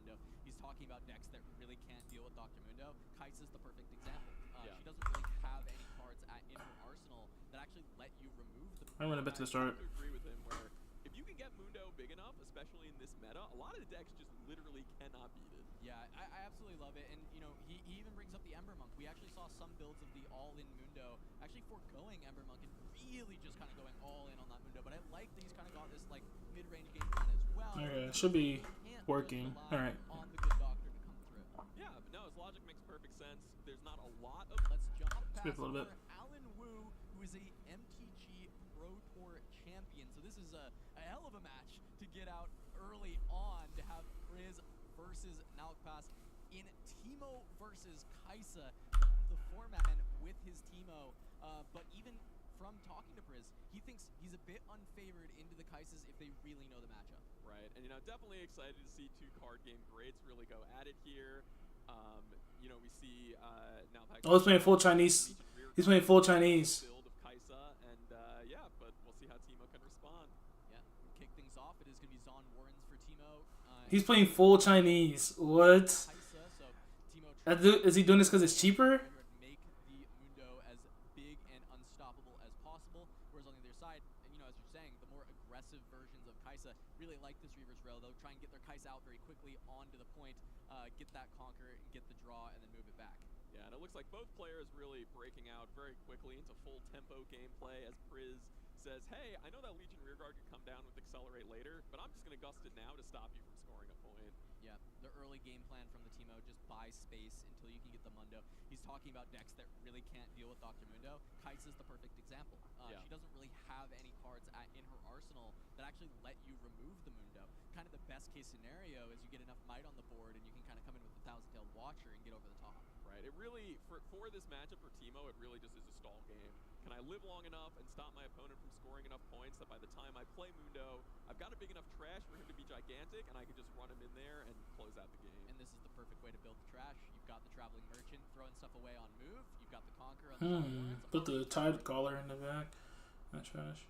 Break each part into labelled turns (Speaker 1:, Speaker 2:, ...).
Speaker 1: Mundo. He's talking about decks that really can't deal with Dr. Mundo. Kai'Sa's the perfect example. She doesn't really have any cards in her arsenal that actually let you remove the.
Speaker 2: I'm gonna bet to start.
Speaker 3: I agree with him where if you can get Mundo big enough, especially in this meta, a lot of the decks just literally cannot beat it.
Speaker 1: Yeah, I absolutely love it, and you know he even brings up the Ember Monk. We actually saw some builds of the all-in Mundo actually foregoing Ember Monk and really just kind of going all in on that Mundo. But I like that he's kind of got this like mid-range game plan as well.
Speaker 2: Okay, it should be working. All right.
Speaker 1: On the good doctor to come through.
Speaker 3: Yeah, but no, his logic makes perfect sense. There's not a lot of.
Speaker 1: Let's jump past
Speaker 2: a little bit.
Speaker 1: Alan Wu, who is a MTG Pro Tour champion. So this is a hell of a match to get out early on to have Priz versus Nalkpass in TEEMO versus Kai'Sa, the four-man with his TEEMO. But even from talking to Priz, he thinks he's a bit unfavored into the Kai'Sas if they really know the matchup.
Speaker 3: Right, and you know, definitely excited to see two card game greats really go at it here. You know, we see now.
Speaker 2: Oh, he's playing full Chinese. He's playing full Chinese.
Speaker 3: Build of Kai'Sa, and yeah, but we'll see how TEEMO can respond.
Speaker 1: Yeah, kick things off. It is going to be Zon Warrens for TEEMO.
Speaker 2: He's playing full Chinese. What?
Speaker 1: Kai'Sa, so TEEMO
Speaker 2: Is he doing this because it's cheaper?
Speaker 1: make the Mundo as big and unstoppable as possible. Whereas on the other side, you know, as you're saying, the more aggressive versions of Kai'Sa really like this reverse rail. They'll try and get their Kai'Sa out very quickly onto the point, get that conquer, and get the draw, and then move it back.
Speaker 3: Yeah, and it looks like both players really breaking out very quickly into full tempo gameplay as Priz says, hey, I know that Legion rearguard can come down with Accelerate later, but I'm just going to gust it now to stop you from scoring a point.
Speaker 1: Yeah, the early game plan from the TEEMO, just buy space until you can get the Mundo. He's talking about decks that really can't deal with Dr. Mundo. Kai'Sa's the perfect example. She doesn't really have any cards in her arsenal that actually let you remove the Mundo. Kind of the best case scenario is you get enough might on the board and you can kind of come in with the Thousand-Tailed Watcher and get over the top.
Speaker 3: Right, it really, for this matchup for TEEMO, it really just is a stall game. Can I live long enough and stop my opponent from scoring enough points that by the time I play Mundo, I've got a big enough trash for him to be gigantic, and I can just run him in there and close out the game.
Speaker 1: And this is the perfect way to build the trash. You've got the Traveling Merchant throwing stuff away on move. You've got the Conquer on the
Speaker 2: Put the Tide Collar in the back. That's trash.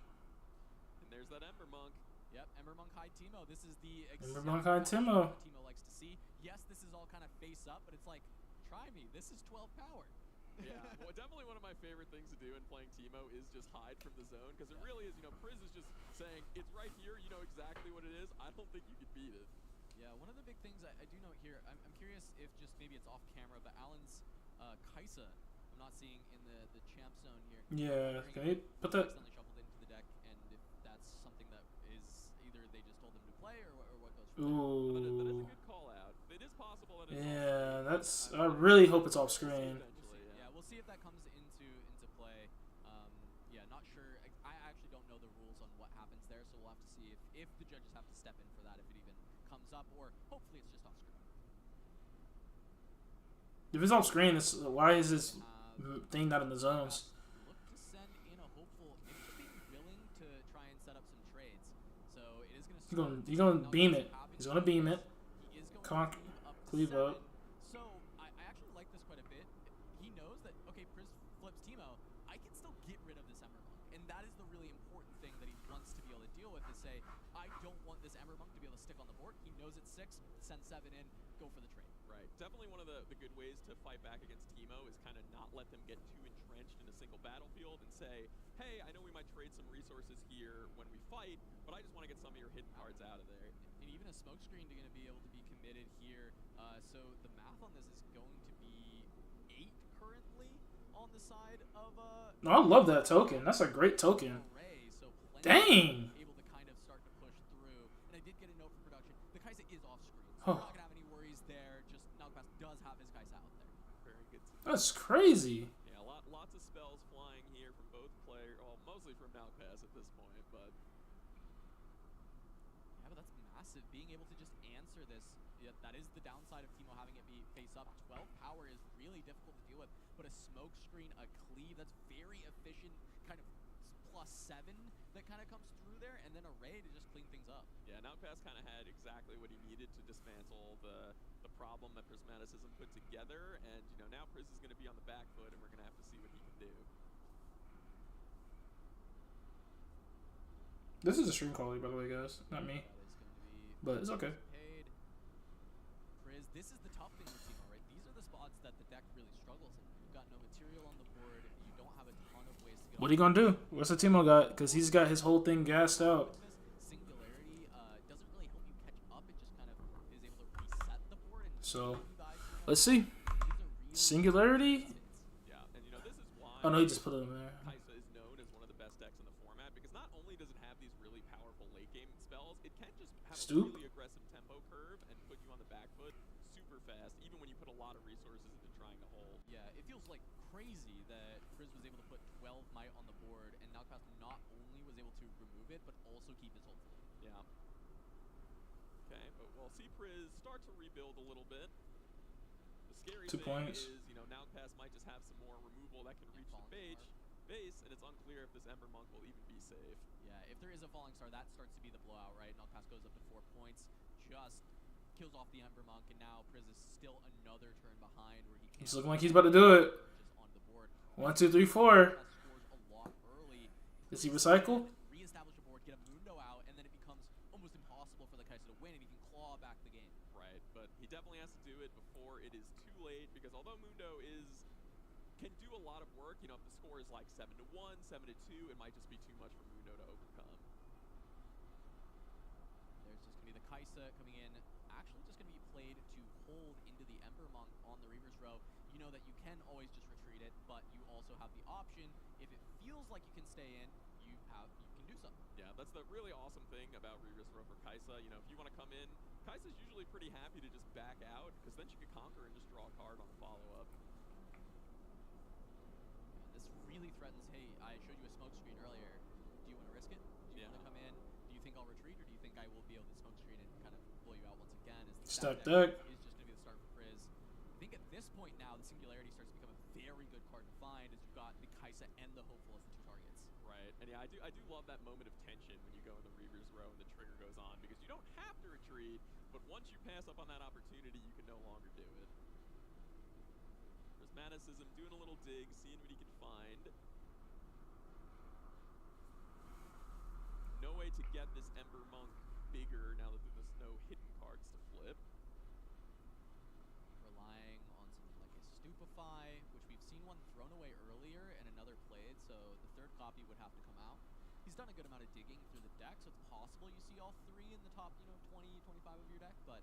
Speaker 3: And there's that Ember Monk.
Speaker 1: Yep, Ember Monk High TEEMO. This is the
Speaker 2: Ember Monk High TEEMO.
Speaker 1: TEEMO likes to see. Yes, this is all kind of face up, but it's like, try me. This is 12 power.
Speaker 3: Yeah, well, definitely one of my favorite things to do in playing TEEMO is just hide from the zone, because it really is, you know, Priz is just saying, it's right here, you know exactly what it is, I don't think you could beat it.
Speaker 1: Yeah, one of the big things I do note here, I'm curious if just maybe it's off camera, but Alan's Kai'Sa, I'm not seeing in the champ zone here.
Speaker 2: Yeah, can you put that?
Speaker 1: Accidentally shuffled into the deck, and if that's something that is either they just told them to play or what goes from there.
Speaker 2: Ooh.
Speaker 3: That is a good call out. It is possible that it's
Speaker 2: Yeah, that's. I really hope it's off screen.
Speaker 1: We'll see if that comes into play. Yeah, not sure. I actually don't know the rules on what happens there, so we'll have to see if the judges have to step in for that, if it even comes up, or hopefully it's just off screen.
Speaker 2: If it's off screen, why is this thing not in the zones?
Speaker 1: Look to send in a hopeful. Maybe just being willing to try and set up some trades. So it is going to.
Speaker 2: He's gonna beam it. He's gonna beam it.
Speaker 1: He is going
Speaker 2: Conk.
Speaker 1: up to
Speaker 2: Cleave
Speaker 1: 7.
Speaker 2: up.
Speaker 1: So I actually like this quite a bit. He knows that, okay, Priz flips TEEMO, I can still get rid of this Ember Monk. And that is the really important thing that he wants to be able to deal with, is say, I don't want this Ember Monk to be able to stick on the board. He knows it's 6, send 7 in, go for the trade.
Speaker 3: Right. Definitely one of the good ways to fight back against TEEMO is kind of not let them get too entrenched in a single battlefield and say, hey, I know we might trade some resources here when we fight, but I just want to get some of your hidden cards out of there.
Speaker 1: And even a smokescreen to going to be able to be committed here. So the math on this is going to be 8 currently on the side of
Speaker 2: I love that token. That's a great token.
Speaker 1: So
Speaker 2: Dang.
Speaker 1: Able to kind of start to push through. And I did get a note from production. The Kai'Sa is off screen, so we're not gonna have any worries there. Just Nalkpass does have his Kai'Sa out there.
Speaker 3: Very good.
Speaker 2: That's crazy.
Speaker 3: Yeah, lots of spells flying here from both players. Well, mostly from Nalkpass at this point, but
Speaker 1: yeah, but that's massive. Being able to just answer this. Yeah, that is the downside of TEEMO having it be face up. 12 power is really difficult to deal with, but a smoke screen, a cleave, that's very efficient, kind of +7 that kind of comes through there, and then a ray to just clean things up.
Speaker 3: yeah, Nalkpass kind of had exactly what he needed to dismantle the problem that Prismaticism put together, and you know, now Priz is going to be on the back foot, and we're going to have to see what he can do.
Speaker 2: This is a stream quality, by the way, guys. Not me.
Speaker 1: That is going to be
Speaker 2: But it's okay.
Speaker 1: paid. Priz, this is the tough thing with TEEMO, right? These are the spots that the deck really struggles in. You've got no material on the board. You don't have a ton of ways to get.
Speaker 2: What are you gonna do? What's the TEEMO got? Because he's got his whole thing gassed out.
Speaker 1: Singularity doesn't really help you catch up. It just kind of is able to reset the board. And
Speaker 2: So, let's see. Singularity?
Speaker 3: Yeah, and you know, this is why
Speaker 2: Oh no, he just put it in there.
Speaker 3: Kai'Sa is known as one of the best decks in the format, because not only does it have these really powerful late game spells, it can just have a really aggressive tempo curve and put you on the back foot super fast, even when you put a lot of resources into trying to hold.
Speaker 1: Yeah, it feels like crazy that Priz was able to put 12 might on the board, and Nalcast not only was able to remove it, but also keep his hold.
Speaker 3: Yeah. Okay, but we'll see Priz start to rebuild a little bit. The scary
Speaker 2: 2
Speaker 3: thing
Speaker 2: points.
Speaker 3: is, you know, Nalcast might just have some more removal that can reach the base, and it's unclear if this Ember Monk will even be safe.
Speaker 1: Yeah, if there is a falling star, that starts to be the blowout, right? Nalcast goes up to 4 points, just kills off the Ember Monk, and now Priz is still another turn behind where he can't.
Speaker 2: It's looking like he's about to do it.
Speaker 1: Just onto the board.
Speaker 2: 1, 2, 3, 4.
Speaker 1: Scores a lot early.
Speaker 2: Does he recycle?
Speaker 1: Reestablish a board, get a Mundo out, and then it becomes almost impossible for the Kai'Sa to win, and he can claw back the game.
Speaker 3: Right, but he definitely has to do it before it is too late, because although Mundo can do a lot of work, you know, if the score is like 7-1, 7-2, it might just be too much for Mundo to overcome.
Speaker 1: There's just going to be the Kai'Sa coming in, actually just going to be played to hold into the Ember Monk on the Reaver's Row. You know that you can always just retreat it, but you also have the option, if it feels like you can stay in, you can do so.
Speaker 3: Yeah, that's the really awesome thing about Reaver's Row for Kai'Sa. You know, if you want to come in, Kai'Sa's usually pretty happy to just back out, because then she could conquer and just draw a card on the follow-up.
Speaker 1: This really threatens, hey, I showed you a smoke screen earlier. Do you want to risk it? Do you want to come in? Do you think I'll retreat, or do you think I will be able to smoke screen and kind of blow you out once again?
Speaker 2: Stack deck.
Speaker 1: Is just going to be the start for Priz. I think at this point now, the Singularity starts to become a very good card to find, as you've got the Kai'Sa and the Hopeful as the 2 targets.
Speaker 3: Right, and yeah, I do love that moment of tension when you go in the Reaver's Row and the trigger goes on, because you don't have to retreat, but once you pass up on that opportunity, you can no longer do it. Prismaticism doing a little dig, seeing what he can find. No way to get this Ember Monk bigger now that there's no hidden cards to flip.
Speaker 1: Relying on something like a Stupefy, which we've seen one thrown away earlier and another played, so the 3rd copy would have to come out. He's done a good amount of digging through the deck, so it's possible you see all 3 in the top, 20, 25 of your deck, but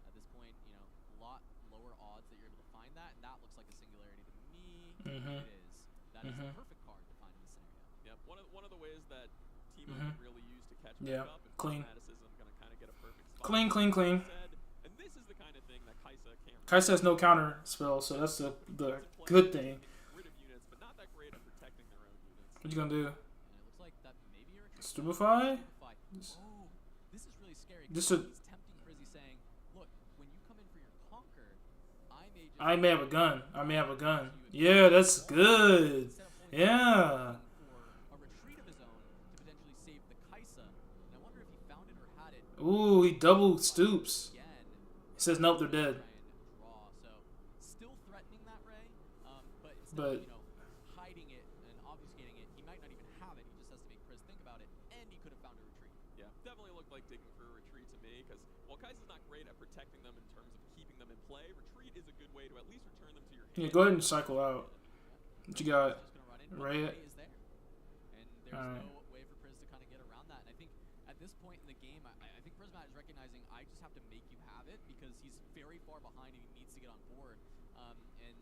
Speaker 1: at this point, a lot lower odds that you're able to find that, and that looks like a Singularity to me. It is. That is the perfect card to find in this scenario.
Speaker 3: Yeah, one of the ways that TEEMO can really use to catch back up, and
Speaker 2: clean.
Speaker 3: Prismaticism gonna kind of get a perfect spot.
Speaker 2: Clean.
Speaker 3: And this is the kind of thing that Kai'Sa can't.
Speaker 2: Kai'Sa has no counter spell, so that's the good thing.
Speaker 3: Rid of units, but not that great at protecting their own units.
Speaker 2: What you gonna do?
Speaker 1: And it looks like that maybe you're
Speaker 2: Stupefy?
Speaker 1: Oh, this is really scary.
Speaker 2: This
Speaker 1: He's tempting Prizzy, saying, look, when you come in for your conquer,
Speaker 2: I may have a gun. Yeah, that's good. Yeah.
Speaker 1: A retreat of his own to potentially save the Kai'Sa. And I wonder if he found it or had it.
Speaker 2: Ooh, he double stoops.
Speaker 1: Again.
Speaker 2: He says, nope, they're dead.
Speaker 1: Draw. So, still threatening that Ray, but instead of, hiding it and obfuscating it, he might not even have it. He just has to make Priz think about it, and he could have found a retreat.
Speaker 3: Yeah, definitely looked like digging for a retreat to me, because while Kai'Sa's not great at protecting them in terms of keeping them in play, retreat is a good way to at least return them to your hand.
Speaker 2: Yeah, go ahead and cycle out. What you got?
Speaker 1: Ray is there. And there's no way for Priz to kind of get around that. And I think at this point in the game, I think Prismat is recognizing I just have to make you have it, because he's very far behind and he needs to get on board. And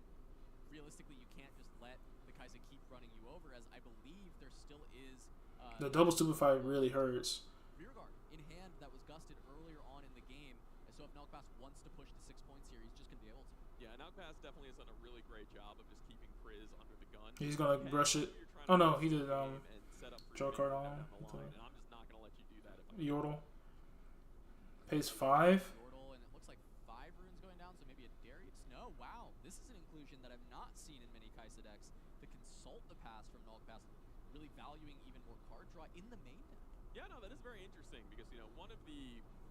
Speaker 1: realistically, you can't just let the Kai'Sa keep running you over, as I believe there still is...
Speaker 2: the double Stupefy really hurts.
Speaker 1: Rearguard in hand that was gusted earlier on in the game. And so if Nalcast wants to push to 6 points here, he's just going to be able to.
Speaker 3: Yeah, Nalcast definitely has done a really great job of just keeping Priz under the gun.
Speaker 2: He's gonna brush it. Oh no, he did draw a card on him.
Speaker 3: And I'm just not gonna let you do that.
Speaker 2: Yordle. Pays 5.
Speaker 1: Yordle, and it looks like 5 runes going down, so maybe a Darius. No, wow, this is an inclusion that I've not seen in many Kai'Sa decks. The Consult the Pass from Nalcast, really valuing even more card draw in the main deck.
Speaker 3: Yeah, no, that is very interesting, because one of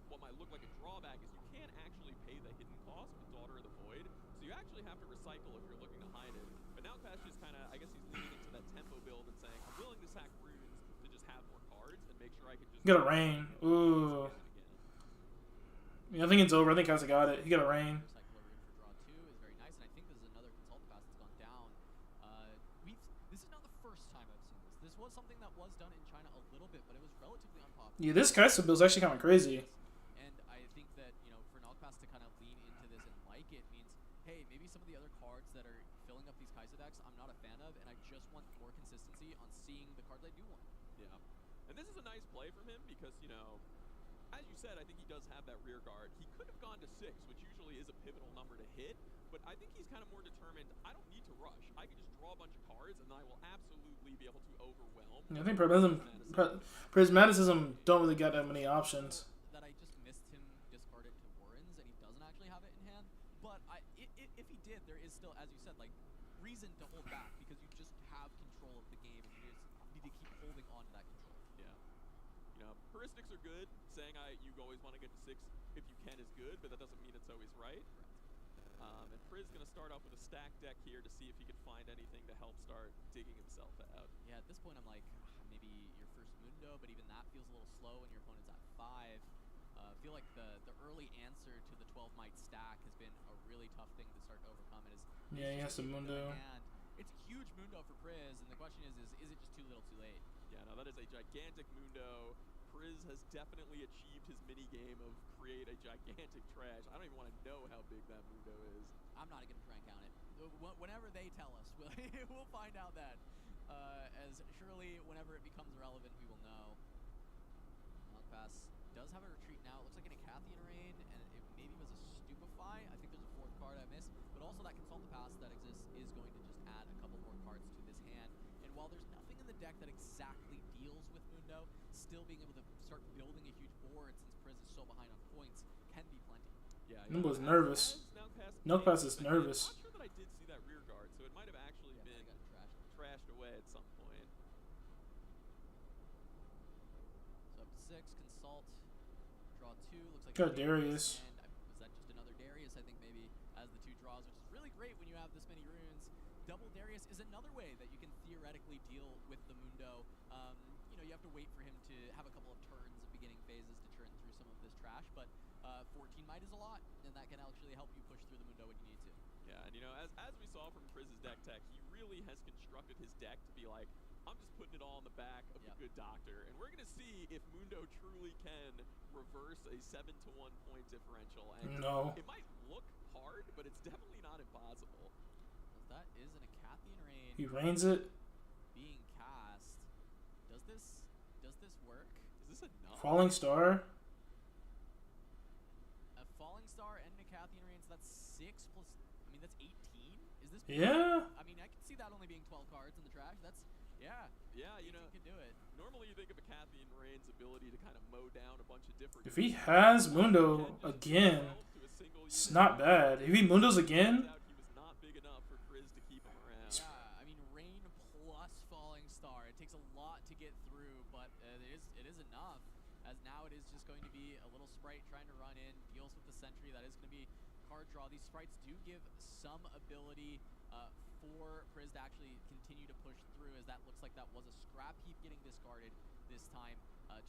Speaker 3: what might look like a drawback is you can't actually pay the hidden cost with Daughter of the Void, so you actually have to recycle if you're looking to hide it. But now Nalcast just kind of, I guess he's leaning into that tempo build and saying, I'm willing to sack runes to just have more cards and make sure I can just
Speaker 2: Get a rain. Ooh. Yeah, I think it's over. I think Kaiser got it. He got a rain.
Speaker 1: Cycle over in for draw 2 is very nice, and I think this is another consult pass that's gone down. This is not the first time I've seen this. This was something that was done in China a little bit, but it was relatively unpopular.
Speaker 2: Yeah, this Kaiser build's actually kind of crazy.
Speaker 1: And I think that, you know, for Nalkpass to kind of lean into this and like it means, hey, maybe some of the other cards that are filling up these Kaiser decks I'm not a fan of, and I just want more consistency on seeing the cards I do want.
Speaker 3: Yeah. And this is a nice play from him because, you know, as you said, I think he does have that rear guard. He could have gone to 6, which usually is a pivotal number to hit, but I think he's kind of more determined, I don't need to rush. I can just draw a bunch of cards, and then I will absolutely be able to overwhelm.
Speaker 2: Yeah, I think Prismaticism don't really got that many options.
Speaker 1: That I just missed him discard it to Warrens, and he doesn't actually have it in hand. But if he did, there is still, as you said, like, reason to hold back, because you just have control of the game, and you just need to keep holding on to that control.
Speaker 3: Yeah. You know, heuristics are good. Saying you always want to get to 6 if you can is good, but that doesn't mean it's always right. And Priz going to start off with a stack deck here to see if he can find anything to help start digging himself out.
Speaker 1: Yeah, at this point I'm like, maybe your first Mundo, but even that feels a little slow when your opponent's at 5. I feel like the early answer to the 12 might stack has been a really tough thing to start to overcome.
Speaker 2: Yeah, he has some Mundo.
Speaker 1: It's a huge Mundo for Priz, and the question is it just too little too late?
Speaker 3: Yeah, no, that is a gigantic Mundo. Priz has definitely achieved his mini game of create a gigantic trash. I don't even want to know how big that Mundo is.
Speaker 1: I'm not going to try and count it. Whenever they tell us, we'll find out that. As surely whenever it becomes relevant, we will know. Nalkpass does have a retreat now. It looks like an Acathian Rain, and it maybe was a Stupefy. I think there's a 4th card I missed, but also that Consult Pass that exists is going to just add a couple more cards to this hand. And while there's nothing in the deck that exactly deals with Mundo, still being able to start building a huge board since Priz is so behind on points can be plenty.
Speaker 3: Yeah,
Speaker 2: Numbo's nervous. Nalkpass is nervous.
Speaker 3: I'm not sure that I did see that rear guard, so it might have actually been trashed away at some point.
Speaker 1: So up to 6, Consult, draw 2, looks like...
Speaker 2: Got Darius.
Speaker 1: And was that just another Darius, I think, maybe, as the 2 draws, which is really great when you have this many runes. Double Darius is another way that you can theoretically deal with the Mundo. You know, you have to wait for him to have a couple of turns at beginning phases to churn through some of this trash, but 14 might is a lot, and that can actually help you push through the Mundo when you need to.
Speaker 3: Yeah, and you know, as we saw from Priz's deck tech, he really has constructed his deck to be like, I'm just putting it all in the back of the good doctor, and we're going to see if Mundo truly can reverse a 7-to-1 point differential. And
Speaker 2: no.
Speaker 3: It might look hard, but it's definitely not impossible.
Speaker 1: That is an Acathian Rain.
Speaker 2: He rains it.
Speaker 1: Being cast. Does this work?
Speaker 3: Is this enough?
Speaker 2: Falling Star.
Speaker 1: A Falling Star and an Acathian Rain, so that's 6 plus, I mean, that's 18? Is this...
Speaker 2: Yeah.
Speaker 1: I mean, I can see that only being 12 cards in the trash. That's, yeah.
Speaker 3: Yeah, you know,
Speaker 1: can do it.
Speaker 3: Normally you think of Acathian Rain's ability to kind of mow down a bunch of different...
Speaker 2: If he has Mundo again, it's not bad. If he Mundos again...
Speaker 3: He was not big enough for Priz to keep him around.
Speaker 1: Yeah, I mean, Rain plus Falling Star. It takes a lot to get through, but it is enough, as now it is just going to be a little sprite trying to run in, deals with the sentry. That is going to be card draw. These sprites do give some ability for Priz to actually continue to push through, as that looks like that was a scrap heap getting discarded this time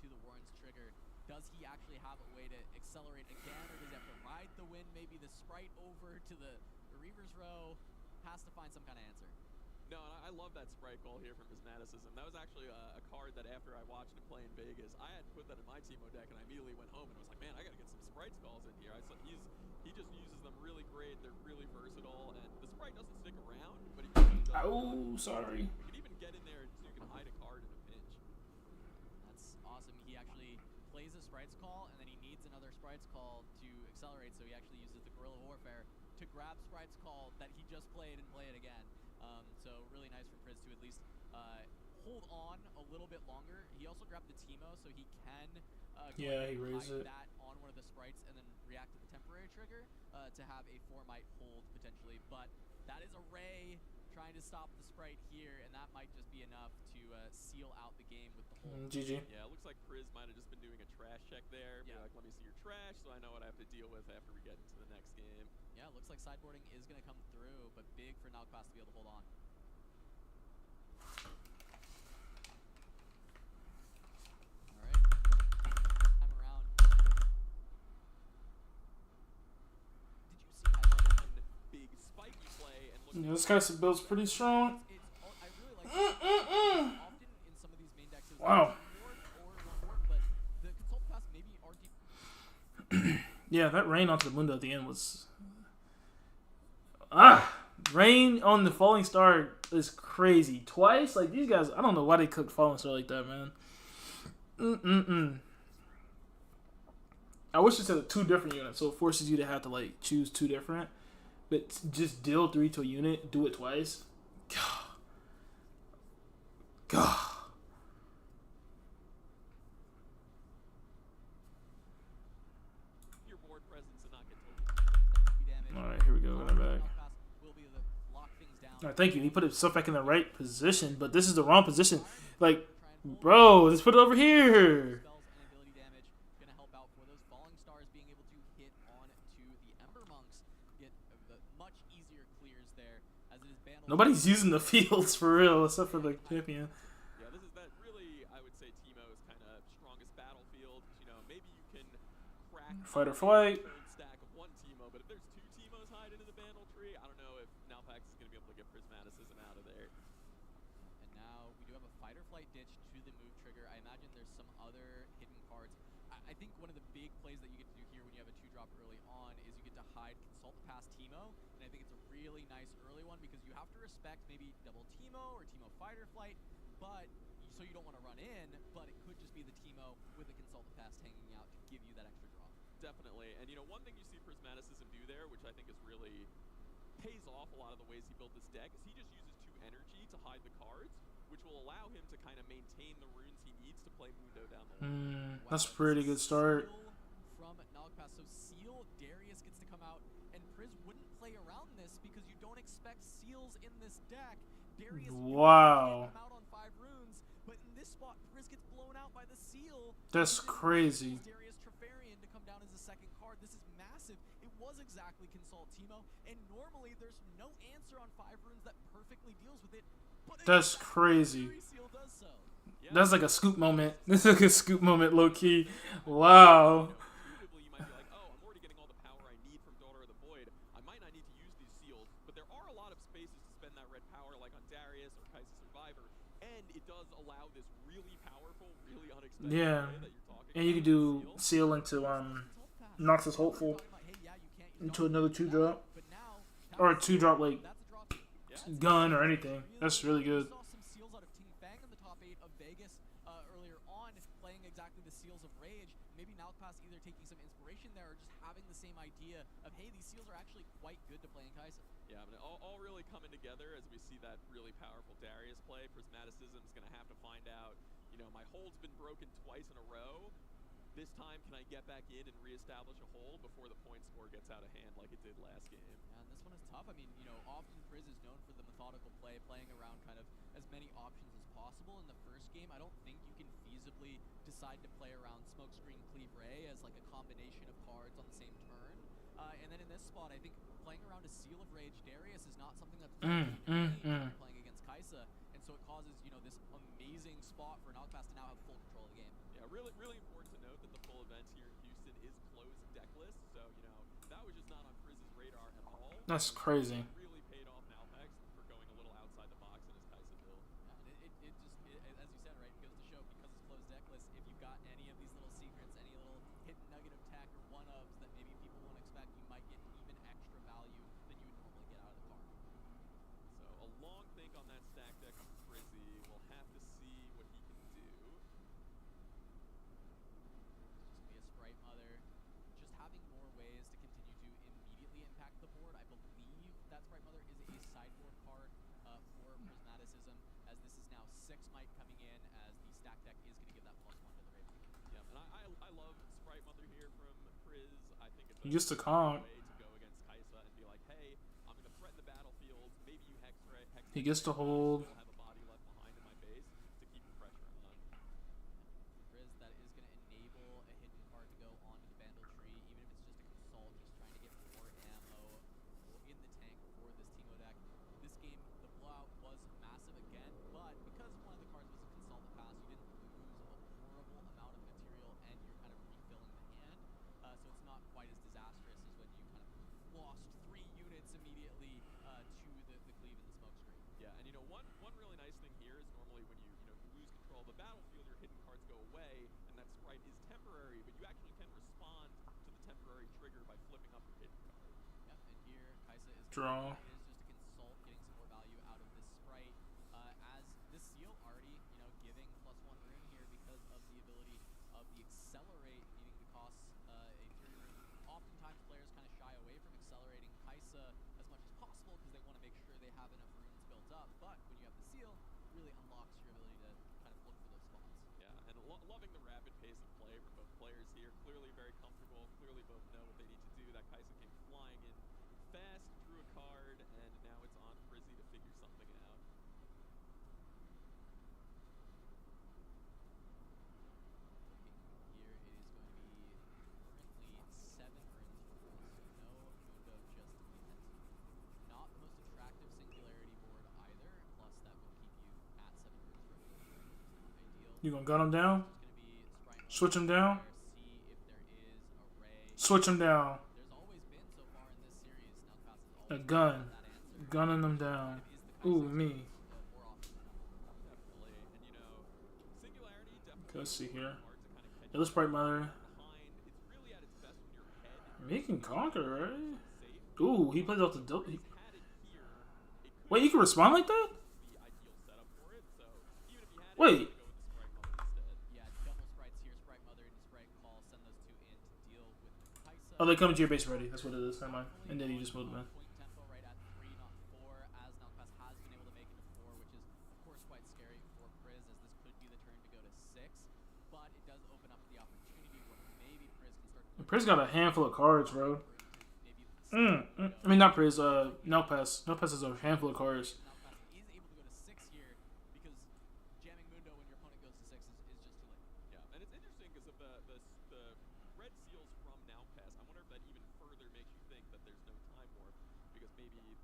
Speaker 1: to the Warren's trigger. Does he actually have a way to accelerate again, or does he have to ride the wind, maybe the sprite over to the Reaver's Row? Has to find some kind of answer.
Speaker 3: No, and I love that sprite call here from Prismaticism. That was actually a card that after I watched him play in Vegas, I had put that in my TEEMO deck, and I immediately went home and was like, man, I gotta get some sprites calls in here. I saw he just uses them really great. They're really versatile, and the sprite doesn't stick around, but he really does.
Speaker 2: Oh, sorry.
Speaker 3: You can even get in there so you can hide a card in a pinch.
Speaker 1: That's awesome. He actually plays a sprites call, and then he needs another sprites call to accelerate, so he actually uses the Guerrilla Warfare to grab sprites call that he just played and play it again. So really nice for Priz to at least hold on a little bit longer. He also grabbed the TEEMO, so he can
Speaker 2: he raised it
Speaker 1: that on one of the sprites and then react to the temporary trigger to have a 4-might hold potentially. But that is a Ray trying to stop the sprite here, and that might just be enough to seal out the game with the hold.
Speaker 2: GG.
Speaker 3: Yeah, it looks like Priz might have just been doing a trash check there. Yeah. Like, let me see your trash so I know what I have to deal with after we get into the next game.
Speaker 1: Yeah, looks like sideboarding is going to come through, but big for Nalkpass to be able to hold on. Alright. Time around.
Speaker 2: Yeah, this guy's build's pretty strong.
Speaker 1: I really like often in some of these main decks it was
Speaker 2: Wow.
Speaker 1: or one warp, but the consult pass maybe aren't.
Speaker 2: Yeah, that rain onto the window at the end was rain on the falling star is crazy. Twice, like these guys, I don't know why they cooked falling star like that, man. I wish it said 2 different units, so it forces you to have to like choose 2 different. But just deal 3 to a unit, do it twice. God.
Speaker 3: Your board presence and not get told.
Speaker 2: All right, here we go. Going back. All right, thank you. He put himself back in the right position, but this is the wrong position. Like, bro, let's put it over here. Nobody's using the fields for real, except for the champion.
Speaker 3: Yeah, this is that really, I would say, TEEMO's kind of strongest battlefield. You know, maybe you can crack
Speaker 2: Fight or flight.
Speaker 3: stack of 1 TEEMO, but if there's 2 TEEMOs hiding in the bandle tree, I don't know if Nalpax is going to be able to get Prismaticism out of there.
Speaker 1: And now we do have a fight or flight ditch to the move trigger. I imagine there's some other hidden cards. I think one of the big plays that you get to do here when you have a 2-drop early on is you get to hide Consult past TEEMO, and I think it's a really nice early one because you have to respect maybe double TEEMO or TEEMO fight or flight, but so you don't want to run in, but it could just be the TEEMO with the Consult past hanging out to give you that extra draw.
Speaker 3: Definitely, and you know, one thing you see Prismaticism do there, which I think is really pays off a lot of the ways he built this deck, is he just uses 2 energy to hide the cards, which will allow him to kind of maintain the runes he needs to play Mundo down the line.
Speaker 2: That's a pretty good start.
Speaker 1: From Nalpass, so Seal, Darius gets to come out, and Priz wouldn't play around this because you don't expect Seals in this deck. Darius
Speaker 2: Wow.
Speaker 1: come out on 5 runes, but in this spot, Priz gets blown out by the Seal.
Speaker 2: That's crazy.
Speaker 1: Darius Trefarian to come down as a 2nd card. This is massive. It was exactly Consult TEEMO, and normally there's no answer on 5 runes that perfectly deals with it. But
Speaker 2: That's crazy.
Speaker 1: Seal does so.
Speaker 2: That's like a scoop moment. This is like a scoop moment, low key. Wow.
Speaker 3: Intuitively, you might be like, oh, I'm already getting all the power I need from Daughter of the Void. I might not need to use these seals, but there are a lot of spaces to spend that red power, like on Darius or Kaisa Survivor, and it does allow this really powerful, really unexpected play that you're talking
Speaker 2: And you can do seal into Noxus Hopeful into another 2-drop or a 2-drop like gun or anything. That's really good.
Speaker 1: Either taking some inspiration there or just having the same idea of, hey, these seals are actually quite good to play in Kaisa.
Speaker 3: Yeah, I mean, all really coming together as we see that really powerful Darius play. Prismaticism is going to have to find out, you know, my hold's been broken twice in a row. This time, can I get back in and reestablish a hold before the point score gets out of hand like it did last game?
Speaker 1: Yeah, and this one is tough. I mean, you know, often Priz is known for the methodical play, playing around kind of as many options as possible. In the first game, I don't think you can feasibly decide to play around Smokescreen Cleave Ray as like a combination of cards on the same turn. And then in this spot, I think playing around a Seal of Rage Darius is not something that's playing against Kaisa, and so it causes, you know, this amazing spot for Nalpass to now have full control of the game.
Speaker 3: Yeah, really important to note that the full event here in Houston is closed deckless, so, you know, that was just not on Priz's radar at all.
Speaker 2: That's crazy.
Speaker 3: Really paid off Nalpax for going a little outside the box in his Kaisa build.
Speaker 1: Yeah, and as you said, right, it goes to show because it's closed deckless, if you've got any of these little secrets, any little hidden nugget of tech or one-ups that maybe people won't expect, you might get even extra value than you would normally get out of the card.
Speaker 3: So a long think on that stack deck from Prizzy. We'll have to see what he can do.
Speaker 1: Just be a Sprite Mother. Just having more ways to continue to immediately impact the board. I believe that Sprite Mother is a sideboard card for Prismaticism, as this is now 6 might coming in, as the stack deck is going to give that +1 to the Raven.
Speaker 3: Yeah, and I love Sprite Mother here from Priz. I think it's a
Speaker 2: Used to comp.
Speaker 3: way to go against Kaisa and be like, hey, I'm going to threaten the battlefield. Maybe you hex
Speaker 2: He gets to hold.
Speaker 3: have a body left behind in my base to keep the pressure on.
Speaker 1: Priz, that is going to enable a hidden card to go onto the Vandal tree, even if it's just a Consult, just trying to get more ammo in the tank for this TEEMO deck. This game, the blowout was massive again, but because one of the cards was a Consult in the past, you didn't lose a horrible amount of material, and you're kind of refilling the hand. So it's not quite as disastrous as when you kind of lost 3 units immediately to the cleave and the smoke screen.
Speaker 3: Yeah, and you know, one really nice thing here is normally when you lose control of the battlefield, your hidden cards go away, and that sprite is temporary, but you actually can respond to the temporary trigger by flipping up your hidden card.
Speaker 1: Yep, and here Kaisa is
Speaker 2: Draw.
Speaker 1: It is just a consult, getting some more value out of this sprite. As this seal already, giving +1 rune here because of the ability of the accelerate, needing to cost a 3 rune. Oftentimes players kind of shy away from accelerating Kaisa as much as possible because they want to make sure they have enough runes built up. But when you have the seal, really unlocks your ability to kind of look for those spots.
Speaker 3: Yeah, and loving the rapid pace of play from both players here. Clearly very comfortable. Clearly both know what they need to do. That Kaisa came flying in fast, drew a card, and now it's on Frizzy to figure something out.
Speaker 1: Here it is going to be currently 7 runes for Frizz. No Mundo just yet. Not the most attractive singularity board either, plus that will keep you at 7 runes for every turn, which is not ideal.
Speaker 2: You gonna gun him down? Switch him down?
Speaker 1: See if there is a ray.
Speaker 2: Switch him down.
Speaker 1: There's always been so far in this series. Now Pass has
Speaker 2: A
Speaker 1: always
Speaker 2: gun.
Speaker 1: had that answer.
Speaker 2: Gunning them down. Ooh, me.
Speaker 1: More often than not.
Speaker 3: Definitely. And Singularity definitely
Speaker 2: Let's see here.
Speaker 3: hard to kind of catch
Speaker 2: Yeah, let's Sprite Mother.
Speaker 3: behind. It's really at its best when your head
Speaker 2: He can conquer, right?
Speaker 3: safe.
Speaker 2: Ooh, he played off the dope.
Speaker 3: Had it here, it could
Speaker 2: Wait, he can respond like that?
Speaker 3: be ideal setup for it. So even if you had
Speaker 2: Wait.
Speaker 3: it, you could go with the Sprite Mother instead.
Speaker 1: Yeah, double sprites here, Sprite Mother and Sprite Call. Send those two in to deal with Kaisa.
Speaker 2: Oh, they come into your base already. That's what it is. Never mind. And then you just moved them in.
Speaker 1: Point tempo right at 3, not 4, as Nalcast has been able to make it to 4, which is of course quite scary for Frizz, as this could be the turn to go to 6. But it does open up the opportunity where maybe Frizz can start.
Speaker 2: Priz got a handful of cards, bro.
Speaker 1: Maybe
Speaker 2: I mean, not Priz. Nelpass. Nelpass has a handful of cards.
Speaker 1: Nalcast is able to go to 6 here because jamming Mundo when your opponent goes to 6 is just too late.
Speaker 3: Yeah, and it's interesting because of the red seals from Now Pass. I wonder if that even further makes you think that there's no time warp, because maybe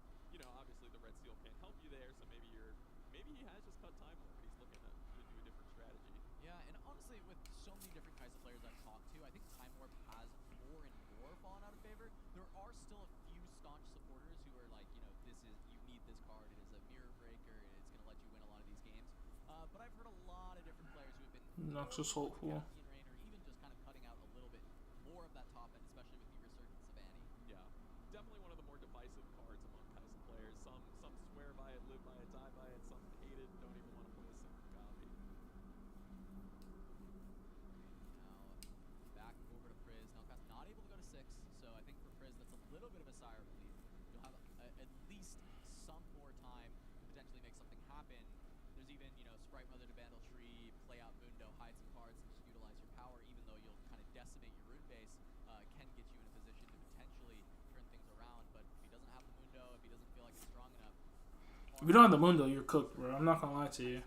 Speaker 3: obviously the red seal can't help you there, so maybe he has just cut time warp and he's looking to do a different strategy.
Speaker 1: Yeah, and honestly, with so many different kinds of players I've talked to, I think Time Warp has more and more fallen out of favor. There are still a few staunch supporters who are like, you need this card, it is a mirror breaker, it's going to let you win a lot of these games. But I've heard a lot of different players who have been
Speaker 2: Noxus hopeful.
Speaker 1: Caspian Rain, or even just kind of cutting out a little bit more of that top end, especially with the resurgence of Annie.
Speaker 3: Yeah, definitely one of the more divisive cards among Kaisa players. Some swear by it, live by it, die by it. Some hate it, don't even want to play a single copy.
Speaker 1: Now, back over to Frizz. Nalcast not able to go to 6, so I think for Frizz that's a little bit of a sigh of relief. You'll have at least some more time to potentially make something happen. There's even, Sprite Mother to Vandal Tree, play out Mundo, hide some cards, and just utilize your power, even though you'll kind of decimate your rune base, can get you in a position to potentially turn things around. But if he doesn't have the Mundo, if he doesn't feel like it's strong enough,
Speaker 2: If you don't have the Mundo, you're cooked, bro. I'm not gonna lie to you.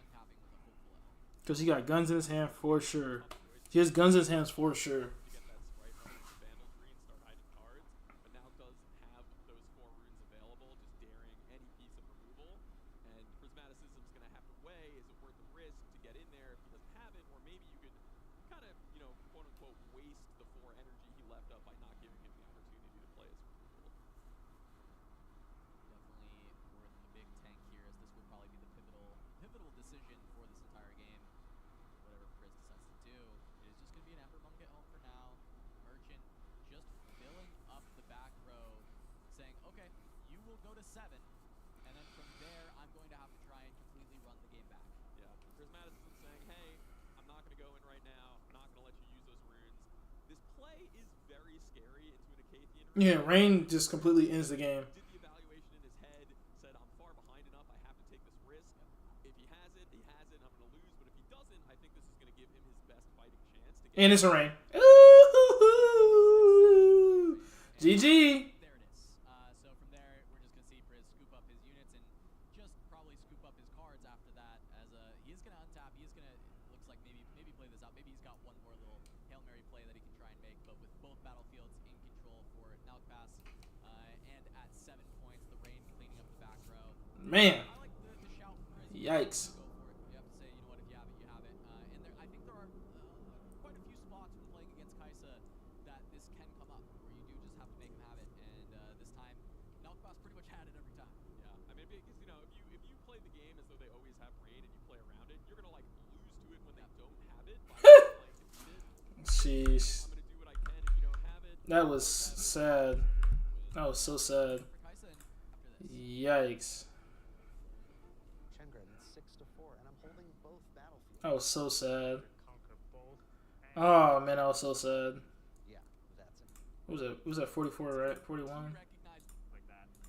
Speaker 1: untapping with a hopeful level.
Speaker 2: Because he got guns in his hand for sure. He has guns in his hands for sure.
Speaker 3: To get that Sprite Mother to Vandal Tree and start hiding cards, but now does have those 4 runes available, just daring any piece of removal. And Prismaticism's going to have to weigh, is it worth the risk to get in there if he doesn't have it, or maybe you could kind of, quote-unquote, waste the 4 energy he left up by not giving him the opportunity to play his removal.
Speaker 1: Definitely worth a big tank here, as this would probably be the pivotal decision for this entire game. Whatever Frizz decides to do, it is just going to be an Ember Monk at home for now. Merchant just filling up the back row, saying, okay, you will go to 7, and then from there, I'm going to have to try and completely run the game back.
Speaker 3: Yeah, Prismaticism saying, hey, I'm not going to go in right now, I'm not going to let you use those runes. This play is very scary into an Acathian rune.
Speaker 2: Yeah, Rain just completely ends the game.
Speaker 3: Did the evaluation in his head, said I'm far behind enough, I have to take this risk. If he has it, he has it, I'm going to lose. But if he doesn't, I think this is going to give him his best fighting chance to get.
Speaker 2: And it's a Rain. Ooh, GG.
Speaker 1: There it is. So from there, we're just going to see Frizz scoop up his units and just probably scoop up his cards after that, as he is going to untap. He is going to, looks like maybe play this out. Maybe he's got one more little Hail Mary play that he can try and make, but with both battlefields in control for Nalcast, and at 7 points, the Rain cleaning up the back row.
Speaker 2: Man.
Speaker 1: I like the shout from Frizz.
Speaker 2: Yikes.
Speaker 1: Go for it. You have to say, if you have it, you have it. And I think there are quite a few spots when playing against Kaisa that this can come up, where you do just have to make him have it. And this time, Knockpass pretty much had it every time.
Speaker 3: Yeah, I mean, because you know, if you play the game as though they always have rain and you play around it, you're gonna like lose to it when they don't have it by playing to beat it.
Speaker 2: Jeez.
Speaker 3: I'm gonna do what I can if you don't have it.
Speaker 2: That was sad. That was so sad. Yikes. That was so sad. Oh man, that was so sad. What was it? What was that 44, right? 41?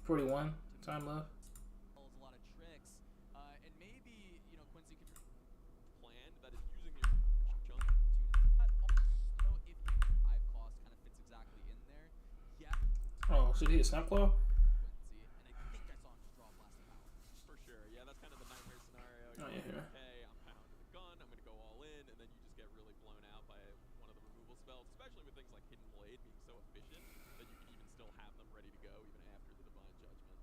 Speaker 2: 41 time left.
Speaker 1: A lot of tricks, and maybe, you know, Quincy could
Speaker 3: Plan that is using the jump
Speaker 1: to that. Also, if the 5 cost kind of fits exactly in there, yeah.
Speaker 2: Oh, so did he hit Snap Claw?
Speaker 1: Quincy, and I think I saw him just draw Blast of Power.
Speaker 3: for sure. Yeah, that's kind of the nightmare scenario.
Speaker 2: Oh, yeah, here.
Speaker 3: Hey, I'm pounding the gun. I'm gonna go all in, and then you just get really blown out by one of the removal spells, especially with things like Hidden Blade being so efficient that you can even still have them ready to go even after the Divine Judgment.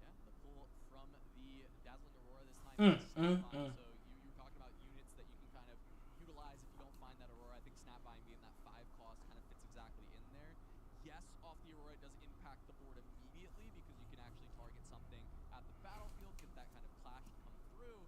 Speaker 1: Yeah, the pull from the Dazzling Aurora this time.
Speaker 2: Mm,
Speaker 1: is
Speaker 2: mm,
Speaker 1: Snap Vine,
Speaker 2: mm.
Speaker 1: So you were talking about units that you can kind of utilize if you don't find that Aurora. I think Snap Vine being that 5 cost kind of fits exactly in there. Yes, off the Aurora it does impact the board immediately because you can actually target something at the battlefield, get that kind of clash to come through.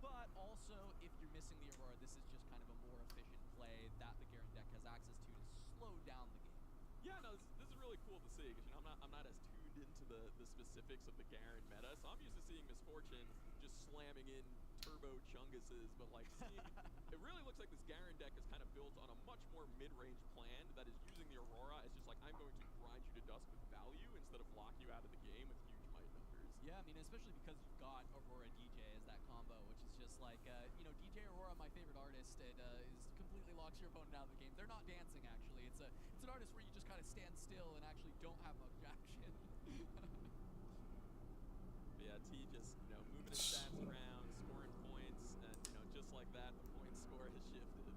Speaker 1: But also, if you're missing the Aurora, this is just kind of a more efficient play that the Garen deck has access to slow down the game.
Speaker 3: Yeah, no, this is really cool to see because you know I'm not as tuned into the specifics of the Garen meta, so I'm used to seeing Misfortune just slamming in turbo chunguses, but like seeing it really looks like this Garen deck is kind of built on a much more mid-range plan that is using the Aurora as just like I'm going to grind you to dust with value instead of lock you out of the game with huge might numbers.
Speaker 1: Yeah, I mean, especially because you've got Aurora DJ as that combo, which is just like, you know, DJ Aurora, my favorite artist, it is completely locks your opponent out of the game. They're not dancing, actually. It's an artist where you just kind of stand still and actually don't have much action.
Speaker 3: But yeah, T just you know moving his stats around, scoring points, and you know just like that, the point score has shifted.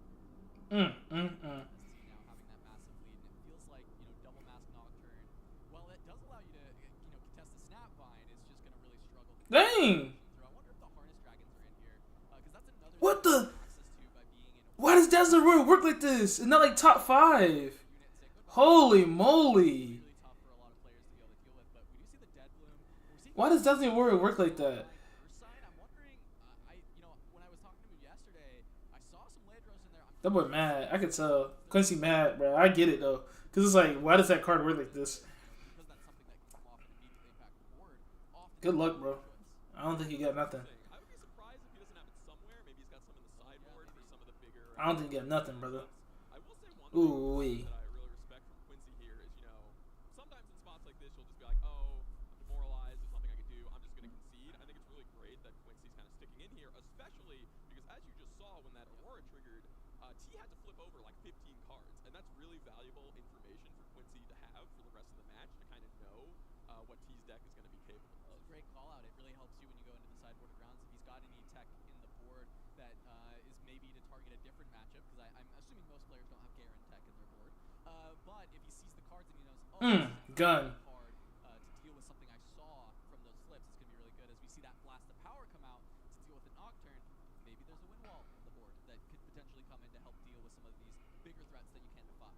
Speaker 2: Mm, mm, mm.
Speaker 1: ST now having that massive lead, and it feels like, you know, double mask Nocturne, while it does allow you to, you know, contest the Snap Vine, is just going to really struggle.
Speaker 2: Dang!
Speaker 1: I wonder if the Harness Dragons are in here, because that's another
Speaker 2: What
Speaker 1: thing
Speaker 2: the?
Speaker 1: you have access to by being in a
Speaker 2: Why does Dazzling Aurora work like this? And not like top 5?
Speaker 1: unit and say, goodbye.
Speaker 2: Holy moly!
Speaker 1: Really tough for a lot of players to be able to deal with, but we do see the Dead Bloom. We're seeing
Speaker 2: Why does Dazzling Aurora work like that?
Speaker 1: first side. I'm wondering, you know, when I was talking to him yesterday, I saw some Ledros in there.
Speaker 2: That boy mad. I could tell. Quincy mad, bro. I get it though. Cause it's like, why does that card work like this?
Speaker 1: Because that's something that can come off and immediately impact the board. Often
Speaker 2: Good luck, bro. I don't think he got nothing.
Speaker 3: I would be surprised if he doesn't have it somewhere. Maybe he's got some in the sideboard for some of the bigger.
Speaker 2: I don't think he got nothing, brother.
Speaker 3: I will say one
Speaker 2: Ooh
Speaker 3: thing
Speaker 2: wee.
Speaker 3: that I really respect from Quincy here is, you know, sometimes in spots like this, you'll just be like, oh, I'm demoralized. There's nothing I can do. I'm just going to concede. I think it's really great that Quincy's kind of sticking in here, especially because as you just saw when that Aurora triggered, T had to flip over like 15 cards, and that's really valuable information for Quincy to have for the rest of the match to kind of know what T's deck is going to be capable of.
Speaker 1: Great call out. It really helps you when you go into the sideboard of rounds. If he's got any tech in the board that is maybe to target a different matchup, because I'm assuming most players don't have Garen tech in their board. But if he sees the cards and he knows, oh, this is a
Speaker 2: Gun.
Speaker 1: card to deal with something I saw from those flips, it's going to be really good. As we see that Blast of Power come out to deal with an Nocturne, maybe there's a win wall on the board that could potentially come in to help deal with some of these bigger threats that you can't defy.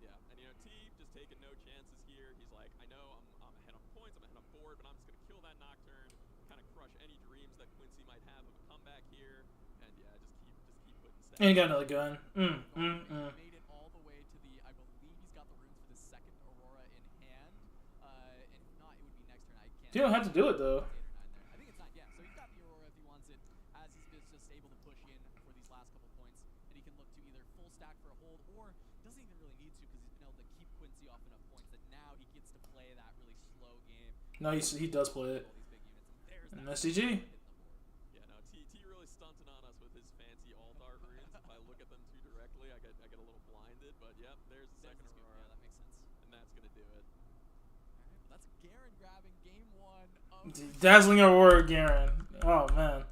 Speaker 3: Yeah, and you know, T just taking no chances here. He's like, I know I'm ahead on points, I'm ahead on board, but I'm just going to kill that Nocturne, kind of crush any dreams that Quincy might have of a comeback here, and yeah, just keep putting stats.
Speaker 2: And he got another gun.
Speaker 1: Made it all the way to the, I believe he's got the runes for the second Aurora in hand, and if not, it would be next turn. I can't.
Speaker 2: You don't have to do it though.
Speaker 1: 8 or 9 there. I think it's 9. Yeah, so he's got the Aurora if he wants it, as he's just able to push in for these last couple points, and he can look to either full stack for a hold, or doesn't even really need to because he's been able to keep Quincy off enough points that now he gets to play that really slow game.
Speaker 2: No, he does play it.
Speaker 1: All these big units, and
Speaker 2: And
Speaker 1: there's
Speaker 2: SDG.
Speaker 1: hitting the board.
Speaker 3: Yeah, no, T really stunting on us with his fancy alt-art runes. If I look at them too directly, I get a little blinded, but yep, there's the second
Speaker 1: There's the scoop.
Speaker 3: Aurora,
Speaker 1: Yeah, that makes sense.
Speaker 3: and that's going to do it.
Speaker 1: Alright, well, that's Garen grabbing game 1 of
Speaker 2: Dazzling Aurora Garen. Oh man.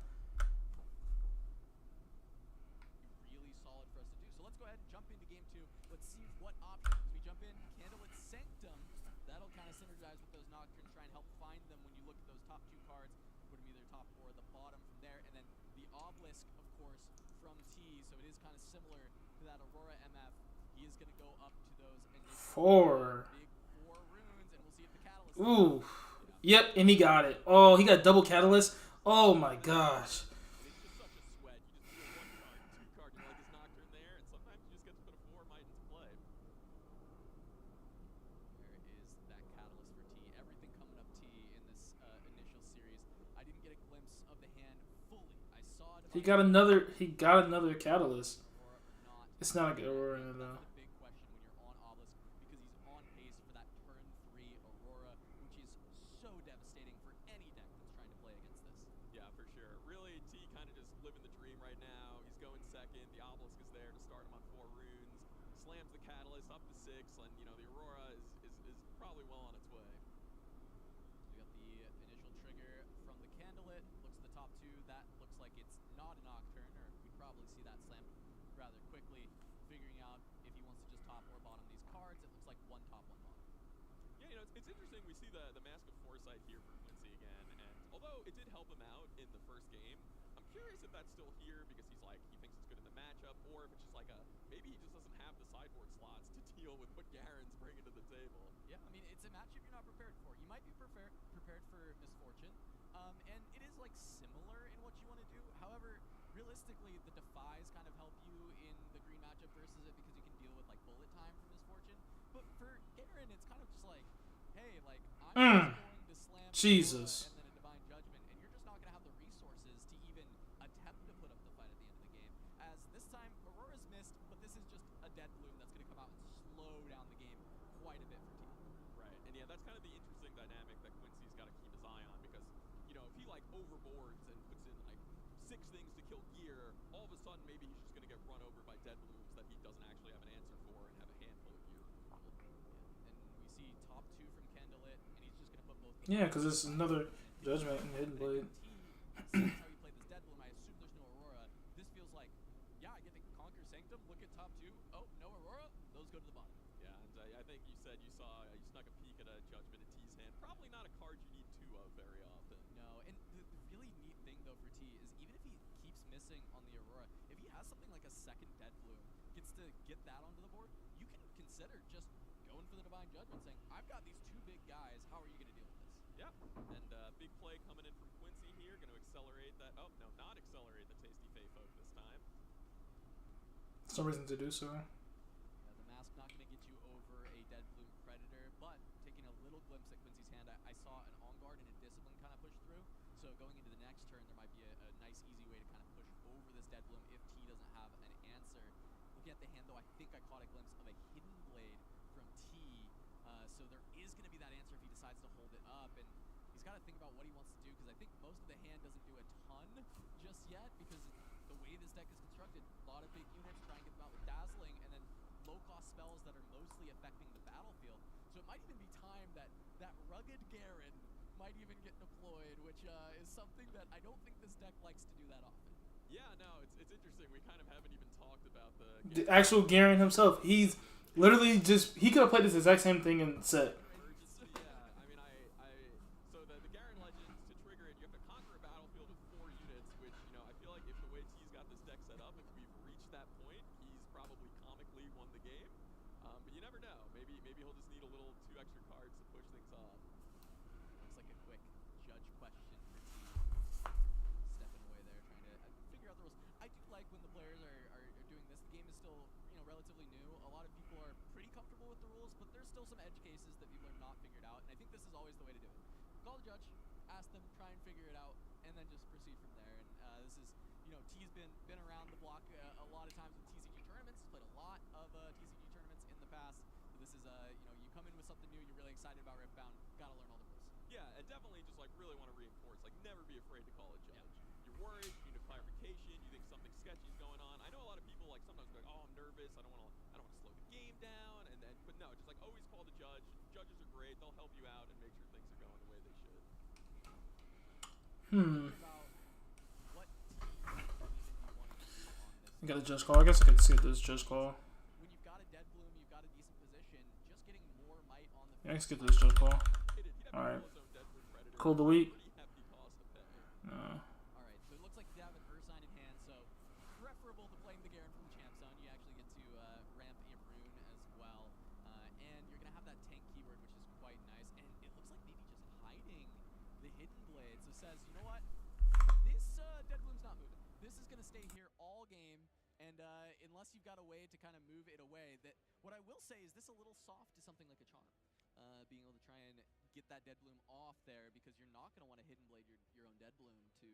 Speaker 1: really solid for us to do. So let's go ahead and jump into game 2. Let's see what options we jump in. Candlelit Sanctum. That'll kind of synergize with those Nocturnes, try and help find them when you look at those top 2 cards. Put them either top or the bottom from there. And then the Obelisk, of course, from T. So it is kind of similar to that Aurora MF. He is going to go up to those and
Speaker 2: Four.
Speaker 1: big 4 runes, and we'll see if the Catalyst.
Speaker 2: Ooh. Yep, and he got it. Oh, he got double catalyst. Oh my gosh.
Speaker 3: And it's just such a sweat. You just deal one card, two card, you know, like his Nocturne there, and sometimes you just get to put a 4 might into play.
Speaker 1: There is that catalyst for T. Everything coming up T in this initial series. I didn't get a glimpse of the hand fully. I saw it.
Speaker 2: He got another. He got another catalyst.
Speaker 1: Aurora or not.
Speaker 2: It's not a good Aurora though.
Speaker 1: That's the big question when you're on Obelisk, because he's on pace for that turn 3 Aurora, which is so devastating for any deck that's trying to play against this.
Speaker 3: Yeah, for sure. Really, T kind of just living the dream right now. He's going second. The Obelisk is there to start him on 4 runes. Slams the Catalyst up to 6, and you know the Aurora is probably well on its way.
Speaker 1: So we got the initial trigger from the Candlelit. Looks at the top 2. That looks like it's not a Nocturne, or we'd probably see that slam rather quickly. Figuring out if he wants to just top or bottom these cards. It looks like 1 top, 1 bottom.
Speaker 3: Yeah, you know, it's interesting. We see the Mask of Foresight here for Quincy again, and although it did help him out in the first game, I'm curious if that's still here because he thinks it's good in the matchup, or if it's just like maybe he just doesn't have the sideboard slots to deal with what Garen's bringing to the table.
Speaker 1: Yeah, I mean, it's a matchup you're not prepared for. You might be prepared for Misfortune, and it is like similar in what you want to do. However, realistically, the Defies kind of help you in the green matchup versus it because you can deal with like bullet time from Misfortune. But for Garen, it's kind of just like, hey, like I'm just going to slam
Speaker 2: Jesus.
Speaker 1: and then a Divine Judgment, and you're just not going to have the resources to even attempt to put up the fight at the end of the game. As this time, Aurora's missed, but this is just a dead bloom that's going to come out and slow down the game quite a bit for Team.
Speaker 3: Right, and yeah, that's kind of the interesting dynamic that Quincy's got to keep his eye on because, you know, if he like overboards and puts in like 6 things to kill gear, all of a sudden maybe he's just going to get run over by dead blooms that he doesn't actually have an answer for and have a handful of gear.
Speaker 1: And we see top 2 from Candlelit, and he's just going to put both.
Speaker 2: Yeah, because it's another Judgment in Hidden Blade.
Speaker 1: That's how you play this dead bloom. I assume there's no Aurora. This feels like, yeah, I get to conquer Sanctum. Look at top 2. Oh, no Aurora. Those go to the bottom.
Speaker 3: Yeah, and I think you said you snuck a peek at a Judgment in T's hand. Probably not a card you need 2 of very often.
Speaker 1: No, and the really neat thing though for T is even if he keeps missing on the Aurora, if he has something like a second dead bloom, gets to get that onto the board, you can consider just going for the Divine Judgment, saying, I've got these 2 big guys. How are you going to deal with this?
Speaker 3: Yep, and big play coming in from Quincy here, going to accelerate that. Oh, no, not accelerate the Tasty Fey folk this time.
Speaker 2: Some reason to do so.
Speaker 1: Yeah, the mask not going to get you over a dead bloom Predator, but taking a little glimpse at Quincy's hand, I saw an On Guard and a Discipline kind of push through. So going into the next turn, there might be a nice, easy way to kind of push over this dead bloom if T doesn't have an answer. Looking at the hand, though, I think I caught a glimpse of a Hidden Blade from T. So there is going to be that answer if he decides to hold it up, and he's got to think about what he wants to do, because I think most of the hand doesn't do a ton just yet, because the way this deck is constructed, a lot of big units, try and get them out with Dazzling, and then low-cost spells that are mostly affecting the battlefield. So it might even be time that rugged Garen might even get deployed, which is something that I don't think this deck likes to do that often.
Speaker 3: Yeah, no, it's interesting. We kind of haven't even talked about
Speaker 2: The actual Garen himself. He's literally just, he could have played this exact same thing in set.
Speaker 3: urgency. Yeah, I mean, so the Garen Legends, to trigger it, you have to conquer a battlefield with 4 units, which, you know, I feel like if the way T's got this deck set up, if we've reached that point, he's probably comically won the game. But you never know. Maybe he'll just need a little 2 extra cards to push things off.
Speaker 1: Looks like a quick judge question for T. Stepping away there, trying to figure out the rules. I do like when the players are doing this. The game is still, you know, relatively new. A lot of people are pretty comfortable with the rules, but there's still some edge cases that people have not figured out, and I think this is always the way to do it. Call the judge, ask them, try and figure it out, and then just proceed from there. And this is, you know, T's been around the block a lot of times with TCG tournaments. Played a lot of TCG tournaments in the past. So this is, you know, you come in with something new, you're really excited about Riftbound, gotta learn all the rules.
Speaker 3: Yeah, and definitely just like really want to reinforce, like never be afraid to call a judge. Yeah. You're worried, you need a clarification, you think something sketchy is going on. I know a lot of people like sometimes go like, oh, I'm nervous, I don't want to slow the game down, but no, just like always call the judge. Judges are great, they'll help you out and make sure things are going the way they should.
Speaker 1: About what T even you want to do on this.
Speaker 2: You got a judge call. I guess I can see this judge call.
Speaker 1: When you've got a dead bloom, you've got a decent position, just getting more might on the
Speaker 2: Yeah, let's get this judge call. Alright. Cool of the week. No.
Speaker 1: Alright, so it looks like you have an Ursine in hand, so preferable to playing the Garen from the Champ Zone. You actually get to ramp a rune as well. And you're going to have that tank keyword, which is quite nice. And it looks like maybe just hiding the Hidden Blade. So says, you know what? This Dead Bloom's not moving. This is going to stay here all game, and unless you've got a way to kind of move it away, that what I will say is this a little soft to something like a Charm. Being able to try and get that Dead Bloom off there, because you're not going to want to Hidden Blade your own Dead Bloom to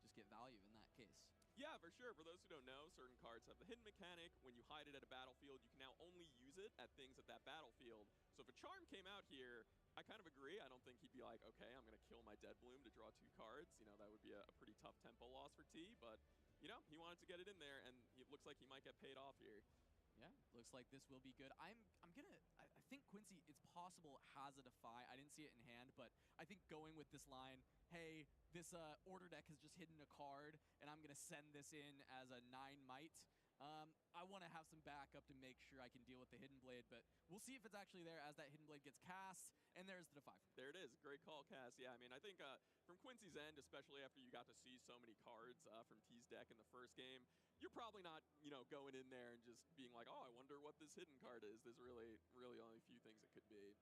Speaker 1: just get value in that case.
Speaker 3: Yeah, for sure. For those who don't know, certain cards have the hidden mechanic. When you hide it at a battlefield, you can now only use it at things at that battlefield. So if a Charm came out here, I kind of agree. I don't think he'd be like, okay, I'm going to kill my Dead Bloom to draw 2 cards. You know, that would be a pretty tough tempo loss for T, but, you know, he wanted to get it in there, and it looks like he might get paid off here.
Speaker 1: Yeah, looks like this will be good. I think Quincy, it's possible, has a Defy. I didn't see it in hand, but I think going with this line, hey, this order deck has just hidden a card, and I'm going to send this in as a 9 might. I want to have some backup to make sure I can deal with the Hidden Blade, but we'll see if it's actually there as that Hidden Blade gets cast, and there's the Defy.
Speaker 3: There it is. Great call, Cass. Yeah, I mean, I think from Quincy's end, especially after you got to see so many cards from T's deck in the first game, you're probably not, you know, going in there and just being like, oh, I wonder what this hidden card is. There's really only a few things it could be.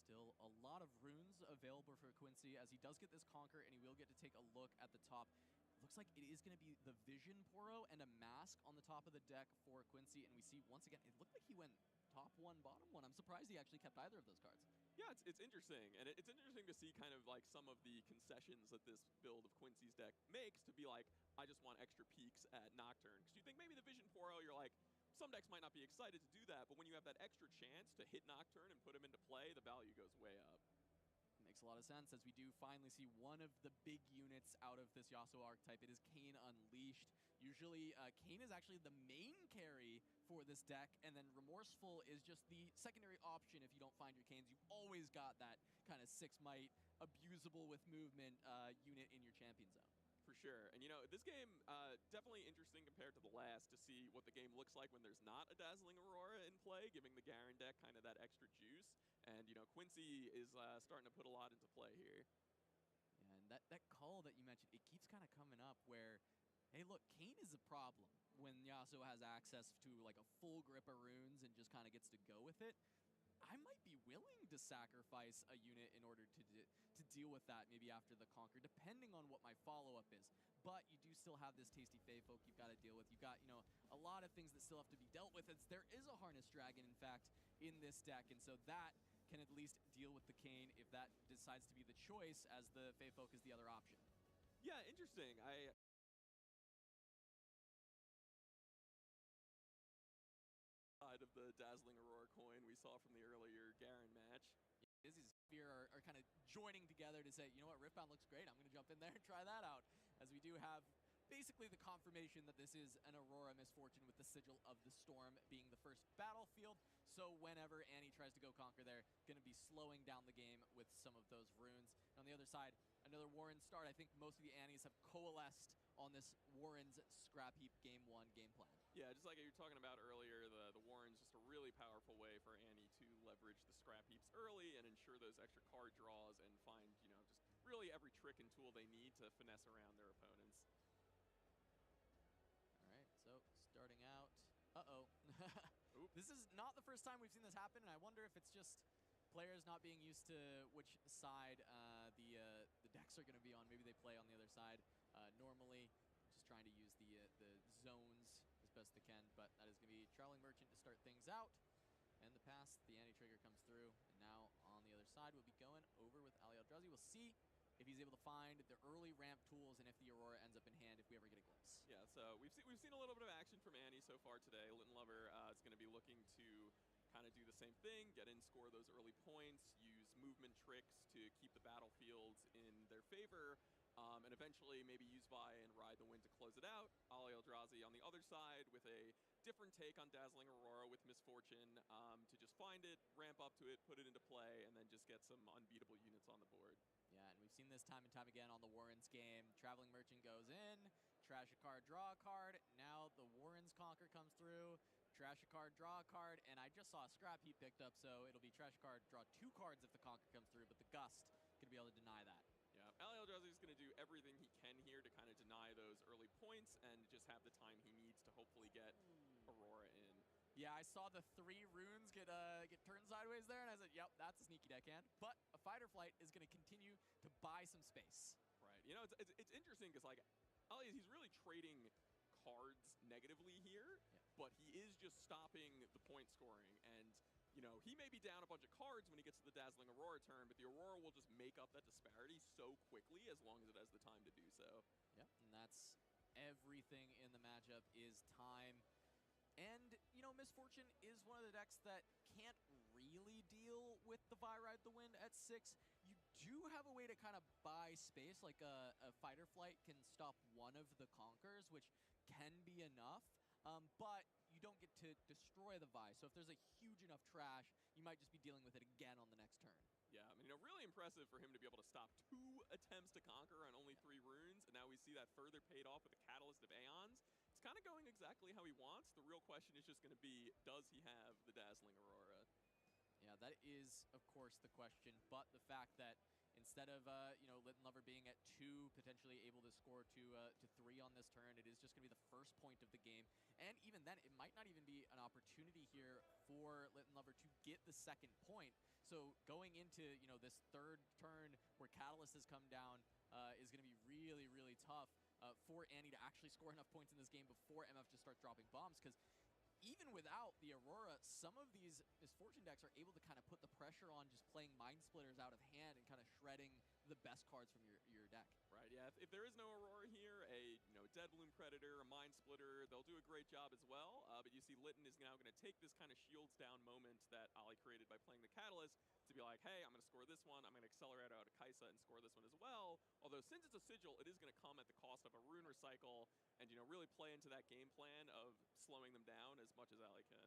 Speaker 1: Still a lot of runes available for Quincy as he does get this Conquer, and he will get to take a look at the top. Looks like it is going to be the Vision Poro and a Mask on the top of the deck for Quincy, and we see once again, it looked like he went top 1, bottom 1. I'm surprised he actually kept either of those cards.
Speaker 3: Yeah, it's interesting, and it's interesting to see kind of like some of the concessions that this build of Quincy's deck makes to be like, I just want extra peaks at Nocturne. Because you think maybe the Vision Poro, you're like, some decks might not be excited to do that, but when you have that extra chance to hit Nocturne and put him into play, the value goes way up.
Speaker 1: Makes a lot of sense as we do finally see one of the big units out of this Yasuo archetype. It is Kayn Unleashed. Usually, Kayn is actually the main carry for this deck, and then Remorseful is just the secondary option if you don't find your Kayns. You've always got that kind of 6 might, abusable with movement unit in your champion zone.
Speaker 3: For sure. And, you know, this game, definitely interesting compared to the last to see what the game looks like when there's not a Dazzling Aurora in play, giving the Garen deck kind of that extra juice. And, you know, Quincy is starting to put a lot into play here.
Speaker 1: Yeah, and that call that you mentioned, it keeps kind of coming up where, hey, look, Kayn is a problem when Yasuo has access to, like, a full grip of runes and just kind of gets to go with it. I might be willing to sacrifice a unit in order to deal with that maybe after the Conquer, depending on what my follow-up is. But you do still have this tasty Fae folk you've got to deal with. You've got, you know, a lot of things that still have to be dealt with. There is a Harness Dragon, in fact, in this deck, and so that can at least deal with the Kayn if that decides to be the choice, as the Fae folk is the other option.
Speaker 3: Yeah, interesting. Side of the Dazzling Aurora coin we saw from the earlier Garen match.
Speaker 1: Yeah, Izzy's Fear are kind of joining together to say, you know what, Riftbound looks great. I'm going to jump in there and try that out, as we do have basically the confirmation that this is an Aurora Misfortune with the Sigil of the Storm being the first battlefield. So whenever Annie tries to go Conquer there, going to be slowing down the game with some of those runes. And on the other side, another Warren start. I think most of the Annies have coalesced on this Warren's Scrap Heap Game 1 game plan.
Speaker 3: Yeah, just like you were talking about earlier, the Warren's just a really powerful way for Annie to leverage the Scrap Heaps early and ensure those extra card draws and find, you know, just really every trick and tool they need to finesse around their opponents.
Speaker 1: All right, so starting out, this is not the first time we've seen this happen, and I wonder if it's just players not being used to which side the decks are going to be on. Maybe they play on the other side normally, just trying to use the zones as best they can, but that is going to be Traveling Merchant to start things out. And the pass, the anti-trigger comes through, and now on the other side, we'll be going over with Ali Eldrazi. We'll see if he's able to find the early ramp tools and if the Aurora ends up in hand if we ever get a glimpse.
Speaker 3: Yeah, so we've seen a little bit of action from Annie so far today. Linton Lover is going to be looking to kind of do the same thing, get in, score those early points, use movement tricks to keep the battlefields in their favor, and eventually maybe use Vi and ride the wind to close it out. Ali Eldrazi on the other side with a different take on Dazzling Aurora with Misfortune to just find it, ramp up to it, put it into play, and then just get some unbeatable units on the board.
Speaker 1: Yeah, and we've seen this time and time again on the Warren's game. Traveling Merchant goes in, trash a card, draw a card. Now the Warren's Conquer comes through, trash a card, draw a card, and I just saw a Scrap Heap picked up, so it'll be trash a card, draw 2 cards if the Conquer comes through, but the Gust going to be able to deny that.
Speaker 3: Yeah, Ali Eldrazi is going to do everything he can here to kind of deny those early points and just have the time he needs to hopefully get Aurora in.
Speaker 1: Yeah, I saw the 3 runes get turned sideways there, and I said, yep, that's a sneaky deckhand. But a Fight or Flight is going to continue to buy some space.
Speaker 3: Right. You know, it's interesting because, like, Ali, he's really trading cards negatively here, but he is just stopping the point scoring. And, you know, he may be down a bunch of cards when he gets to the Dazzling Aurora turn, but the Aurora will just make up that disparity so quickly as long as it has the time to do so.
Speaker 1: Yep, and that's everything in the matchup is time. And, you know, Misfortune is one of the decks that can't really deal with the Vi Ride the Wind at 6. You do have a way to kind of buy space, like a Fight or Flight can stop one of the Conquerors, which can be enough, but you don't get to destroy the Vi. So if there's a huge enough trash, you might just be dealing with it again on the next turn.
Speaker 3: Yeah, I mean, you know, really impressive for him to be able to stop 2 attempts to conquer on only 3 runes, and now we see that further paid off with the Catalyst of Aeons. It's kind of going exactly how he wants. The real question is just going to be, does he have the Dazzling Aurora?
Speaker 1: Yeah, that is, of course, the question, but the fact that instead of, you know, Litten Lover being at 2, potentially able to score to 3 on this turn, it is just going to be the first point of the game. And even then, it might not even be an opportunity here for Litten Lover to get the second point. So going into, you know, this 3rd turn where Catalyst has come down is going to be really, really tough for Annie to actually score enough points in this game before MF just starts dropping bombs, because even without the Aurora, some of these Misfortune decks are able to kind of put the pressure on just playing Mind Splitters out of hand and kind of shredding the best cards from your deck.
Speaker 3: Right, yeah. If there is no Aurora here, a Dead Bloom Predator, a Mind Splitter, they'll do a great job as well. But you see Litten is now going to take this kind of shields down moment that Ali created by playing the Catalyst to be like, hey, I'm going to score this one, I'm going to accelerate out of Kaisa and score this one as well. Although since it's a Sigil, it is going to come at the cost of a Rune Recycle and, you know, really play into that game plan of slowing them down as much as Ali can.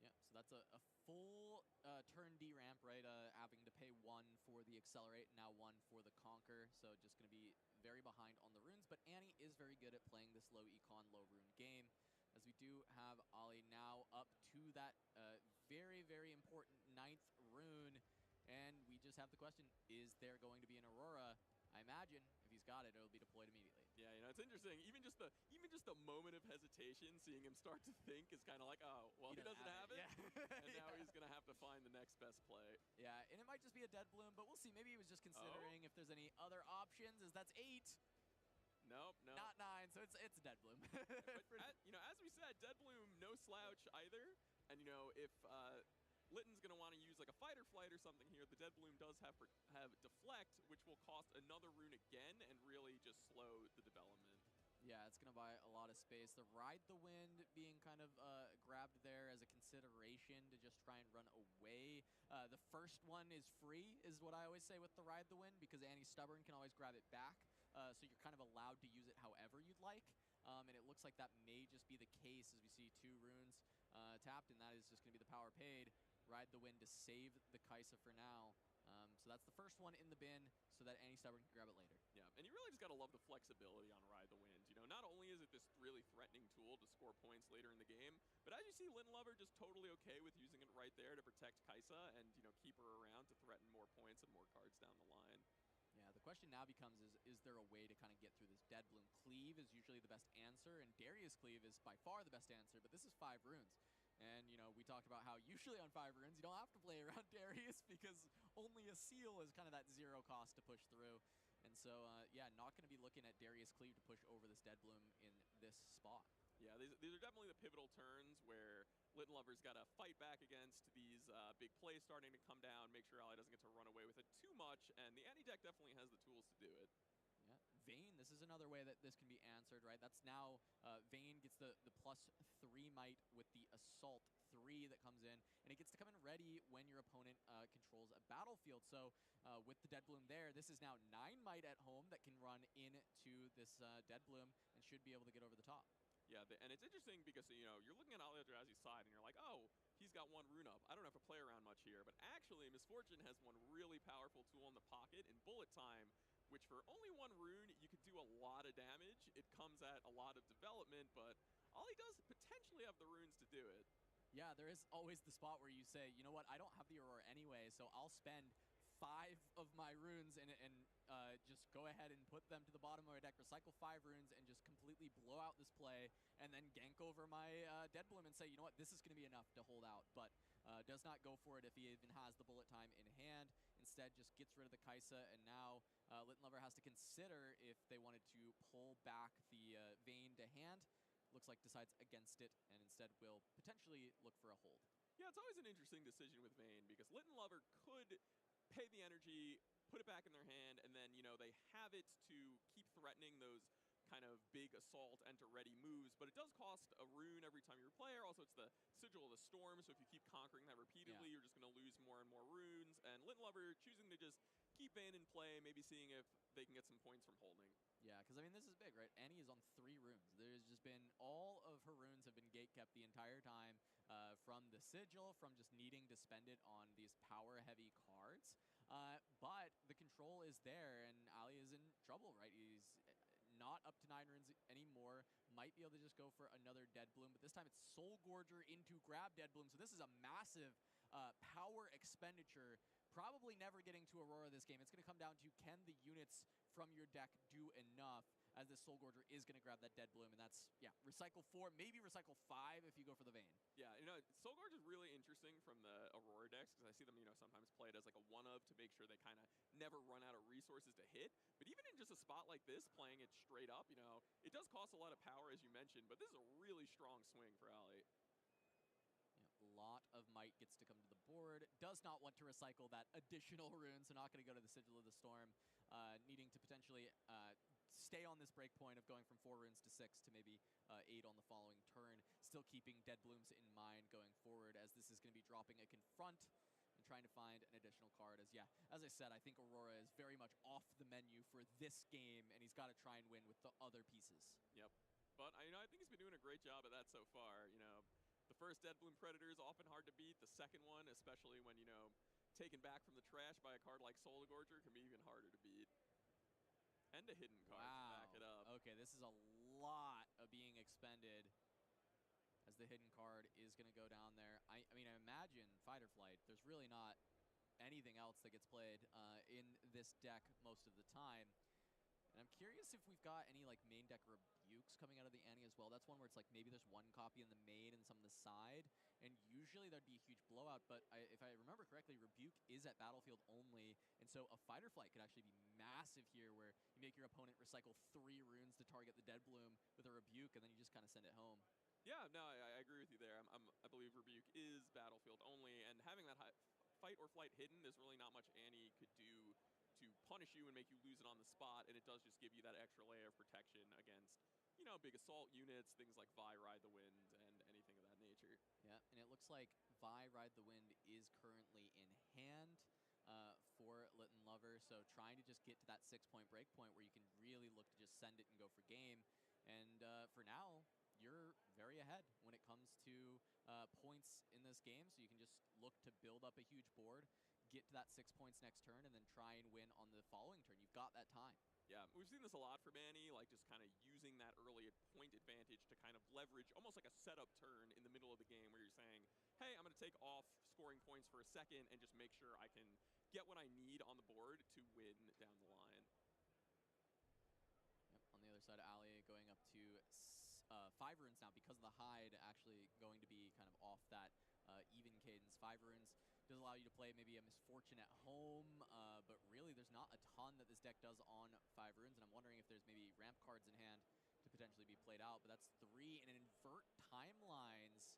Speaker 1: Yeah, so that's a full turn D ramp, right? Having to pay 1 for the Accelerate, now 1 for the Conquer. So just going to be very behind on the runes. But Annie is very good at playing this low econ, low rune game, as we do have Ali now up to that very, very important 9th rune. And we just have the question, is there going to be an Aurora? I imagine if he's got it, it'll be deployed immediately.
Speaker 3: Yeah, you know, it's interesting. Even just the moment of hesitation, seeing him start to think is kind of like, oh, well, he doesn't have it.
Speaker 1: Yeah.
Speaker 3: And now he's going to have to find the next best play.
Speaker 1: Yeah, and it might just be a Dead Bloom, but we'll see. Maybe he was just considering if there's any other options, as that's 8.
Speaker 3: Nope, no.
Speaker 1: Not 9, so it's a Dead Bloom.
Speaker 3: But, you know, as we said, Dead Bloom, no slouch either. And, you know, if Litten's going to want to use like a Fight or Flight or something here, the Dead Bloom does have Deflect, which will cost another rune again and really just slow the development.
Speaker 1: Yeah, it's going to buy a lot of space. The Ride the Wind being kind of grabbed there as a consideration to just try and run away. The first one is free, is what I always say with the Ride the Wind, because Annie's Stubborn can always grab it back. So you're kind of allowed to use it however you'd like. And it looks like that may just be the case as we see 2 runes tapped, and that is just going to be the power paid. Ride the Wind to save the Kaisa for now. So that's the first one in the bin so that Annie Stubborn can grab it later.
Speaker 3: Yeah, and you really just got to love the flexibility on Ride the Wind. You know, not only is it this really threatening tool to score points later in the game, but as you see, Litten Lover just totally okay with using it right there to protect Kaisa and, you know, keep her around to threaten more points and more cards down the line.
Speaker 1: Yeah, the question now becomes, is there a way to kind of get through this Dead Bloom? Cleave is usually the best answer, and Darius Cleave is by far the best answer, but this is 5 runes. And, you know, we talked about how usually on 5 runes, you don't have to play around Darius because only a seal is kind of that 0 cost to push through. And so, yeah, not going to be looking at Darius Cleave to push over this Dead Bloom in this spot.
Speaker 3: Yeah, these are definitely the pivotal turns where Litten Lover's got to fight back against these big plays starting to come down, make sure Ali doesn't get to run away with it too much, and the Annie deck definitely has the tools to do it.
Speaker 1: Yeah, Vayne, this is another way that this can be answered, right? That's now, Vayne gets the +3 might with the Assault 3 that comes in, and it gets to come in ready when your opponent controls a battlefield. So with the Dead Bloom there, this is now 9 might at home that can run into this Dead Bloom and should be able to get over the top.
Speaker 3: Yeah, and it's interesting because, you know, you're looking at Ali Eldrazi's side and you're like, oh, he's got 1 rune up. I don't have to play around much here. But actually, Misfortune has one really powerful tool in the pocket in Bullet Time, which for only 1 rune, you could do a lot of damage. It comes at a lot of development, but Ali does potentially have the runes to do it.
Speaker 1: Yeah, there is always the spot where you say, you know what, I don't have the Aurora anyway, so I'll spend 5 of my runes and just go ahead and put them to the bottom of my deck, recycle 5 runes, and just completely blow out this play, and then gank over my Dead Bloom and say, you know what, this is going to be enough to hold out. But does not go for it if he even has the bullet time in hand. Instead, just gets rid of the Kaisa, and now Littenlover has to consider if they wanted to pull back the Vayne to hand. Looks like decides against it, and instead will potentially look for a hold.
Speaker 3: Yeah, it's always an interesting decision with Vayne, because Littenlover could pay the energy, put it back in their hand, and then, you know, they have it to keep threatening those kind of big assault, enter ready moves, but it does cost a rune every time you're a player. Also, it's the Sigil of the Storm, so if you keep conquering that repeatedly, you're just going to lose more and more runes. And Littenlover choosing to just keep Vayne in play, maybe seeing if they can get some points from holding.
Speaker 1: Yeah, because, I mean, this is big, right? Annie is on 3 runes. There's just been, all of her runes have been gate-kept the entire time, from the Sigil, from just needing to spend it on these power-heavy cards. But the control is there, and Ali is in trouble, right? He's not up to 9 runes anymore. Might be able to just go for another Dead Bloom, but this time it's Soul Gorger into grab Dead Bloom. So this is a massive power expenditure. Probably never getting to Aurora this game. It's going to come down to, can the units from your deck do enough, as this Soul Gorger is going to grab that Dead Bloom, and that's, yeah, recycle 4, maybe recycle 5 if you go for the Vayne.
Speaker 3: Yeah, you know, Soul Gorge is really interesting from the Aurora decks, because I see them, you know, sometimes play it as like a one-of to make sure they kind of never run out of resources to hit. But even in just a spot like this, playing it straight up, you know, it does cost a lot of power, as you mentioned, but this is a really strong swing for Ali.
Speaker 1: Yeah, a lot of might gets to come to the board. Does not want to recycle that additional rune, so not going to go to the Sigil of the Storm. Needing to potentially stay on this break point of going from 4 runes to 6 to maybe 8 on the following turn. Still keeping Dead Blooms in mind going forward, as this is going to be dropping a Confront and trying to find an additional card. As, yeah, as I said, I think Aurora is very much off the menu for this game, and he's got to try and win with the other pieces.
Speaker 3: Yep. But, you know, I think he's been doing a great job at that so far. You know, the first Dead Bloom Predator is often hard to beat. The second one, especially when, you know, taken back from the trash by a card like Soul Gorger, can be even harder to beat. And a hidden card to back it up.
Speaker 1: Okay, this is a lot of being expended, as the hidden card is going to go down there. I mean, I imagine Fight or Flight. There's really not anything else that gets played in this deck most of the time. And I'm curious if we've got any like main deck rebukes coming out of the Annie as well. That's one where it's like maybe there's 1 copy in the main and some on the side, and usually that'd be a huge blowout. But if I remember correctly, rebuke is at battlefield only, and so a Fight or Flight could actually be massive here, where you make your opponent recycle 3 runes to target the Dead Bloom with a rebuke, and then you just kind of send it home.
Speaker 3: Yeah, no, I agree with you there. I believe rebuke is battlefield only, and having that Fight or Flight hidden, there's really not much Annie could do to punish you and make you lose it on the spot, and it does just give you that extra layer of protection against, you know, big assault units, things like Vi Ride the Wind, and anything of that nature.
Speaker 1: Yeah, and it looks like Vi Ride the Wind is currently in hand for Littenlover, so trying to just get to that 6-point break point where you can really look to just send it and go for game. And for now, you're very ahead when it comes to points in this game, so you can just look to build up a huge board, get to that 6 points next turn, and then try and win on the following turn. You've got that time.
Speaker 3: Yeah, we've seen this a lot from Annie, like just kind of using that early point advantage to kind of leverage almost like a setup turn in the middle of the game where you're saying, hey, I'm going to take off scoring points for a second and just make sure I can get what I need on the board to win down the line.
Speaker 1: Yep, on the other side of Ali, going up to 5 runes now because of the hide actually going to be kind of off that even cadence. 5 runes does allow you to play maybe a Misfortune at home, but really there's not a ton that this deck does on 5 runes, and I'm wondering if there's maybe ramp cards in hand to potentially be played out, but that's 3, and an invert timelines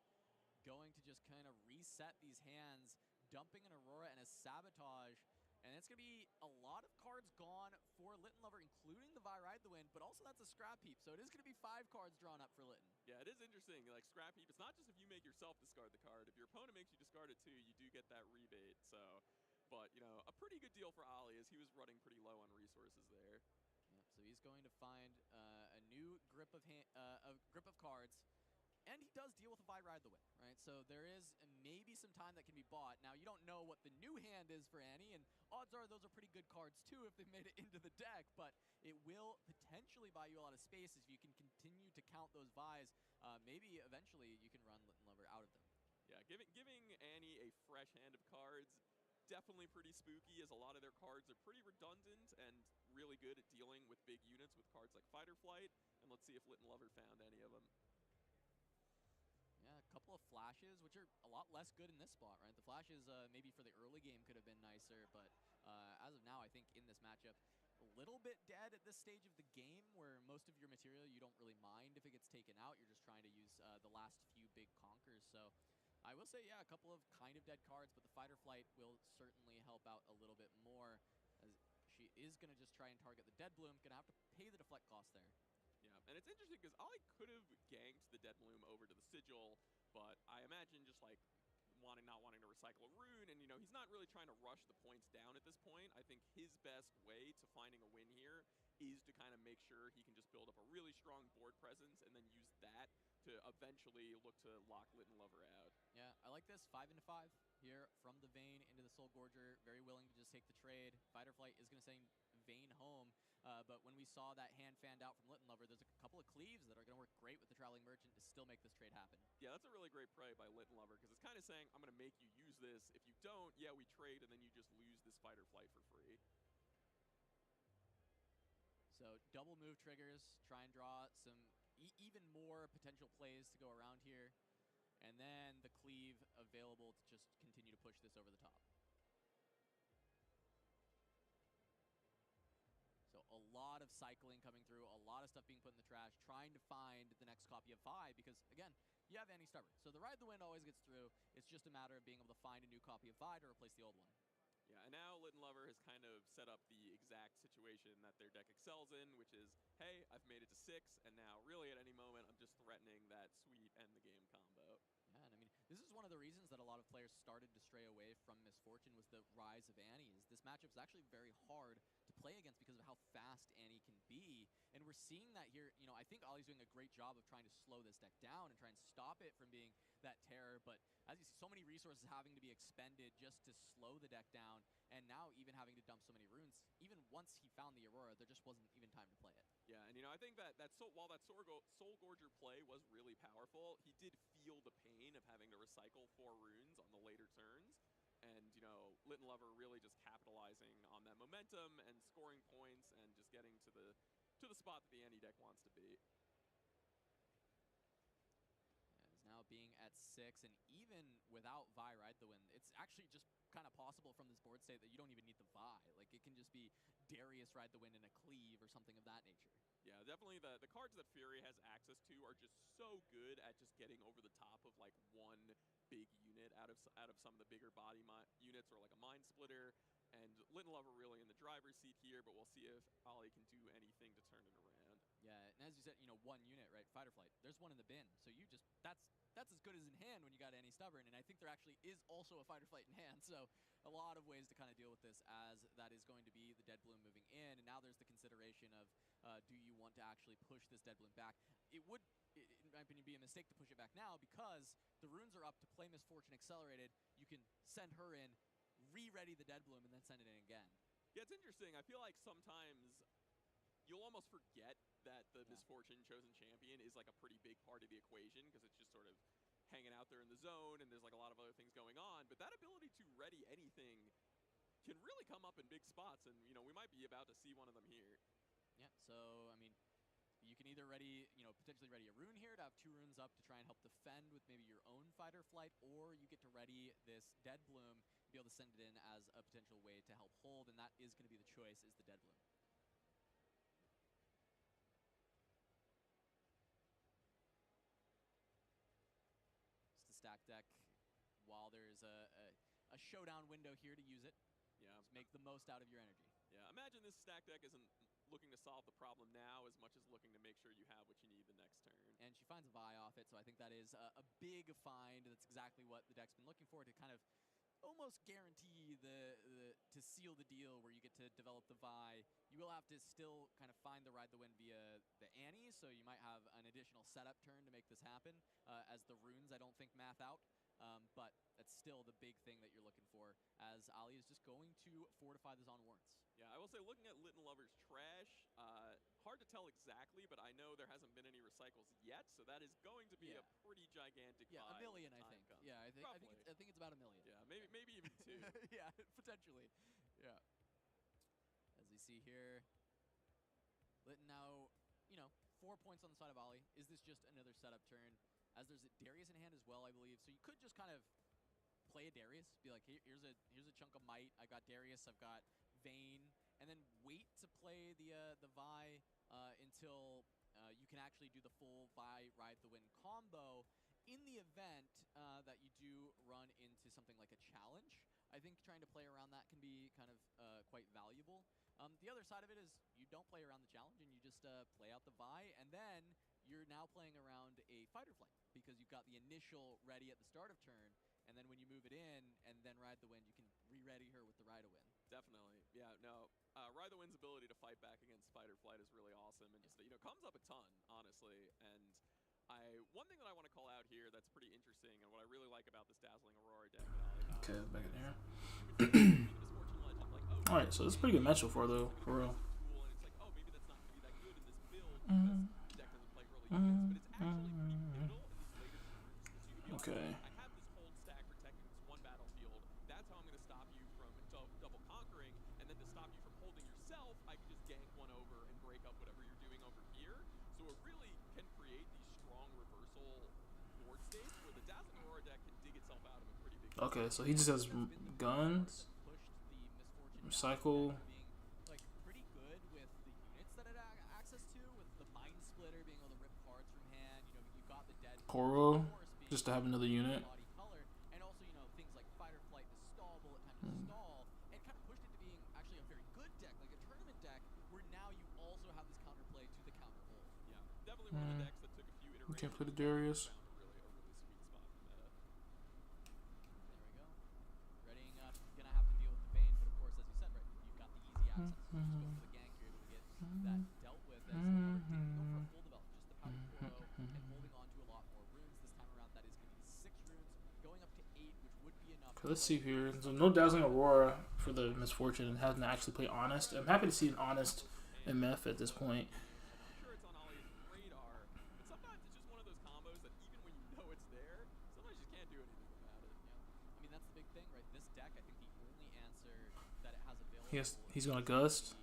Speaker 1: going to just kind of reset these hands, dumping an Aurora and a Sabotage. And it's going to be a lot of cards gone for Littenlover, including the Vi Ride the Wind, but also that's a Scrap Heap. So it is going to be 5 cards drawn up for Litten.
Speaker 3: Yeah, it is interesting. Like Scrap Heap, it's not just if you make yourself discard the card. If your opponent makes you discard it too, you do get that rebate. So, but, you know, a pretty good deal for Ali, as he was running pretty low on resources there.
Speaker 1: Yep, so he's going to find a new grip of cards. And he does deal with a Vi Ride the Wind, right? So there is maybe some time that can be bought. Now, you don't know what the new hand is for Annie, and odds are those are pretty good cards too if they've made it into the deck, but it will potentially buy you a lot of space if you can continue to count those Vi's. Maybe eventually you can run Littenlover out of them.
Speaker 3: Yeah, giving Annie a fresh hand of cards definitely pretty spooky, as a lot of their cards are pretty redundant and really good at dealing with big units with cards like Fight or Flight. And let's see if Lit and Lover found any of them.
Speaker 1: Yeah, a couple of flashes, which are a lot less good in this spot, right? The flashes maybe for the early game could have been nicer, but as of now, I think in this matchup, a little bit dead at this stage of the game, where most of your material you don't really mind if it gets taken out. You're just trying to use the last few big conkers. So I will say, yeah, a couple of kind of dead cards, but the Fight or Flight will certainly help out a little bit more, as she is going to just try and target the Dead Bloom. Going to have to pay the deflect cost there.
Speaker 3: Yeah, and it's interesting because Ollie could have ganked the Dead Bloom over to the Sigil, but I imagine just like not wanting to recycle a rune, and he's not really trying to rush the points down at this point. I think his best way to finding a win here is to kind of make sure he can just build up a really strong board presence and then use that to eventually look to lock Lit and Lover out.
Speaker 1: Yeah, I like this 5 into 5 here from the Vayne into the Soul Gorger. Very willing to just take the trade. Fight or Flight is going to send Vayne home, but when we saw that hand fanned out from Lit and Lover, there's a couple of cleaves that are going to work great with the Traveling Merchant to still make this trade happen.
Speaker 3: Yeah, that's a really great play by Lit and Lover, because it's kind of saying, I'm going to make you use this. If you don't, yeah, we trade, and then you just lose this Fight or Flight for free.
Speaker 1: So double move triggers, try and draw some even more potential plays to go around here. And then the cleave available to just continue to push this over the top. So a lot of cycling coming through, a lot of stuff being put in the trash, trying to find the next copy of Vi, because again, you have Annie-Stubborn. So the Ride the Wind always gets through. It's just a matter of being able to find a new copy of Vi to replace the old one.
Speaker 3: Yeah, and now Lit and Lover has kind of set up the exact situation that their deck excels in, which is, hey, I've made it to 6, and now really at any moment I'm just threatening that sweet end the game combo.
Speaker 1: Yeah, and I mean, this is one of the reasons that a lot of players started to stray away from Misfortune, was the rise of Annie. This matchup is actually very hard to play against because of how fast Annie can be, and we're seeing that here. I think Ollie's doing a great job of trying to slow this deck down and try and stop it from being that terror, but as you see, so many resources having to be expended just to slow the deck down, and now even having to dump so many runes. Even once he found the Aurora, there just wasn't even time to play it.
Speaker 3: Yeah, and I think that while that Soul Gorger play was really powerful, he did feel the pain of having to recycle 4 runes on the later turns. And, Lit and Lover really just capitalizing on that momentum and scoring points and just getting to the spot that the Annie deck wants to be.
Speaker 1: Is now being at 6, and even without Vi Ride the Wind, it's actually just kind of possible from this board state that you don't even need the Vi. Like, it can just be Darius Ride the Wind and a cleave or something of that nature.
Speaker 3: Yeah, definitely the cards that Fury has access to are just so good at just getting over the top of like one big unit out of some of the bigger body units, or like a Mind Splitter. And Lit and Lover really in the driver's seat here, but we'll see if Ollie can do anything to turn it around.
Speaker 1: Yeah, and as you said, one unit, right? Fight or Flight. There's one in the bin, so you just that's as good as in hand when you got Annie-Stubborn, and I think there actually is also a Fight or Flight in hand. So a lot of ways to kind of deal with this, as that is going to be the Dead Bloom moving in, and now there's the consideration of do you want to actually push this Dead Bloom back? It would, in my opinion, be a mistake to push it back now, because the runes are up to play Misfortune accelerated. You can send her in, re-ready the Dead Bloom, and then send it in again.
Speaker 3: Yeah, it's interesting. I feel like sometimes you'll almost forget that the Misfortune chosen champion is like a pretty big part of the equation, because it's just sort of hanging out there in the zone and there's like a lot of other things going on. But that ability to ready anything can really come up in big spots, and we might be about to see one of them here.
Speaker 1: Yeah, so I mean, you can either ready, potentially ready a rune here to have 2 runes up to try and help defend with maybe your own Fight or Flight, or you get to ready this Dead Bloom, be able to send it in as a potential way to help hold, and that is going to be the choice, is the Dead Bloom. Just a stack deck while there's a showdown window here to use it.
Speaker 3: Yeah.
Speaker 1: Just make the most out of your energy.
Speaker 3: Yeah, imagine this stack deck isn't looking to solve the problem now as much as looking to make sure you have what you need the next turn.
Speaker 1: And she finds a Vi off it, so I think that is a big find. That's exactly what the deck's been looking for, to kind of almost guarantee to seal the deal where you get to develop the Vi. You will have to still kind of find the Ride the Wind via the Annie, so you might have an additional setup turn to make this happen, as the runes I don't think math out. But that's still the big thing that you're looking for, as Ali is just going to fortify this on warrants.
Speaker 3: Yeah, I will say, looking at Lit and Lover's trash, hard to tell exactly, but I know there hasn't been any recycles yet, so that is going to be a pretty gigantic
Speaker 1: Yeah,
Speaker 3: pile
Speaker 1: $1 million,
Speaker 3: when
Speaker 1: I
Speaker 3: time
Speaker 1: think.
Speaker 3: comes.
Speaker 1: Yeah, I think it's about $1 million.
Speaker 3: Yeah, maybe even 2.
Speaker 1: Yeah, see here. Litten now, you know, 4 points on the side of Ollie. Is this just another setup turn? As there's a Darius in hand as well, I believe. So you could just kind of play a Darius, be like, here's a chunk of might. I got Darius, I've got Vayne, and then wait to play the Vi until you can actually do the full Vi ride the win combo. In the event that you do run into something like a challenge, I think trying to play around that can be kind of quite valuable. The other side of it is you don't play around the challenge and you just play out the Vi, and then you're now playing around a fight or flight because you've got the initial ready at the start of turn, and then when you move it in and then ride the wind, you can re-ready her with the ride a win.
Speaker 3: Definitely, yeah. No, ride the wind's ability to fight back against fight or flight is really awesome, and just comes up a ton, honestly. And one thing that I want to call out here that's pretty interesting, and what I really like about this Dazzling Aurora deck that Ollie has.
Speaker 2: Okay, back in here. All right, so it's a pretty good matchup for though, for real.
Speaker 3: And it's like, oh, maybe that's not going to be that good in this build because the deck doesn't play early units, but it's actually pretty pivotal in these later turns. So you can be
Speaker 2: okay.
Speaker 3: I have this hold stack protecting this one battlefield. That's how I'm going to stop you from double conquering, and then to stop you from holding yourself, I can just gank one over and break up whatever you're doing over here. So it really can create these strong reversal board states where the Dazzling Aurora deck can dig itself out of a pretty big.
Speaker 2: Okay, so he just has guns. Recycle.
Speaker 1: Being like pretty good with the units that it had access to, with the Mind Splitter being able to rip cards from hand. You know, you got the dead
Speaker 2: Poro, just to have another unit.
Speaker 1: Body color, and also things like fight or flight, the stall, bullet time to stall, and kind of pushed it to being actually a very good deck, like a tournament deck, where now you also have this counterplay to the counter hold.
Speaker 3: Yeah, definitely one of the decks that took a few iterations.
Speaker 2: We can't play the Darius.
Speaker 3: A really sweet spot in the meta.
Speaker 1: There we go. Redding gonna have to deal with the Vayne, but of course, as you said, right, you've got the easy access. So just go for the gank, you're able to get that dealt with. As another didn't go for a full develop, just the power Poro and holding on to a lot more runes. This time around, that is going to be 6 runes, going up to 8, which would be enough.
Speaker 2: Okay, let's see here. So no Dazzling Aurora for the Misfortune and hasn't actually played Honest. I'm happy to see an Honest MF at this point.
Speaker 3: I'm sure it's on Ollie's radar, but sometimes it's just one of those combos that even when you know it's there, sometimes you can't do anything about it.
Speaker 1: Yeah. I mean, that's the big thing, right? This deck, I think the only answer that it has available.
Speaker 2: He's gonna Gust.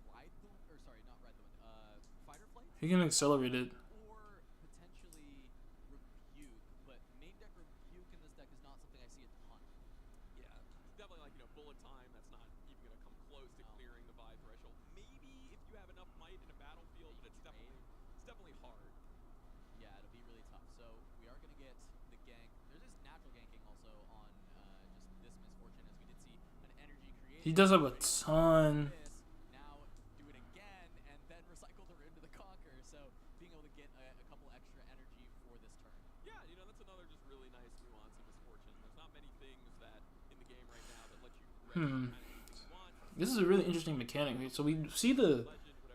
Speaker 1: Ride the, or sorry, not ride the wind. Fight or flight.
Speaker 2: He can accelerate it.
Speaker 1: Or potentially Rebuke, but main deck Rebuke in this deck is not something I see a ton.
Speaker 3: Yeah, it's definitely like bullet time. That's not even gonna come close to clearing the Vi threshold. Maybe if you have enough might in a battlefield, but it's definitely hard.
Speaker 1: Yeah, it'll be really tough. So we are gonna get the gank. There's this natural ganking also on just this Misfortune, as we did see an energy created.
Speaker 2: He does have a ton.
Speaker 1: Now do it again and then recycle the rune to the conquer. So being able to get a couple extra energy for this turn.
Speaker 3: Yeah, that's another just really nice nuance of Misfortune. There's not many things that in the game right now that let you kind of want.
Speaker 2: This is a really interesting mechanic. So we see the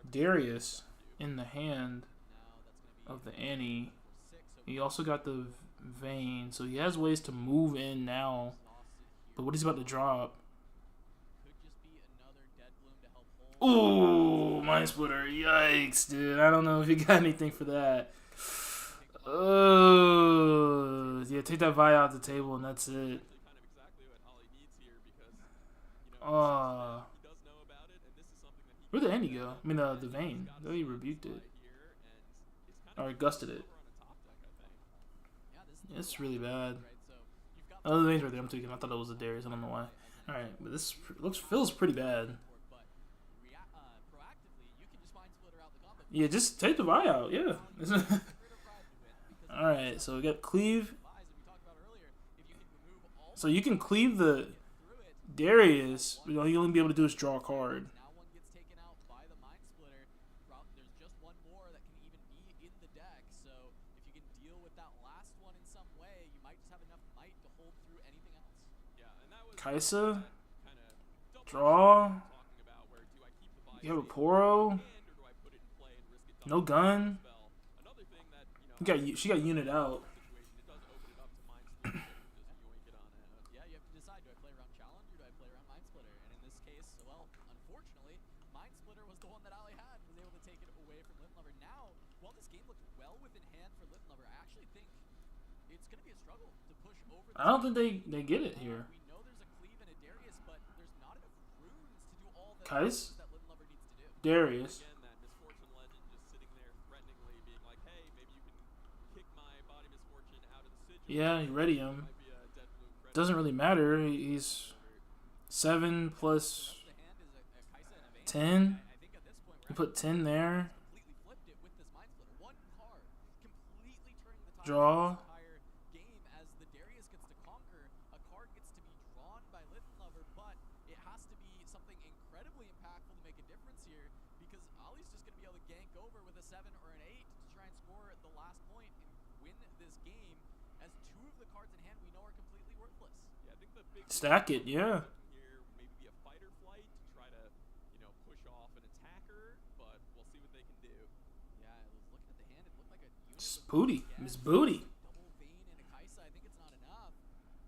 Speaker 2: Darius in the hand of the Annie. He also got the Vayne, so he has ways to move in now. But what he's about to drop. Ooh, Mind Splitter. Yikes, dude. I don't know if you got anything for that. Oh, yeah, take that Vi out the table and that's it. Where'd the Annie go? I mean, the Vayne. I thought he rebuked it. Or gusted it. Yeah, it's really bad. Oh, the Vayne's right there. I'm tweaking. I thought it was a Darius. I don't know why. Alright, but this feels pretty bad. Yeah, just take the Vi out. Yeah. Alright, so we got Cleave. So you can cleave the Darius, but all you only be able to do is draw a card.
Speaker 1: Now one gets taken out by the Mind Splitter. There's just one more that can even be in the deck. So if you can deal with that last one in some way, you might just have enough might to hold through anything else. Yeah, and that was
Speaker 2: Kaisa. Draw. You have a Poro. No gun. She got unit out.
Speaker 1: Yeah, you have to decide, do I play around Challenge or do I play around Mind Splitter? And in this case, well, unfortunately, Mind Splitter was the one that Ollie had, was able to take it away from Litten Lover. Now, while this game looked well within hand for Litten Lover, I actually think it's going to be a struggle to push over.
Speaker 2: I don't think they get it here.
Speaker 1: We know there's a Cleave and a Darius, but there's not enough runes to do all
Speaker 2: Kais?
Speaker 1: that Little Lover needs to do.
Speaker 2: Darius.
Speaker 3: Again, that Misfortune legend just sitting there threateningly being like, hey, maybe you can kick my body Misfortune out of the sigil.
Speaker 2: Yeah, you ready him.
Speaker 3: Might be a dead bloom credit.
Speaker 2: Doesn't really matter. He's 7 plus
Speaker 1: The hand is a Kaisa and a Vayne.
Speaker 2: 10.
Speaker 1: I think at this point
Speaker 2: You put 10 there.
Speaker 1: completely flipped it with this Mind Splitter. One card completely turning the tide
Speaker 2: Draw.
Speaker 1: of this entire game as the Darius gets to conquer. A card gets to be drawn by Little Lover, but it has to be something incredibly impactful to make a difference here because Ali's just going to be able to gank over with a 7 or an 8 to try and score the last point and win this game as 2 of the cards in hand we know are completely worthless.
Speaker 3: Yeah, I think the big
Speaker 2: Stack it, yeah.
Speaker 3: here maybe be a fighter flight to try to, push off an attacker, but we'll see what they can do.
Speaker 1: Yeah, I was looking at the hand. It looked like a unit
Speaker 2: It's
Speaker 1: with
Speaker 2: booty.
Speaker 1: yeah,
Speaker 2: It's booty.
Speaker 1: double Vayne and a Kaisa. I think it's not enough.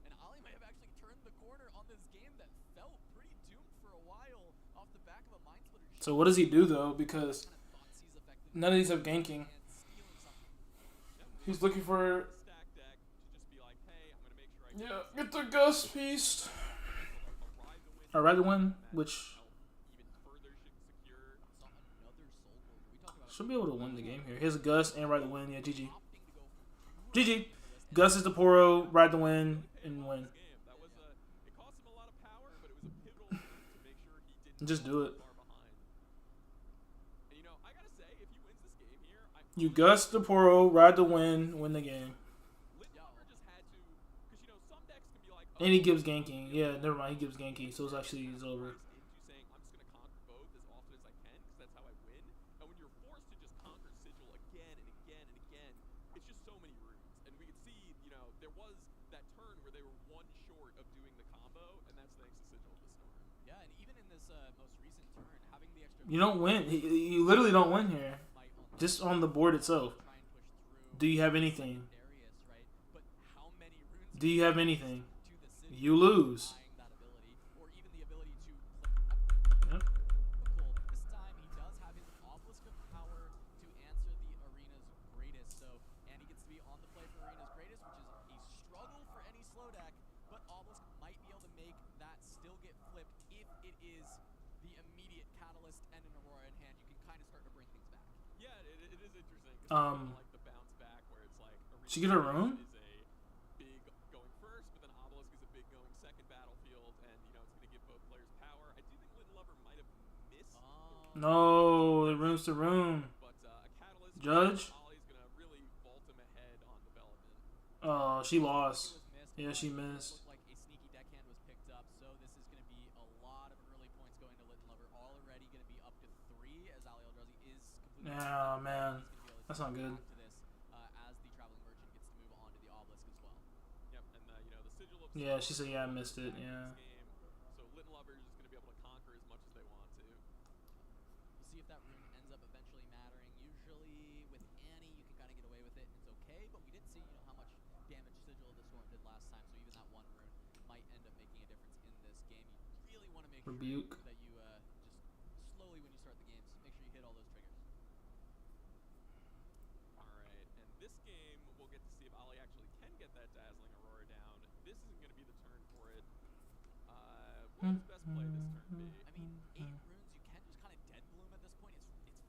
Speaker 1: And Ali might have actually turned the corner on this game that felt pretty doomed for a while off the back of a Mind Splitter.
Speaker 2: So what does he do though? Because
Speaker 1: Kind of thoughts he's effective
Speaker 2: none of these have ganking.
Speaker 1: and stealing something.
Speaker 2: He's looking for
Speaker 3: Stack deck to just be like, hey, I'm gonna make sure I
Speaker 2: get the Gust piece.
Speaker 3: a ride the win.
Speaker 2: Or ride the win, which
Speaker 3: Even further should secure.
Speaker 1: Saw another Soul Lord. We talked about
Speaker 2: should be able to win the game here. Here's a Gust and ride the win. Yeah, GG.
Speaker 1: opting to go for
Speaker 2: GG. Gus is the Poro, ride the win, and win.
Speaker 3: Game. That was it cost him a lot of power, but it was a pivotal move to make sure he didn't
Speaker 2: Just do
Speaker 3: fall
Speaker 2: it.
Speaker 3: far behind. And I gotta say, if he wins this game here,
Speaker 2: You Gus the Poro, ride the win the game.
Speaker 3: Lit Lover just had to, because some decks can be like,
Speaker 2: And he gives ganking. Yeah, never mind. He gives ganking, so it's actually it's over.
Speaker 3: into saying I'm just gonna conquer both as often as I can because that's how I win. And when you're forced to just conquer Sigil again and again and again, it's just so many runes. And we could see, there was that turn where they were one short of doing the combo, and that's thanks to Sigil of the Storm.
Speaker 1: Yeah, and even in this most recent turn, having the extra
Speaker 2: You don't win. You literally don't win here.
Speaker 1: might only
Speaker 2: Just on the board itself.
Speaker 1: try and push through
Speaker 2: Do you have anything?
Speaker 1: Darius, right? But how many runes
Speaker 2: Do you have anything?
Speaker 1: to the city
Speaker 2: You lose.
Speaker 1: buying that ability, or even the ability to
Speaker 2: Yep.
Speaker 1: cool. This time he does have his Obelisk of Power to answer the Arena's Greatest. So, and he gets to be on the play for Arena's Greatest, which is a struggle for any slow deck, but Obelisk might be able to make that still get flipped if it is the immediate Catalyst and an Aurora in hand. You can kind of start to bring things back.
Speaker 3: Yeah, it is interesting. 'Cause it's kinda like the bounce back where it's like
Speaker 2: She get a rune?
Speaker 3: is a big going first, but then Obelisk is a big going second battlefield, and it's going to give both players power. I do think Little Lover might have missed,
Speaker 2: No, it runes to room.
Speaker 3: but a catalyst.
Speaker 2: Judge?
Speaker 3: Ollie's going to really vault him ahead on development.
Speaker 2: Oh, she
Speaker 1: It
Speaker 2: lost.
Speaker 1: was missed,
Speaker 2: Yeah,
Speaker 1: but
Speaker 2: she
Speaker 1: it
Speaker 2: missed.
Speaker 1: looked like a sneaky deckhand was picked up, so this is going to be a lot of early points going to Little Lover. Already going to be up to 3 as Ali Eldrazi is completely.
Speaker 2: Yeah, man.
Speaker 1: He's gonna be able to
Speaker 2: That's not
Speaker 1: take
Speaker 2: good.
Speaker 1: back to this, as the Traveling Merchant gets to move on to the Obelisk as well.
Speaker 3: Yep, and the Sigil of
Speaker 2: Yeah,
Speaker 3: Storm
Speaker 2: she said, yeah, I missed it.
Speaker 3: in
Speaker 2: Yeah.
Speaker 3: this game, so Little Lover is just going to be able to conquer as much as they want to.
Speaker 1: We'll see if that rune ends up eventually mattering. Usually with Annie, you can kind of get away with it and it's okay, but we did see, how much damage Sigil of the Storm did last time, so even that one rune might end up making a difference in this game. You really want to make
Speaker 2: Rebuke.
Speaker 1: sure that you just slowly when you start the games, make sure you hit all those triggers.
Speaker 3: Alright, and this game, we'll get to see if Ollie actually can get that Dazzling Aurora down. This isn't going to be the turn for it. What would his best play this turn be?
Speaker 1: I mean, 8 runes, you can just kind of dead bloom at this point.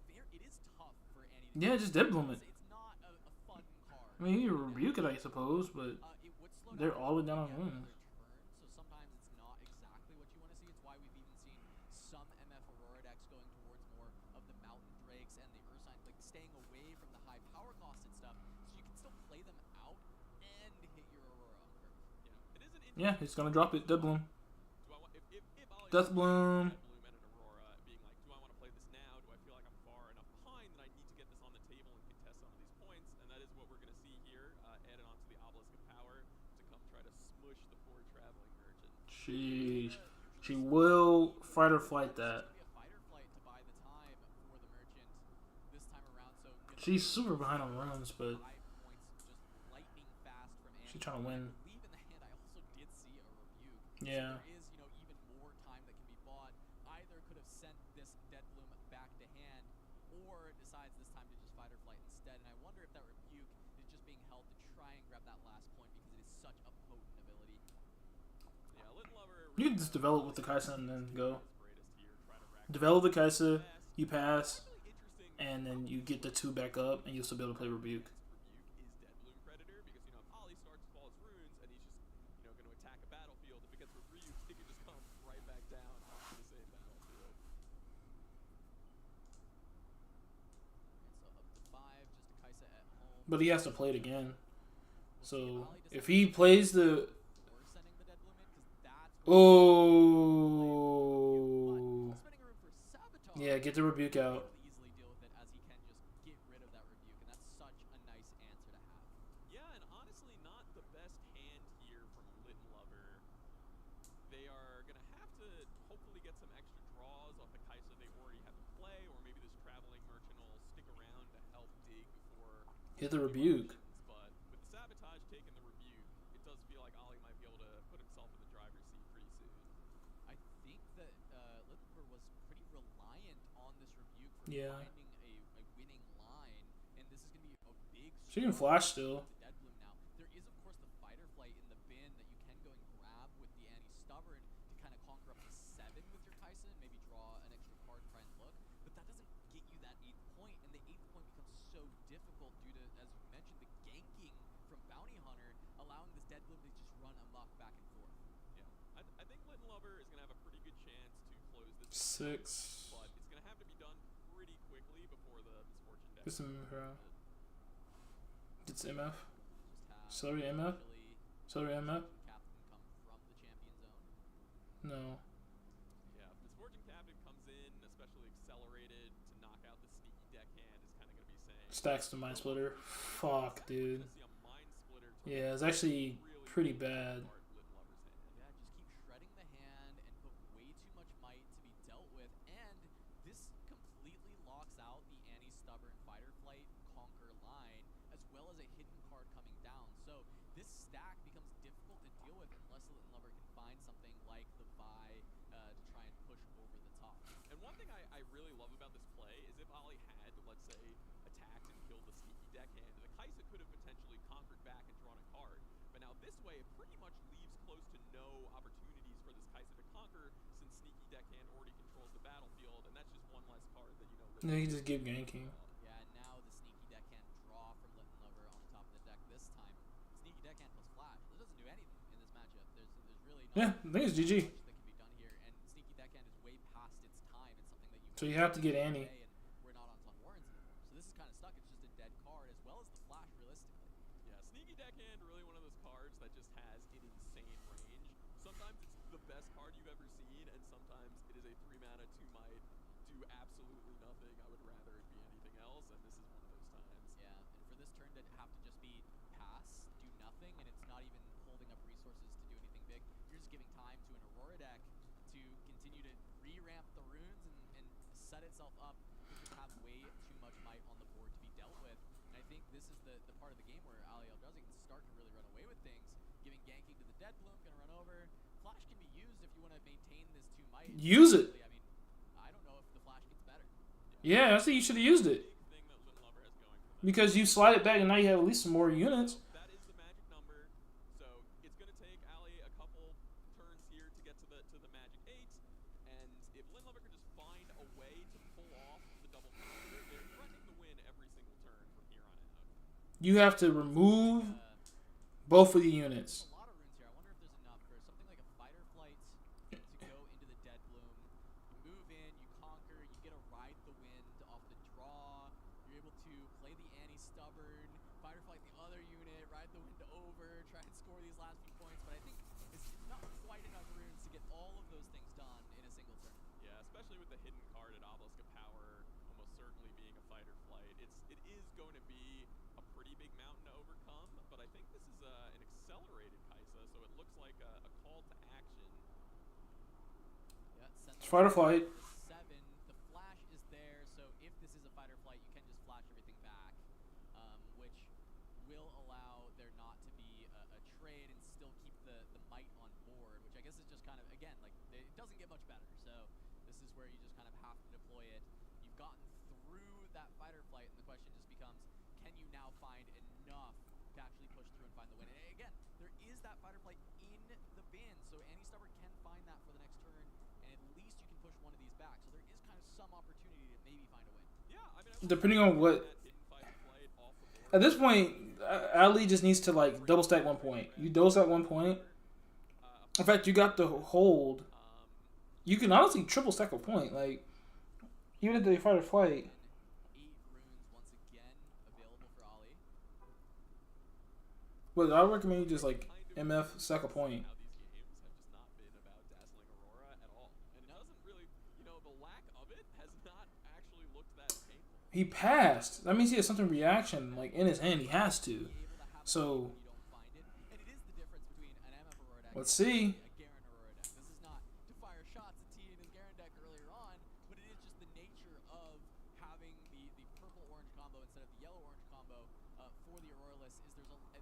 Speaker 1: It is tough for Annie to
Speaker 2: Yeah,
Speaker 1: do.
Speaker 2: just dead bloom it.
Speaker 1: It's not a fun card.
Speaker 2: I mean, you rebuke it, I suppose, but
Speaker 1: It would slow
Speaker 2: they're
Speaker 1: down
Speaker 2: all the way down on
Speaker 1: every
Speaker 2: runes.
Speaker 1: other turn, so sometimes it's not exactly what you want to see. It's why we've even seen some MF Aurora decks going towards more of the Mountain Drakes and the Ursine, like staying away from the high power costed stuff, so you can still play them out and hit your Aurora on curve.
Speaker 3: It is an
Speaker 2: Yeah, he's gonna drop it. Dead bloom.
Speaker 3: Do I want if Ollie
Speaker 2: Death bloom.
Speaker 3: Death Bloom and an Aurora, being like, do I want to play this now? Do I feel like I'm far enough behind that I need to get this on the table and contest some of these points? And that is what we're going to see here, added onto the Obelisk of Power to come try to smush the poor Traveling Merchant.
Speaker 2: Sheesh. She will fight or flight that.
Speaker 1: It's gonna be a fight or flight to buy the time for the Merchant this time around. So
Speaker 2: She's super behind on runs, but
Speaker 1: 5 points just lightning fast from Annie.
Speaker 2: she's trying to win.
Speaker 1: I believe in the hand, I also did see a rebuke.
Speaker 2: Yeah.
Speaker 1: So there is, even more time that can be bought. Either could have sent this Dead Bloom back to hand, or decides this time to just fight or flight instead. And I wonder if that rebuke is just being held to try and grab that last point because it is such a potent ability.
Speaker 3: Yeah, Little Lover.
Speaker 2: You can just develop with the Kaisen and then go.
Speaker 3: Greatest here, try to rack
Speaker 2: Develop the Kaisa, you pass,
Speaker 3: Really interesting.
Speaker 2: and then you get the 2 back up, and you'll still be able to play Rebuke.
Speaker 3: Rebuke is Deadloom Predator because, you know, if Ollie starts to fall his runes and he's just, you know, going to attack a battlefield, if it gets Rebuke, he can just come right back down onto the same battlefield.
Speaker 1: So up to 5, just a Kaisa at home.
Speaker 2: But he has to play it again. So
Speaker 1: Ali
Speaker 2: if he plays the...
Speaker 1: Or sending the Deadloom in, because that's
Speaker 2: Oh.
Speaker 1: spinning a room for Sabotage.
Speaker 2: Yeah, get the Rebuke out.
Speaker 1: Easily deal with it as he can just get rid of that Rebuke, and that's such a nice answer to have.
Speaker 3: Yeah, and honestly, not the best hand here from Litton Lover. They are going to have to hopefully get some extra draws off the Kaisa they already have in play, or maybe this Traveling Merchant will stick around to help dig for...
Speaker 2: Hit the Rebuke.
Speaker 3: But with the Sabotage taking the Rebuke, it does feel like Ollie might be able to put himself in the driver's seat pretty soon.
Speaker 1: I think that Littenberg was pretty reliant on this Rebuke for
Speaker 2: Yeah.
Speaker 1: finding a winning line, and this is going to be a big...
Speaker 2: She can flash still.
Speaker 1: Deadbloom now. There is, of course, the Fighter Flight in the bin that you can go and grab with the Anti-Stubborn to kind of conquer up to 7 with your Kaisa and maybe draw an extra card, try and look. But that doesn't get you that 8th point, and the 8th point becomes so difficult due to, as you mentioned, the ganking from Bounty Hunter, allowing this Deadbloom to just run amok back and forth.
Speaker 3: Yeah, I think Litton Lover is going to have a pretty good chance to close this
Speaker 2: 6.
Speaker 3: but it's going to have to be done pretty quickly before the Misfortune deck.
Speaker 2: Get some around. It's MF.
Speaker 1: Just have
Speaker 2: Celery MF? Celery MF?
Speaker 1: Captain come from the champion zone.
Speaker 2: No.
Speaker 3: Yeah, if Misfortune Captain comes in, especially accelerated to knock out the sneaky deckhand, is kind of going to be saying...
Speaker 2: Stacks the Mind Splitter. Fuck, dude.
Speaker 3: See a Mind Splitter
Speaker 2: Yeah, it's actually pretty bad.
Speaker 1: Yeah, just keep shredding the hand and put way too much might to be dealt with, and this completely locks out the Anti-Stubborn Fighter Flight Conquer line, as well as a hidden card coming down. So this stack becomes difficult to deal with unless Litton Lover can find something like the Vi to try and push over the top.
Speaker 3: And one thing I really love about this play is if Ollie had, let's say, attacked and killed the sneaky deckhand, the Kaisa could have potentially conquered back and drawn a card. But now this way, it pretty much leaves close to no opportunities for this Kaisa to conquer, since sneaky deckhand already controls the battlefield, and that's just one less card that, you know...
Speaker 2: Yeah, you can just keep ganking.
Speaker 1: Yeah, and now the sneaky deckhand draw from Litton Lover on the top of the deck this time. Sneaky deckhand plus flash. It doesn't do anything in this matchup. There's really
Speaker 2: Yeah,
Speaker 1: not
Speaker 2: I think it's GG.
Speaker 1: much that can be done here, and sneaky deckhand is way past its time. It's something that you
Speaker 2: So you have to get Annie.
Speaker 1: and we're not on Sun Warrens anymore. So this is kind of stuck. It's just a dead card as well as the flash realistically.
Speaker 3: Yeah, sneaky deckhand, really one of those cards that just has an insane range. Sometimes it's the best card you've ever seen, and sometimes it is a 3-mana, 2-might, do absolutely nothing. I would rather it be anything else, and this is one of those times.
Speaker 1: Yeah, and for this turn to have to just be pass, do nothing, and it's not even holding up resources to do anything big. You're just giving time to an Aurora deck to continue to re-ramp the runes and set itself up to just have way too much might on the board to be dealt with. And I think this is the part of the game where Ali Eldrazi can start to really run away with things, giving ganking to the Deadbloom, gonna run over. Flash can be used if you want to maintain this 2 might.
Speaker 2: Use it.
Speaker 1: I mean, I don't know if the flash gets better.
Speaker 2: Yeah, I think you should have used it.
Speaker 3: Big thing that Litton Lover has going for them.
Speaker 2: Because you slide it back and now you have at least some more units.
Speaker 3: That is the magic number, so it's going to take Ali a couple turns here to get to the magic 8, and if Litton Lover could just find a way to pull off the double counter, they're threatening to win every single turn from here on out.
Speaker 2: You have to remove both of the units.
Speaker 1: A lot of runes here. I wonder if there's enough for something like a Fighter Flight to go into the Deadbloom. You move in, you conquer, you get a Ride the Wind off the draw. You're able to play the Anti-Stubborn, Fighter Flight the other unit, Ride the Wind over, try and score these last few points. But I think it's not quite enough runes to get all of those things done in a single turn.
Speaker 3: Yeah, especially with the hidden card at Obelisk of Power almost certainly being a Fighter Flight. It is going to be a pretty big mountain to overcome, but I think this is an accelerated Kaisa, so it looks like a call to action.
Speaker 1: Yeah, send
Speaker 2: It's Fighter Flight.
Speaker 1: 7. The flash is there, so if this is a Fighter Flight, you can just flash everything back, which will allow there not to be a trade and still keep the might on board, which I guess is just kind of, again, like, it doesn't get much better. So this is where you just kind of have to deploy it. You've gotten through that Fighter Flight, and the question just becomes, can you now find enough to actually push through and find the win? And again, there is that Fighter Flight in the bin, so Anti-Stubborn can find that for the next turn, and at least you can push one of these back. So there is kind of some opportunity to maybe find a win.
Speaker 3: Yeah, I mean, I
Speaker 2: Depending on what.
Speaker 3: that hidden fighter flight off the board.
Speaker 2: At this point, Ali just needs to like double stack 1 point. You double stack 1 point. In fact, you got the hold. You can honestly triple stack a point. Like, even if they fight or flight.
Speaker 1: 8 runes once again available for Ali.
Speaker 2: Well, I recommend you just like MF stack a point.
Speaker 3: Now these games have just not been about dazzling Aurora at all. And it doesn't really, the lack of it has not actually looked that painful.
Speaker 2: He passed. That means he has something reaction like in his hand. He has to. So let's see.
Speaker 1: A Garen Aurora deck. This is not to fire shots at T and his Garen deck earlier on, but it is just the nature of having the purple-orange combo instead of the yellow-orange combo for the Aurora list.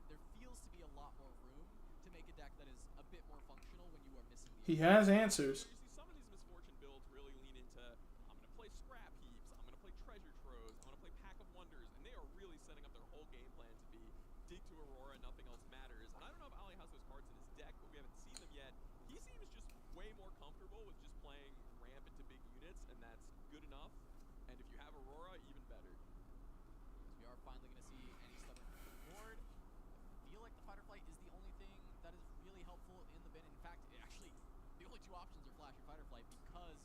Speaker 1: There feels to be a lot more room to make a deck that is a bit more functional when you are missing the.
Speaker 2: He has answers.
Speaker 3: You see some of these Misfortune builds really lean into, I'm going to play Scrap Heaps, I'm going to play Treasure Troves, I'm going to play Pack of Wonders, and they are really setting up their whole game plan to be dig to Aurora, nothing else matters. And I don't know if Ali has those cards in his deck, but we haven't seen them yet. He seems just way more comfortable with just playing ramp into big units, and that's good enough. And if you have Aurora, even better.
Speaker 1: We are finally going to see any stubborn from the board. I feel like the fight or flight is the only thing that is really helpful in the bin. In fact, the only 2 options are flash and fight or flight because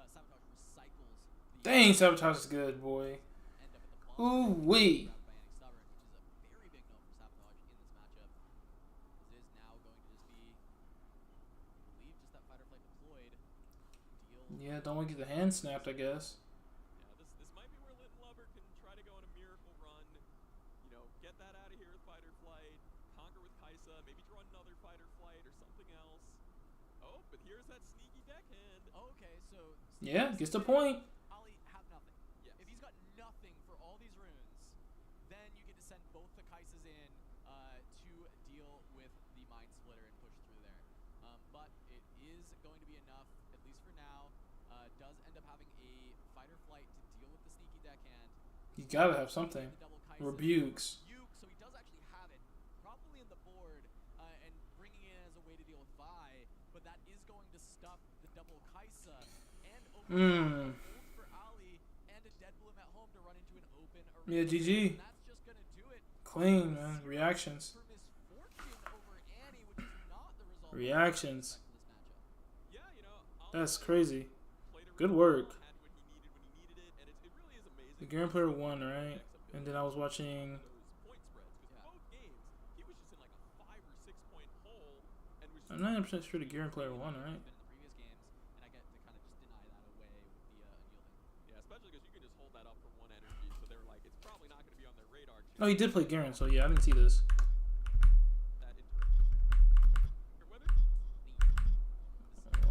Speaker 1: Sabotage recycles the.
Speaker 2: Dang, Sabotage is good, boy.
Speaker 1: End up at the
Speaker 2: Ooh wee.
Speaker 1: Stubborn, which is a very big no for Sabotage in this matchup. This is now going to just be, I believe, just that fight or flight deployed. Deal.
Speaker 2: Yeah, don't want to get the hand snapped, I guess.
Speaker 3: Yeah, this might be where Lit and Lover can try to go on a miracle run. Get that out of here with fight or flight. Conquer with Kaisa. Maybe draw another fight or flight or something else. Oh, but here's that sneaky deckhand.
Speaker 1: Okay, so.
Speaker 2: Yeah, gets the point.
Speaker 1: Ali have nothing.
Speaker 3: Yes.
Speaker 1: If he's got nothing for all these runes, then you get to send both the Kaisas in to deal with the Mind Splitter and push through there. But it is going to be enough, at least for now. Does end up having a fight or flight to deal with the sneaky deckhand.
Speaker 2: You gotta have something.
Speaker 1: The double Kaisa.
Speaker 2: Rebukes.
Speaker 1: So he does actually have it, probably in the board, and bringing it in as a way to deal with Vi, but that is going to stuff the double Kaisa and open for Ali and a Dead Bloom at home to run into an open arena.
Speaker 2: Yeah, GG.
Speaker 1: And that's just going to do it.
Speaker 2: Clean, man. Reactions.
Speaker 1: For Misfortune over Annie, which is not the result
Speaker 2: Reactions.
Speaker 1: of this matchup.
Speaker 3: Yeah,
Speaker 2: That's crazy.
Speaker 3: played a
Speaker 2: Good
Speaker 3: really
Speaker 2: work.
Speaker 3: had what he needed when he needed it, and it really is amazing.
Speaker 2: The Garen player won, right? And then I was watching.
Speaker 3: Those point spreads, because both games he was just in like a 5 or 6 point hole, and was just
Speaker 2: I'm 90% sure the Garen player won, right?
Speaker 1: In the previous games, and I get to kind of just deny that away with the unyielding.
Speaker 3: yeah, especially because you can just hold that up for 1 energy, so they're like it's probably not going to be on their radar.
Speaker 2: Oh, he did play Garen, so yeah, I didn't see this.
Speaker 3: That interaction. Whether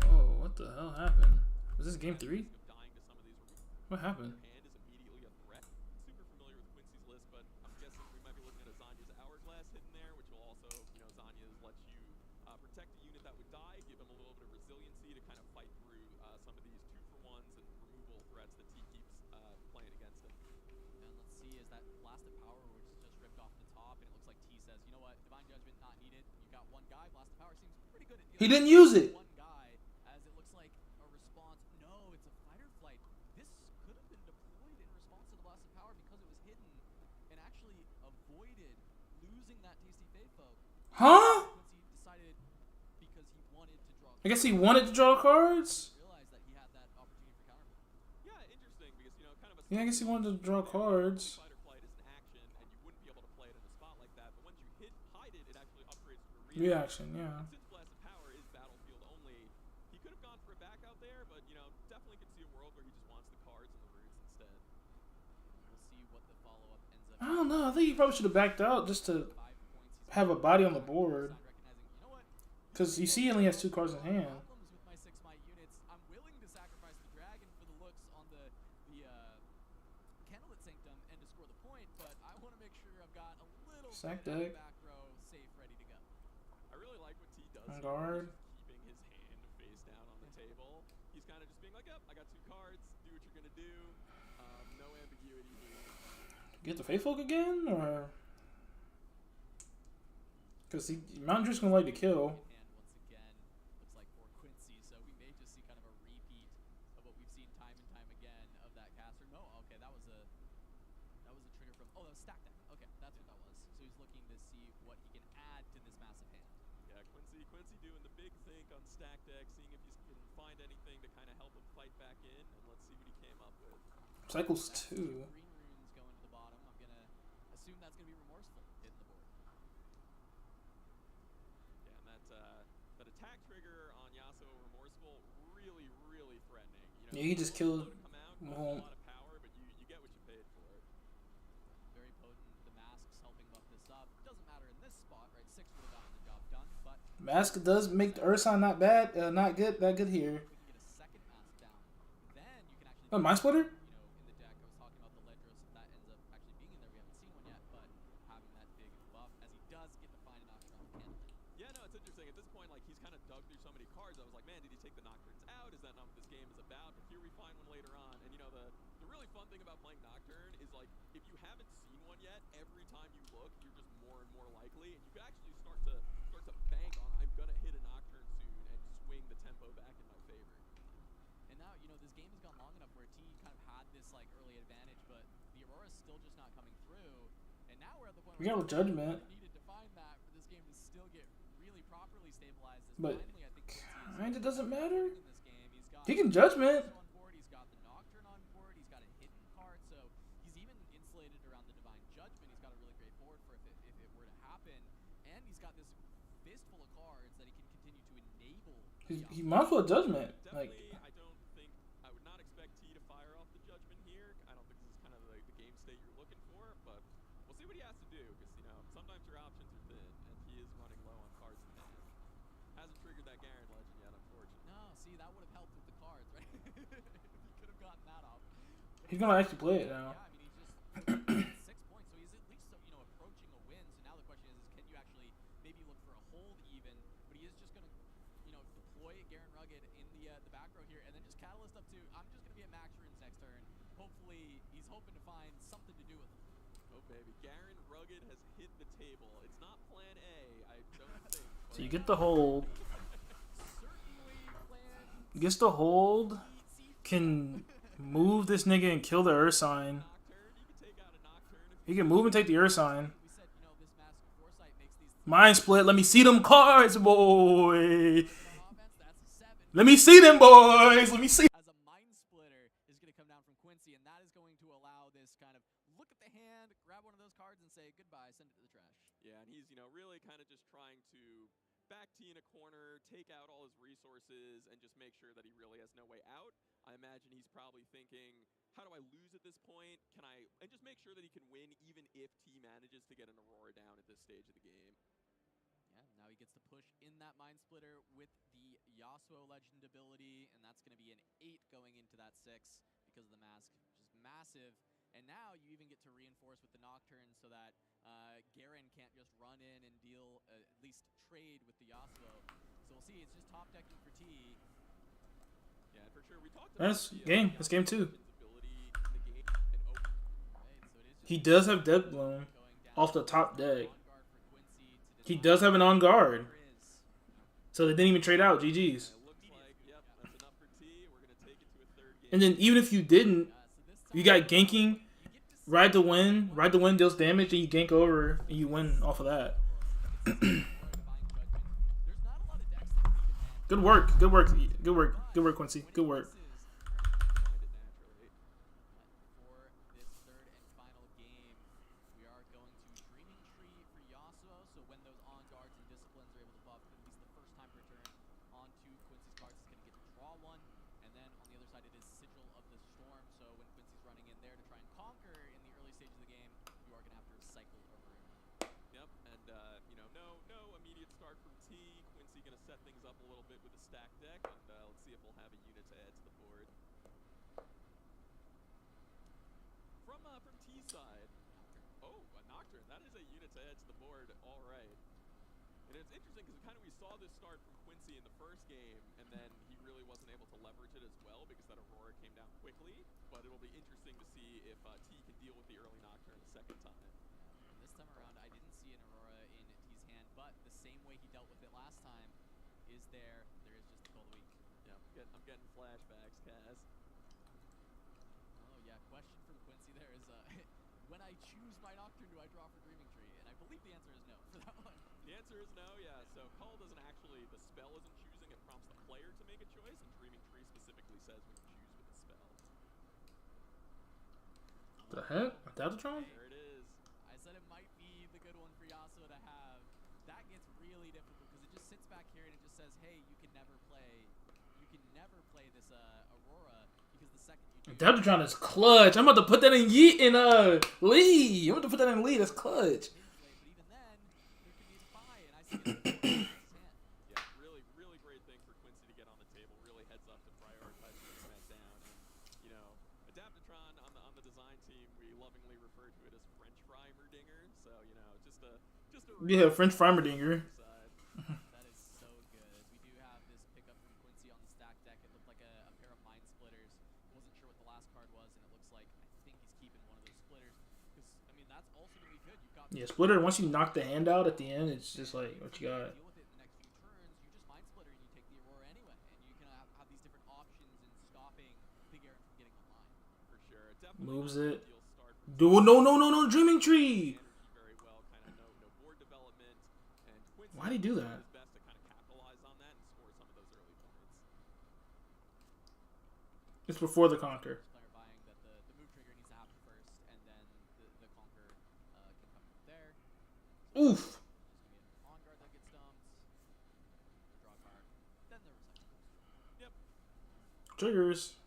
Speaker 2: Oh, what the hell happened? Was this game 3?
Speaker 3: of dying to some of these
Speaker 2: What happened?
Speaker 3: hand is immediately a threat. Super familiar with Quincy's list, but I'm guessing we might be looking at a Zanya's Hourglass hidden there, which will also, Zanya's lets you protect a unit that would die, give him a little bit of resiliency to kind of fight through some of these 2-for-1s and removal threats that T keeps playing against him.
Speaker 1: And let's see, is that Blast of Power, which is just ripped off the top, and it looks like T says, you know what, Divine Judgment not needed. You got 1 guy. Blast of Power seems pretty good at dealing
Speaker 2: He didn't
Speaker 1: with
Speaker 2: use it.
Speaker 1: 1 guy, as it looks like a response. No, it's a fight or flight. This could have been deployed in response to the Blast of Power because it was hidden and actually avoided losing that tasty Fayfo.
Speaker 2: Huh?
Speaker 1: Quincy decided because he wanted to draw.
Speaker 2: I guess he wanted to draw cards?
Speaker 1: Realized that he had that opportunity for counterplay.
Speaker 3: Yeah, interesting because kind of a
Speaker 2: Yeah, I guess he wanted to draw cards.
Speaker 3: fight or flight is an action, and you wouldn't be able to play it in a spot like that. But once you hide it, it actually upgrades to a
Speaker 2: Reaction, yeah.
Speaker 3: Since Blast of Power is battlefield only, he could have gone for a back out there, but definitely could see a world where he just wants the cards and the roots instead.
Speaker 1: We'll see what the follow-up ends up.
Speaker 2: I don't know. I think he probably should have backed out just to
Speaker 1: 5 points. He's
Speaker 2: have a body on the board.
Speaker 1: recognizing, you know what?
Speaker 2: Because you see he only has 2 cards in hand.
Speaker 1: Problems with my 6 might units. I'm willing to sacrifice the dragon for the looks on the Candlelit Sanctum and to score the point, but I want to make sure I've got a little
Speaker 2: Sack
Speaker 1: bit of
Speaker 2: deck.
Speaker 1: back row safe, ready to go.
Speaker 3: I really like what T does.
Speaker 2: On
Speaker 3: here,
Speaker 2: guard.
Speaker 3: just keeping his hand face down on the table. He's kind of just being like, yep, I got 2 cards. Do what you're going to do. No ambiguity here.
Speaker 2: Get the Faithfolk again? Or. Because Mountain Drew's going to like to kill.
Speaker 1: And once again, looks like for Quincy, so we may just see kind of a repeat of what we've seen time and time again of that caster. No, okay, that was a trigger from, oh, that was stack deck. Okay, that's what that was. So he's looking to see what he can add to this massive hand.
Speaker 3: Yeah, Quincy doing the big think on stack deck, seeing if he can find anything to kind of help him fight back in, and let's see what he came up with.
Speaker 2: Cycles
Speaker 1: That's
Speaker 2: 2.
Speaker 1: Green runes going to the bottom. I'm going to assume that's going to be remorseful hitting the board.
Speaker 3: Yeah, and that attack trigger on Yasuo remorseful, really, really threatening. You know,
Speaker 2: Yeah, he just killed.
Speaker 3: Come out, a lot of power, but you get what you paid for it.
Speaker 1: Very potent. The masks helping buff this up. Doesn't matter in this spot, right? 6 would have gotten the job done, but
Speaker 2: Mask does make the Urson not bad, not good, that good here.
Speaker 1: if we can get a second mask down, then you can actually.
Speaker 2: Oh, Mind Splitter?
Speaker 1: You know, in the deck, I was talking about the Ledros. If that ends up actually being in there, we haven't seen one yet, but having that big buff as he does get to find an Nocturne on the candle.
Speaker 3: Yeah, no, it's interesting. At this point, like, he's kind of dug through so many cards. I was like, man, did he take the Nocturnes out? Is that not what this game is about? But here we find one later on. And, you know, the really fun thing about playing Nocturne is, like, if you haven't seen one yet, every time you look, you're just more and more likely. And you can actually start to bank on, I'm going to hit a Nocturne soon and swing the tempo back in my favor.
Speaker 1: And now, you know, this game has gone long enough where T kind of had this, like, early advantage, but the Aurora's still just not coming through. And now we're at the point
Speaker 2: We
Speaker 1: where
Speaker 2: got a Judgment.
Speaker 1: needed to find that for this game to still get really properly stabilized. As
Speaker 2: But
Speaker 1: finally, I think
Speaker 2: kinda doesn't matter.
Speaker 1: in this game. He's got
Speaker 2: He can Judgment.
Speaker 1: on board, he's got the Nocturne on board, he's got a hidden card, so he's even insulated around the Divine Judgment. He's got a really great board for if it were to happen. And he's got this fistful of cards that he can continue to enable.
Speaker 2: He might as well Judgment. Like,
Speaker 3: Definitely, I would not expect T to fire off the Judgment here. I don't think this is kind of the game state you're looking for, but we'll see what he has to do, because, you know, sometimes your options are thin, and he is running low on cards in hand. Hasn't triggered that Garen Legend yet, unfortunately.
Speaker 1: No, see, that would have helped with the cards, right? If he could have gotten that off.
Speaker 2: he's gonna actually play it now.
Speaker 1: Yeah, I mean, he's just 6 points, so he's at least, you know, approaching a win. So now the question is can you actually maybe look for a hold even? But he is just going to, you know, deploy Garen Rugged in the back row here, and then just Catalyst up to, I'm just going to be at max runes next turn. Hopefully, he's hoping to find something to do with him.
Speaker 3: Oh, baby. Garen Rugged has hit the table. It's not plan A, I don't think.
Speaker 2: So you get the hold.
Speaker 1: Certainly plan
Speaker 2: Gets the hold.
Speaker 1: C.
Speaker 2: Can move this nigga and kill the Ursine.
Speaker 3: Nocturne, you can take out a Nocturne if
Speaker 2: He can move and take the Ursine.
Speaker 1: We said, you know, this Mask of Foresight makes these
Speaker 2: Mind Split. Let me see them cards, boy.
Speaker 1: offense. That's a 7.
Speaker 2: Let me see them, boys. Let me see.
Speaker 1: As a Mind Splitter is going to come down from Quincy, and that is going to allow this kind of look at the hand, grab one of those cards, and say goodbye, send it to the trash.
Speaker 3: Yeah, and he's, you know, really kind of just trying to back T in a corner, take out all his resources, and just make sure that he really has no way out. I imagine he's probably thinking, how do I lose at this point? And just make sure that he can win even if T manages to get an Aurora down at this stage of the game.
Speaker 1: Yeah, now he gets to push in that Mind Splitter with the Yasuo Legend ability, and that's going to be an 8 going into that 6 because of the mask, which is massive. And now you even get to reinforce with the Nocturne so that Garen can't just run in and deal, at least trade with the Yasuo. So we'll see, it's just top decking for T.
Speaker 3: Yeah, and for sure, we talked about
Speaker 2: That's game. That's game 2.
Speaker 3: ability in the game and open.
Speaker 1: Right, so it is just
Speaker 2: He does have Death Bloom
Speaker 1: going down.
Speaker 2: off the top deck.
Speaker 1: On guard for Quincy to
Speaker 2: He
Speaker 1: decide
Speaker 2: does have an on guard.
Speaker 1: where is.
Speaker 2: So they didn't even trade out. GG's.
Speaker 3: It looks like, yep, that's enough for T. We're going to take it to a third game.
Speaker 2: And then even if you didn't,
Speaker 1: So this
Speaker 2: you
Speaker 1: time,
Speaker 2: got ganking.
Speaker 1: you get to see
Speaker 2: Ride the Wind. Ride the Wind deals damage, and you gank over, and you win off of that.
Speaker 1: Divine Judgment. There's not a lot of decks that can even manage.
Speaker 2: Good work. Good work. Good work. Good work, Quincy. Good work.
Speaker 3: Find it naturally.
Speaker 1: For this third and final game, we are going to Dreaming Tree for Yasuo. So when those on guards and disciplines are able to buff at least the first time per turn onto Quincy's cards, it's going to get to draw one. And then on the other side, it is Sigil of the Storm. So when Quincy's running in there to try and conquer in the early stages of the game, you are going to have to recycle a rune.
Speaker 3: Yep, and you know, no immediate start from T. Quincy gonna set things up a little bit with a stack deck, and let's see if we'll have a unit to add to the board. From T's side, oh, a Nocturne. That is a unit to add to the board. All right, and it's interesting because we saw this start from Quincy in the first game, and then he really wasn't able to leverage it as well because that Aurora came down quickly. But it'll be interesting to see if T can deal with the early Nocturne the second time.
Speaker 1: And this time around, I didn't see an Aurora in T's hand, but the same way he dealt with it last time is there. There is just the Call of the Week.
Speaker 3: Yeah, I'm getting flashbacks, Kaz.
Speaker 1: question from Quincy there is, when I choose my Nocturne, do I draw for Dreaming Tree? And I believe the answer is no for that one.
Speaker 3: The answer is no, yeah. So Call doesn't actually, the spell isn't choosing, it prompts the player to make a choice, and Dreaming Tree specifically says when you choose with the spell.
Speaker 2: The heck? Adaptatron?
Speaker 3: There it is.
Speaker 1: I said it might be the good one for Yasuo to have. That gets really difficult because it just sits back here and it just says, hey, you can never play this Aurora because the second you do,
Speaker 2: Adaptatron is clutch. I'm about to put that in Lee. I'm about to put that in Lee. That's clutch.
Speaker 1: but even then, there could be a spy, and I see it.
Speaker 3: Yeah, really, really great thing for Quincy to get on the table. Really heads up to prioritize putting that down. And, you know, Adaptatron on the design team, we lovingly refer to it as French fry Merdinger. So, you know, just a
Speaker 2: Yeah, French fry Merdinger.
Speaker 1: That is so good. We do have this pickup from Quincy on the stack deck. It looked like a pair of Mind Splitters. Wasn't sure what the last card was, and it looks like I think he's keeping one of those splitters. Because I mean, that's also gonna be good. You've got
Speaker 2: Yeah, Splitter, once you knock the hand out at the end, it's just like, what you got?
Speaker 1: deal with it in the next few turns. You just Mind Splitter and you take the Aurora anyway, and you can have these different options in stopping Big Aaron from getting online.
Speaker 3: for sure. Definitely
Speaker 2: Moves
Speaker 3: not an
Speaker 2: it.
Speaker 3: ideal start for
Speaker 2: Dude, no, Dreaming Tree.
Speaker 3: energy very well, kind of no board development, and Quincy
Speaker 2: Why'd he do
Speaker 3: does
Speaker 2: that?
Speaker 3: his best to kind of capitalize on that and score some of those early points.
Speaker 2: It's before the Conquer.
Speaker 1: Clarifying that the move trigger needs to happen first, and then the Conquer can come from there.
Speaker 2: Oof.
Speaker 1: Just gonna be an on guard that gets dumped. Draw a card. Then the recycle.
Speaker 3: Yep.
Speaker 2: Triggers.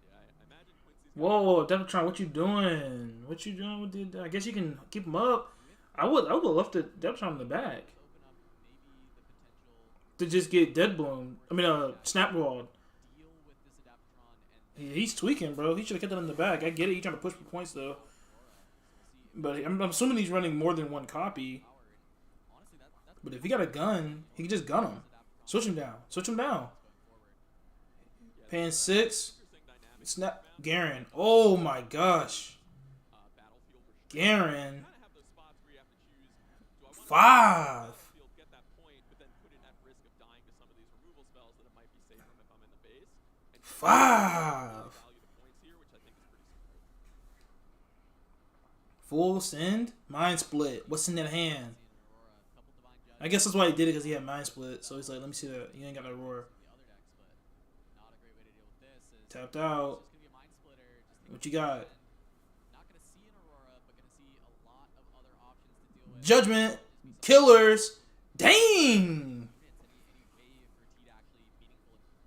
Speaker 3: Yeah, I imagine Quincy's
Speaker 2: Whoa, Adaptatron, what you doing? What you doing with the? I guess you can keep him up. I would have left the Adaptatron in the back
Speaker 1: Open up maybe the potential
Speaker 2: to just get Dead Bloom. I mean, Snapwalled.
Speaker 1: deal with this Adaptatron and
Speaker 2: He's tweaking, bro. He should have kept that in the back. I get it. He's trying to push for points though,
Speaker 1: Aurora. So we'll see.
Speaker 2: but I'm assuming he's running more than one copy.
Speaker 1: Power. And honestly, that's
Speaker 2: But if he got a gun, he can just gun him.
Speaker 1: Adaptatron
Speaker 2: Switch him down. Switch him down.
Speaker 1: going forward.
Speaker 2: Paying 6.
Speaker 3: interesting dynamic.
Speaker 2: Snap. Garen. Oh my gosh.
Speaker 3: Battlefield restriction.
Speaker 2: Garen.
Speaker 3: Kind of have those spots where you have to choose. Do I want
Speaker 2: 5.
Speaker 3: Battlefield get that point, but then put it at risk of dying to some of these removal spells that it might be safe from if I'm in the base. And
Speaker 2: 5.
Speaker 3: value the points here, which I think is pretty smart.
Speaker 2: Full send. Mind split. What's in that hand?
Speaker 1: Seeing an Aurora, a couple divine judges
Speaker 2: I guess that's why he did it, because he had mind split. So he's like, let me see that. You ain't got no roar.
Speaker 1: the other decks, but not a great way to deal with this. Is
Speaker 2: Tapped
Speaker 1: it's
Speaker 2: out.
Speaker 1: just gonna be a Mind Splitter. Just
Speaker 2: What
Speaker 1: take
Speaker 2: you
Speaker 1: the
Speaker 2: got?
Speaker 1: end. Not gonna see an Aurora, but gonna see a lot of other options to deal with.
Speaker 2: Judgment.
Speaker 1: Just be some
Speaker 2: Killers. Dang.
Speaker 1: any way for T to actually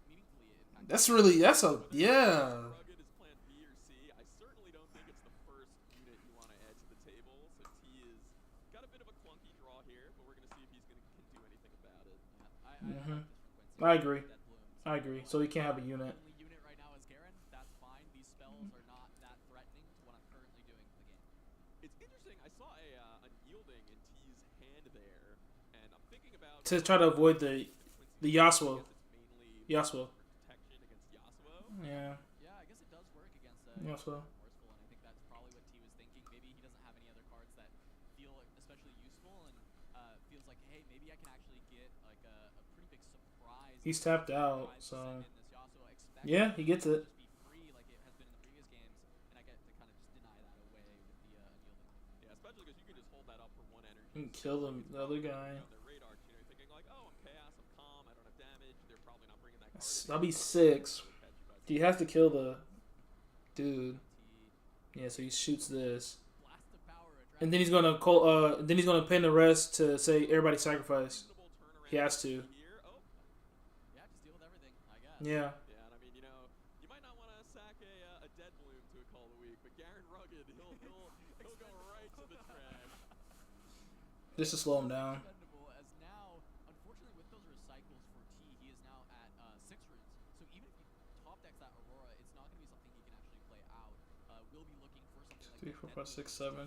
Speaker 1: meaningfully impact.
Speaker 2: That's really, that's a, yeah.
Speaker 3: Rugged is plan B or C. I certainly don't think it's the first unit you want to add to the table. So T is got a bit of a clunky draw here, but we're gonna see if he's can do anything about it.
Speaker 1: Yeah, I like this from Quincy.
Speaker 2: I agree.
Speaker 1: Dead Blooms.
Speaker 2: I agree. So he can't have a unit.
Speaker 1: Only unit right now is Garen. That's fine. These spells are not that threatening to what I'm currently doing in the game.
Speaker 3: It's interesting. I saw a yielding in T's hand there, and I'm thinking about
Speaker 2: To try to avoid the
Speaker 3: Quincy.
Speaker 2: Yasuo.
Speaker 3: I guess it's mainly
Speaker 2: Yasuo.
Speaker 3: protection against Yasuo.
Speaker 2: Yeah.
Speaker 1: Yeah, I guess it does work against
Speaker 2: Yasuo.
Speaker 1: Remorseful, and I think that's probably what T was thinking. Maybe he doesn't have any other cards that feel especially useful, and feels like, hey, maybe I can actually get like a pretty big surprise.
Speaker 2: He's tapped out,
Speaker 1: surprise
Speaker 2: so.
Speaker 1: send in this Yasuo. Expect
Speaker 2: Yeah, he gets it.
Speaker 1: to just be free like it has been in the previous games, and I get to kind of just deny that away with the unyielding.
Speaker 3: Yeah, especially because you can just hold that up for one energy.
Speaker 2: You can kill the other guy.
Speaker 3: On their radar, you know, you're thinking like, oh, I'm chaos, I'm calm, I don't have damage. They're probably not bringing that card in.
Speaker 2: That'll be 6. He has to kill the dude.
Speaker 1: T
Speaker 2: Yeah, so he shoots this.
Speaker 1: blast of power,
Speaker 2: And then he's gonna call, then he's gonna pin the rest to say everybody sacrifice. He has to.
Speaker 3: Here. Oh,
Speaker 1: yeah, just deal with everything, I guess.
Speaker 2: Yeah.
Speaker 3: yeah, and I mean, you know, you might not want to sack a dead bloom to a call of the week, but Garen Rugged, he'll go right to the trash.
Speaker 2: Just to slow him down.
Speaker 1: Expendable, as now, unfortunately, with those recycles for T, he is now at 6 runes. So even if he top decks that Aurora, it's not going to be something he can actually play out. We'll be looking for something like
Speaker 2: 3, 4, 5, 6, 7.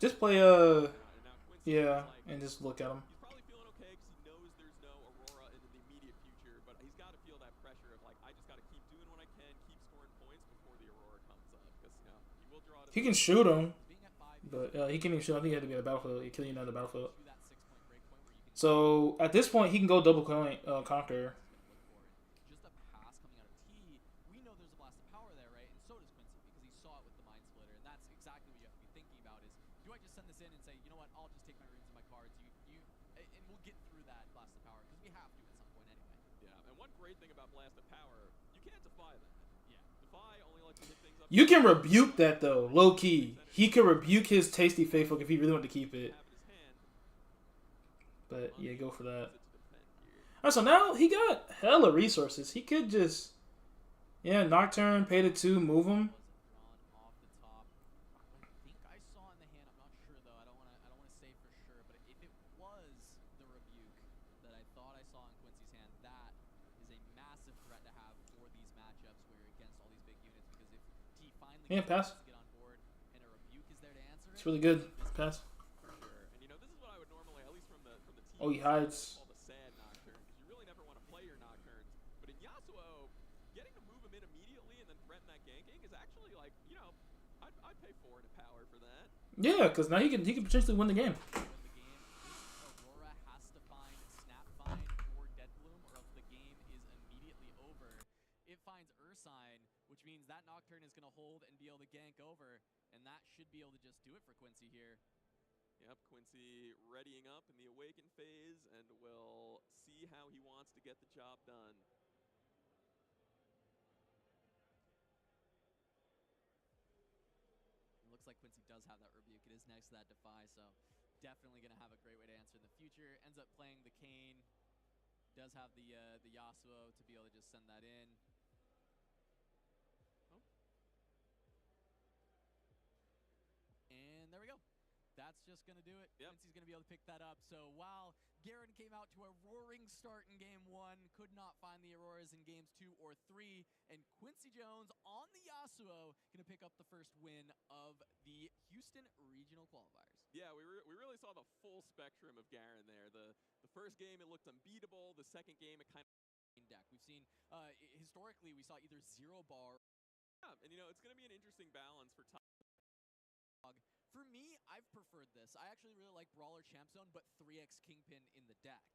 Speaker 1: Just
Speaker 2: Just play
Speaker 3: And now Quincy
Speaker 2: yeah,
Speaker 3: is like,
Speaker 2: and just look at him.
Speaker 3: he's probably feeling okay because he knows there's no Aurora in the immediate future, but he's got to feel that pressure of like, I just got to keep doing what I can, keep scoring points before the Aurora comes up, because you know he will draw it.
Speaker 2: He can shoot him,
Speaker 1: being at 5,
Speaker 2: but he can't even shoot. I think he had to be at the battlefield. He kill you on the battlefield.
Speaker 1: to that 6-point break point where you can
Speaker 2: So at this point, he can go double conquer.
Speaker 1: look for it. Just a pass coming out of T. We know there's a blast of power there, right? And so does Quincy.
Speaker 3: great thing about Blast of Power. You can't defy that.
Speaker 1: Yeah.
Speaker 3: Defy only lets you hit things up.
Speaker 2: You can rebuke that though, low key. He could rebuke his Tasty Faithful if he really wanted to keep it.
Speaker 3: Have in his hand.
Speaker 2: But yeah, go for that.
Speaker 3: Uses it to defend here.
Speaker 2: Alright, so now he got hella resources. He could just, yeah, Nocturne, pay the 2, move him.
Speaker 1: Wasn't drawn off the top. I think I saw in the hand. I'm not sure though. I don't want to say for sure. But if it was the rebuke that I thought I saw in Quincy's hand, that is a massive threat to have for these matchups where you're against all these big units. Because if T finally
Speaker 2: Yeah, pass.
Speaker 1: to get on board and a rebuke is there to answer
Speaker 2: It's really good. Pass.
Speaker 3: For sure. And you know, this is what I would normally, at least from the team.
Speaker 2: Oh, he hides.
Speaker 3: Call the sad Nocturne, because you really never want to play your Nocturnes. But in Yasuo, getting to move him in immediately and then threaten that ganking is actually like, you know, I'd pay 4 to power for that.
Speaker 2: Yeah, because now he can potentially win the game.
Speaker 1: win the game. This Aurora has to find Snap Find or Deadbloom, or else the game is immediately over. It finds Ursine, which means that Nocturne is going to hold and be able to gank over, and that should be able to just do it for Quincy here.
Speaker 3: Yep, Quincy readying up in the Awaken phase, and we'll see how he wants to get the job done.
Speaker 1: It looks like Quincy does have that rebuke. It is next to that Defy, so definitely going to have a great way to answer in the future. Ends up playing the Kayn. Does have the Yasuo to be able to just send that in.
Speaker 3: Oh.
Speaker 1: And there we go. That's just going to do it.
Speaker 3: Yep.
Speaker 1: Quincy's going to be able to pick that up. So while Garen came out to a roaring start in Game 1, could not find the Auroras in Games 2 or 3, and Quincy Jones on the Yasuo going to pick up the first win of the Houston Regional Qualifiers.
Speaker 3: Yeah, we really saw the full spectrum of Garen there. The first game, it looked unbeatable. The second game, it kind of...
Speaker 1: Deck. We've seen, historically, we saw either 0 bar...
Speaker 3: Yeah, and you know, it's going to be an interesting balance for Todd.
Speaker 1: For me, I've preferred this. I actually really like Brawler Champ Zone, but 3x Kingpin in the deck,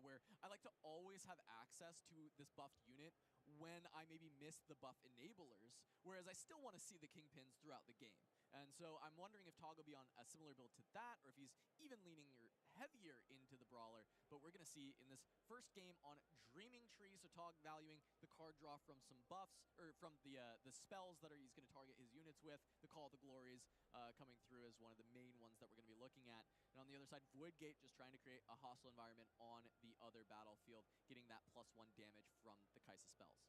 Speaker 1: where I like to always have access to this buffed unit when I maybe miss the buff enablers, whereas I still want to see the Kingpins throughout the game. And so I'm wondering if Tog will be on a similar build to that, or if he's even leaning heavier into the Brawler. But we're going to see in this first game on Dreaming Tree, so Tog valuing the card draw from some buffs, or from the spells that he's going to target his units with, the Call of the Glories coming through as one of the main ones that we're going to be looking at. And on the other side, Voidgate just trying to create a hostile environment on the other battlefield, getting that +1 damage from the Kaisa spells.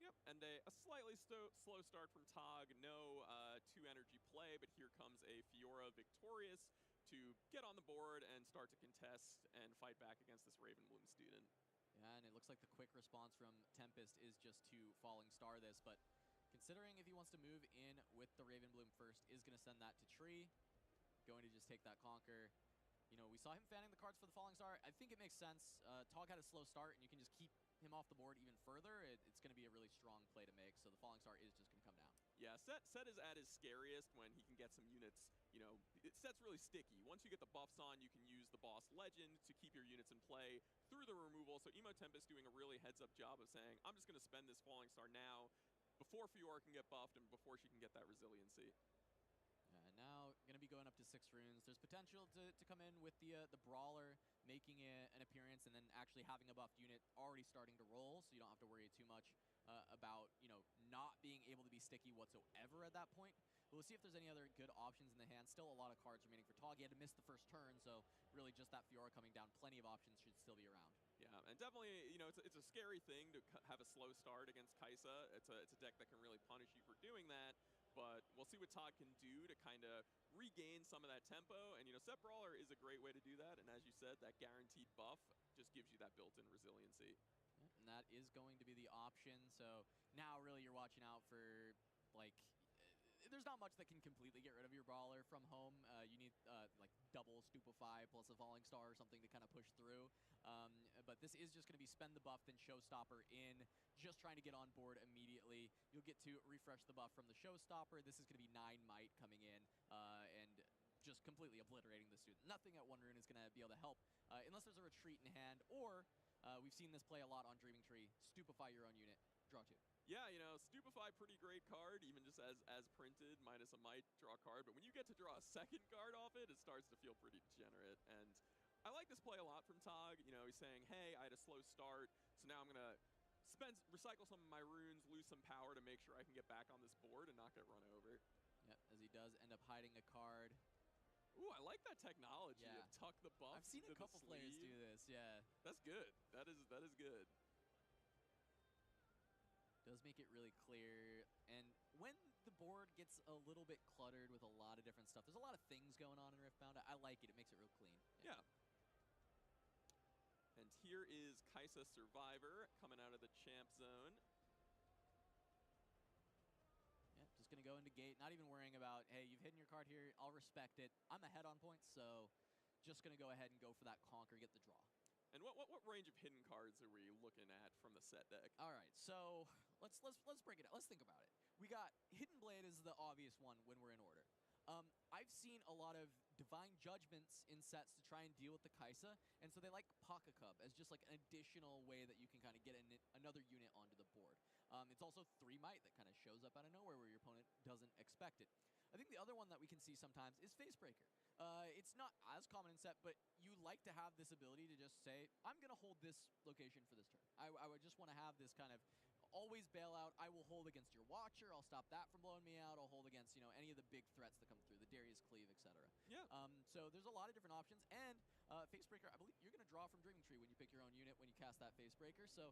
Speaker 3: Yep, and a slightly slow start from Tog. No 2 energy play, but here comes a Fiora victorious to get on the board and start to contest and fight back against this Ravenbloom student.
Speaker 1: Yeah, and it looks like the quick response from Tempest is just to Falling Star this, but considering if he wants to move in with the Ravenbloom first, is going to send that to Tree, going to just take that Conquer. You know, we saw him fanning the cards for the Falling Star. I think it makes sense. Tog had a slow start, and you can just keep him off the board even further. It's going to be a really strong play to make, so the Falling Star is just going to come down.
Speaker 3: Yeah, Set is at his scariest when he can get some units, you know, Set's really sticky. Once you get the buffs on, you can use the Boss Legend to keep your units in play through the removal. So Emo Tempest doing a really heads-up job of saying, I'm just going to spend this Falling Star now before Fiora can get buffed and before she can get that resiliency.
Speaker 1: Now going to be going up to 6 runes. There's potential to come in with the Brawler making an appearance and then actually having a buffed unit already starting to roll, so you don't have to worry too much about, you know, not being able to be sticky whatsoever at that point. But we'll see if there's any other good options in the hand. Still a lot of cards remaining for Tog. He had to miss the first turn, so really just that Fiora coming down. Plenty of options should still be around.
Speaker 3: Yeah, and definitely, you know, it's a scary thing to have a slow start against Kaisa. It's a deck that can really punish you for doing that. But we'll see what Tog can do to kind of regain some of that tempo. And, you know, Set Brawler is a great way to do that. And as you said, that guaranteed buff just gives you that built-in resiliency.
Speaker 1: And that is going to be the option. So now really you're watching out for, like, there's not much that can completely get rid of your Brawler from home. You need, like, double Stupefy plus a Falling Star or something to kind of push through. But this is just going to be spend the buff, then Showstopper in, just trying to get on board immediately. You'll get to refresh the buff from the Showstopper. This is going to be 9 Might coming in and just completely obliterating the student. Nothing at 1 rune is going to be able to help unless there's a retreat in hand, or we've seen this play a lot on Dreaming Tree. Stupefy your own unit, draw 2. Yeah,
Speaker 3: you know, Stupefy, pretty great card, even just as printed, minus a Might, draw a card. But when you get to draw a second card off it, it starts to feel pretty degenerate. And I like this play a lot from Tog. You know, he's saying, hey, I had a slow start, so now I'm going to recycle some of my runes, lose some power to make sure I can get back on this board and not get run over.
Speaker 1: Yep, as he does end up hiding a card.
Speaker 3: Ooh, I like that technology
Speaker 1: Yeah.
Speaker 3: of tuck the buff.
Speaker 1: I've seen a couple players do this, yeah.
Speaker 3: That's good. That is good.
Speaker 1: Does make it really clear. And when the board gets a little bit cluttered with a lot of different stuff, there's a lot of things going on in Riftbound. I like it. It makes it real clean.
Speaker 3: Yeah. And here is Kaisa Survivor coming out of the champ zone.
Speaker 1: Yeah, just going to go into gate, not even worrying about, hey, you've hidden your card here. I'll respect it. I'm ahead on points, so just going to go ahead and go for that conquer, get the draw.
Speaker 3: And what range of hidden cards are we looking at from the set deck?
Speaker 1: All right, so let's break it down. Let's think about it. We got Hidden Blade is the obvious one when we're in order. I've seen a lot of Divine Judgments in sets to try and deal with the Kaisa, and so they like Pocket Cub as just like an additional way that you can kind of get another unit onto the board. It's also 3 Might that kind of shows up out of nowhere where your opponent doesn't expect it. I think the other one that we can see sometimes is Facebreaker. It's not as common in set, but you like to have this ability to just say, I'm going to hold this location for this turn. I would just want to have this kind of always bail out. I will hold against your Watcher. I'll stop that from blowing me out. I'll hold against, you know, any of the big threats that come through, the Darius Cleave, etc.
Speaker 3: Yeah.
Speaker 1: So there's a lot of different options. And Facebreaker, I believe you're going to draw from Dreaming Tree when you pick your own unit when you cast that Facebreaker. So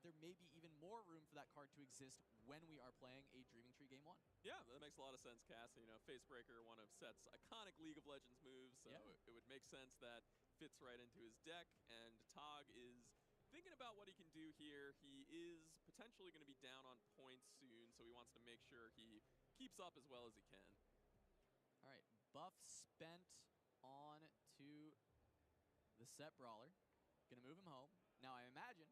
Speaker 1: there may be even more room for that card to exist when we are playing a Dreaming Tree Game 1.
Speaker 3: Yeah, that makes a lot of sense, Cass. You know, Facebreaker, one of Set's iconic League of Legends moves, so it would make sense that fits right into his deck. And Tog is thinking about what he can do here. He is potentially going to be down on points soon, so he wants to make sure he keeps up as well as he can.
Speaker 1: All right, buff spent on to the set Brawler. Going to move him home. Now, I imagine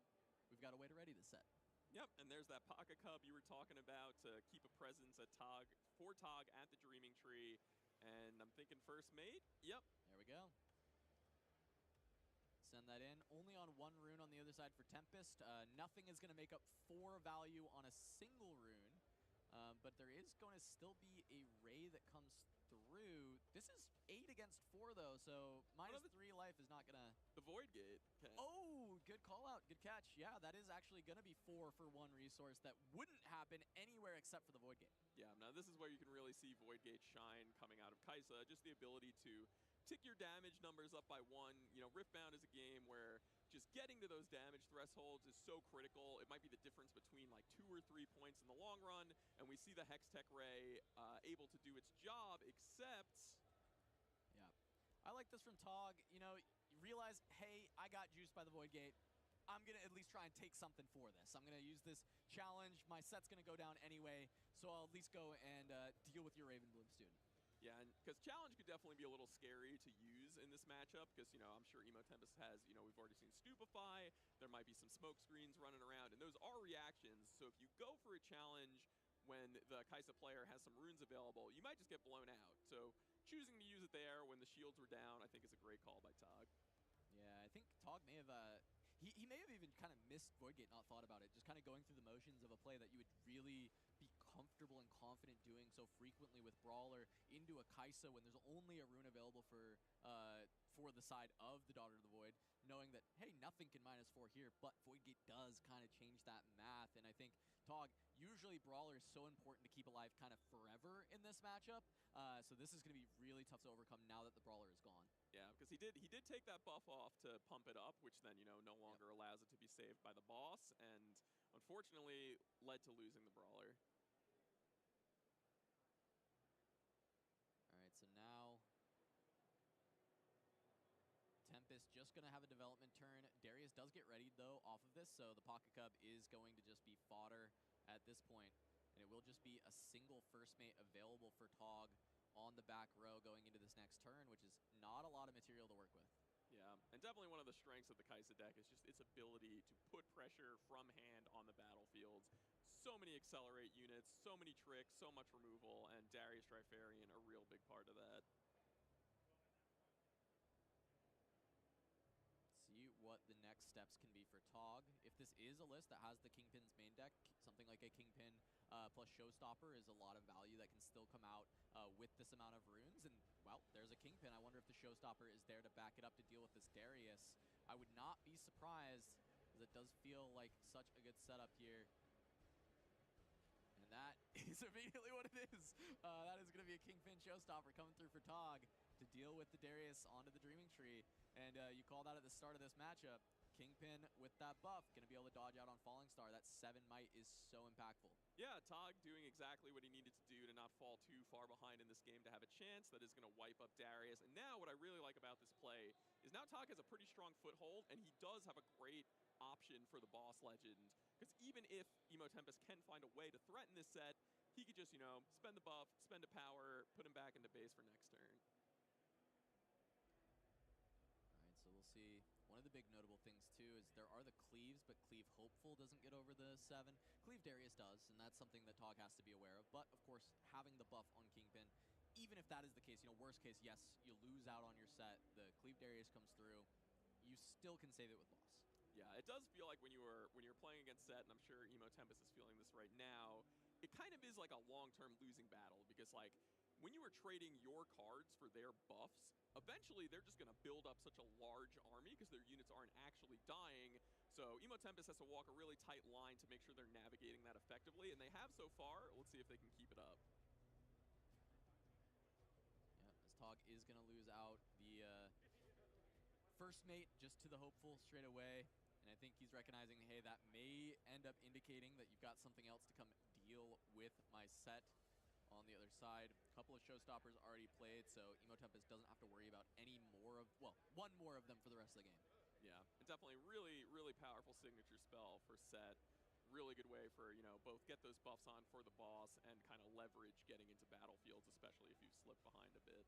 Speaker 1: we've got a way to ready this set.
Speaker 3: Yep, and there's that Pocket Cub you were talking about to keep a presence at Tog, for Tog at the Dreaming Tree. And I'm thinking first mate. Yep.
Speaker 1: There we go. Send that in. Only on 1 rune on the other side for Tempest. Nothing is going to make up 4 value on a single rune. But there is going to still be a Ray that comes through. This is 8 against 4, though, so -3 life is not going to...
Speaker 3: The Void Gate.
Speaker 1: Oh, good call out. Good catch. Yeah, that is actually going to be 4 for 1 resource that wouldn't happen anywhere except for the Void Gate.
Speaker 3: Yeah, now this is where you can really see Void Gate shine coming out of Kaisa. Just the ability to tick your damage numbers up by 1. You know, Riftbound is a game where just getting to those damage thresholds is so critical. It might be the difference between like 2 or 3 points in the long run, and we see the Hextech Ray able to do its job, except...
Speaker 1: Yeah. I like this from Tog. You know, you realize, hey, I got juiced by the Void Gate. I'm going to at least try and take something for this. I'm going to use this challenge. My set's going to go down anyway, so I'll at least go and deal with your Ravenbloom student.
Speaker 3: Yeah, and because challenge could definitely be a little scary to use in this matchup because, you know, I'm sure Emo Tempest has, you know, we've already seen Stupefy. There might be some smoke screens running around, and those are reactions. So if you go for a challenge when the Kaisa player has some runes available, you might just get blown out. So choosing to use it there when the shields were down, I think is a great call by Tog.
Speaker 1: Yeah, I think Tog may have... He may have even kind of missed Void Gate, not thought about it, just kind of going through the motions of a play that you would really be comfortable and confident doing so frequently with Brawler into a Kaisa when there's only a rune available for the side of the Daughter of the Void, knowing that, hey, nothing can -4 here, but Void Gate does kind of change that math. And I think Tog, usually Brawler is so important to keep alive kind of forever in this matchup, so this is going to be really tough to overcome now that the Brawler is gone.
Speaker 3: Yeah, because he did take that buff off to pump it up, which then, you know, no longer allows it to be saved by the boss, and unfortunately led to losing the Brawler.
Speaker 1: All right, so now Tempest just going to have a development turn. Darius does get readied, though, off of this, so the Pocket Cub is going to just be fodder at this point, and it will just be a single first mate available for Tog on the back row going into this next turn, which is not a lot of material to work with.
Speaker 3: Yeah, and definitely one of the strengths of the Kaisa deck is just its ability to put pressure from hand on the battlefields. So many accelerate units, so many tricks, so much removal, and Darius Trifarian a real big part of that.
Speaker 1: See what the next steps can be for Tog. If this is a list that has the Kingpin's main deck, something like a Kingpin plus Showstopper is a lot of value that can still come out with this amount of runes. And, well, there's a Kingpin. I wonder if the Showstopper is there to back it up to deal with this Darius. I would not be surprised, because it does feel like such a good setup. is immediately what it is. That is going to be a Kingpin showstopper coming through for Tog to deal with the Darius onto the Dreaming Tree. And you called out at the start of this matchup, Kingpin with that buff, going to be able to dodge out on Falling Star. That 7 might is so impactful.
Speaker 3: Yeah, Tog doing exactly what he needed to do to not fall too far behind in this game to have a chance that is going to wipe up Darius. And now what I really like about this play is now Tog has a pretty strong foothold, and he does have a great option for the boss legend. Because even if Emo Tempest can find a way to threaten this set, he could just, you know, spend the buff, spend a power, put him back into base for next turn.
Speaker 1: All right, so we'll see. One of the big notable things, too, is there are the Cleaves, but Cleave Hopeful doesn't get over the 7. Cleave Darius does, and that's something that Tog has to be aware of. But, of course, having the buff on Kingpin, even if that is the case, you know, worst case, yes, you lose out on your set. The Cleave Darius comes through. You still can save it with loss.
Speaker 3: Yeah, it does feel like when you're playing against Set, and I'm sure Emo Tempest is feeling this right now, it kind of is like a long-term losing battle because, like, when you are trading your cards for their buffs, eventually they're just going to build up such a large army because their units aren't actually dying. So Emo Tempest has to walk a really tight line to make sure they're navigating that effectively, and they have so far. Let's see if they can keep it up.
Speaker 1: Yeah, as Tog is going to lose out the first mate just to the Hopeful straight away. And I think he's recognizing, hey, that may end up indicating that you've got something else to come deal with my set on the other side. A couple of showstoppers already played, so Emo Tempest doesn't have to worry about any more of, well, one more of them for the rest of the game.
Speaker 3: Yeah, and definitely really, really powerful signature spell for Set. Really good way for, you know, both get those buffs on for the boss and kind of leverage getting into battlefields, especially if you slip behind a bit.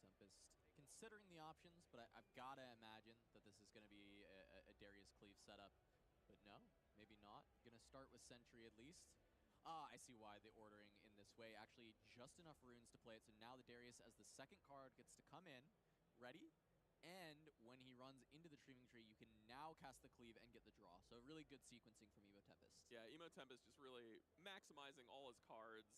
Speaker 1: Tempest considering the options, but I've got to imagine that this is going to be a Darius Cleave setup. But no, maybe not. Going to start with Sentry at least. Ah, I see why the ordering in this way. Actually, just enough runes to play it. So now the Darius, as the second card, gets to come in, ready. And when he runs into the Dreaming Tree, you can now cast the Cleave and get the draw. So really good sequencing from Emo Tempest.
Speaker 3: Yeah, Emo Tempest just really maximizing all his cards,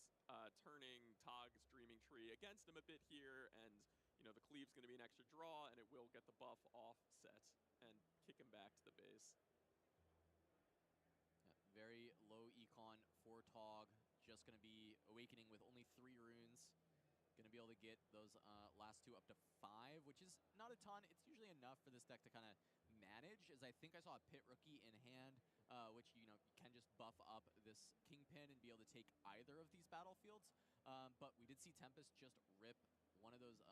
Speaker 3: turning Tog's Dreaming Tree against him a bit here, and you know the Cleave's going to be an extra draw, and it will get the buff off Set and kick him back to the base.
Speaker 1: Yeah, very low econ for Tog, just going to be Awakening with only 3 runes. Going to be able to get those last 2 up to 5, which is not a ton. It's usually enough for this deck to kind of manage, as I think I saw a Pit Rookie in hand, which, you know, you can just buff up this Kingpin and be able to take either of these battlefields. But we did see Tempest just rip one of those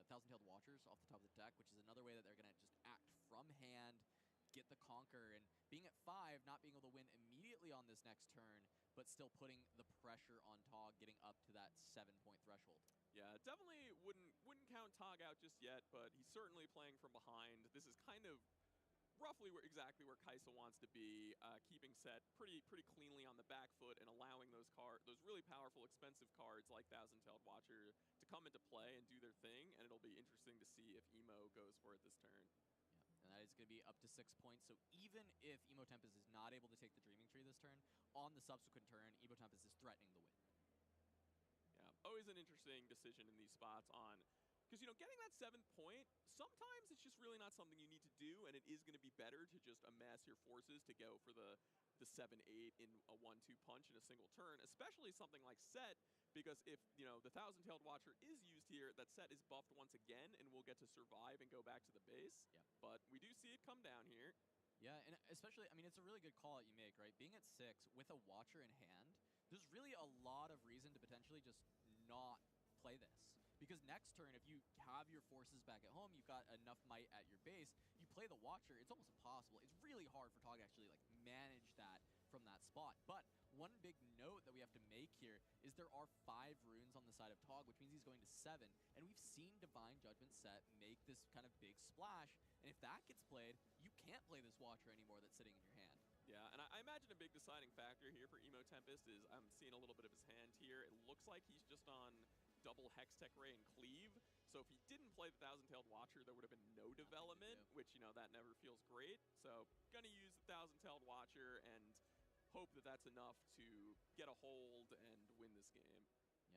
Speaker 1: Thousand-Tailed Watchers off the top of the deck, which is another way that they're going to just act from hand, get the Conquer, and being at 5, not being able to win immediately on this next turn, but still putting the pressure on Tog, getting up to that 7-point threshold.
Speaker 3: Yeah, definitely wouldn't count Tog out just yet, but he's certainly playing from behind. This is kind of roughly exactly where Kaisa wants to be, keeping Set pretty cleanly on the back foot and allowing those really powerful, expensive cards like Thousand-Tailed Watcher to come into play and do their thing, and it'll be interesting to see if Emo goes for it this turn.
Speaker 1: And that is going to be up to 6 points. So even if Emo Tempest is not able to take the Dreaming Tree this turn, on the subsequent turn, Emo Tempest is threatening the win.
Speaker 3: Yeah, always an interesting decision in these spots on, because, you know, getting that 7th point, sometimes it's just really not something you need to do, and it is going to be better to just amass your forces to go for the 7-8 in a 1-2 punch in a single turn, especially something like Set, because if, you know, the Thousand-Tailed Watcher is used here, that Set is buffed once again and will get to survive and go back to the base.
Speaker 1: Yeah.
Speaker 3: But we do see it come down here.
Speaker 1: Yeah, and especially, I mean, it's a really good call that you make, right? Being at 6 with a Watcher in hand, there's really a lot of reason to potentially just not play this. Because next turn, if you have your forces back at home, you've got enough might at your base, you play the Watcher, it's almost impossible. It's really hard for Tog to actually, like, manage that from that spot. But one big note that we have to make here is there are 5 runes on the side of Tog, which means he's going to 7, and we've seen Divine Judgment Set make this kind of big splash, and if that gets played, you can't play this Watcher anymore that's sitting in your hand.
Speaker 3: Yeah, and I imagine a big deciding factor here for Emo Tempest is I'm seeing a little bit of his hand here. It looks like he's just on double Hextech Ray and Cleave, so if he didn't play the Thousand-Tailed Watcher, there would have been no development, which, you know, that never feels great. So gonna use the Thousand-Tailed Watcher and hope that that's enough to get a hold and win this game.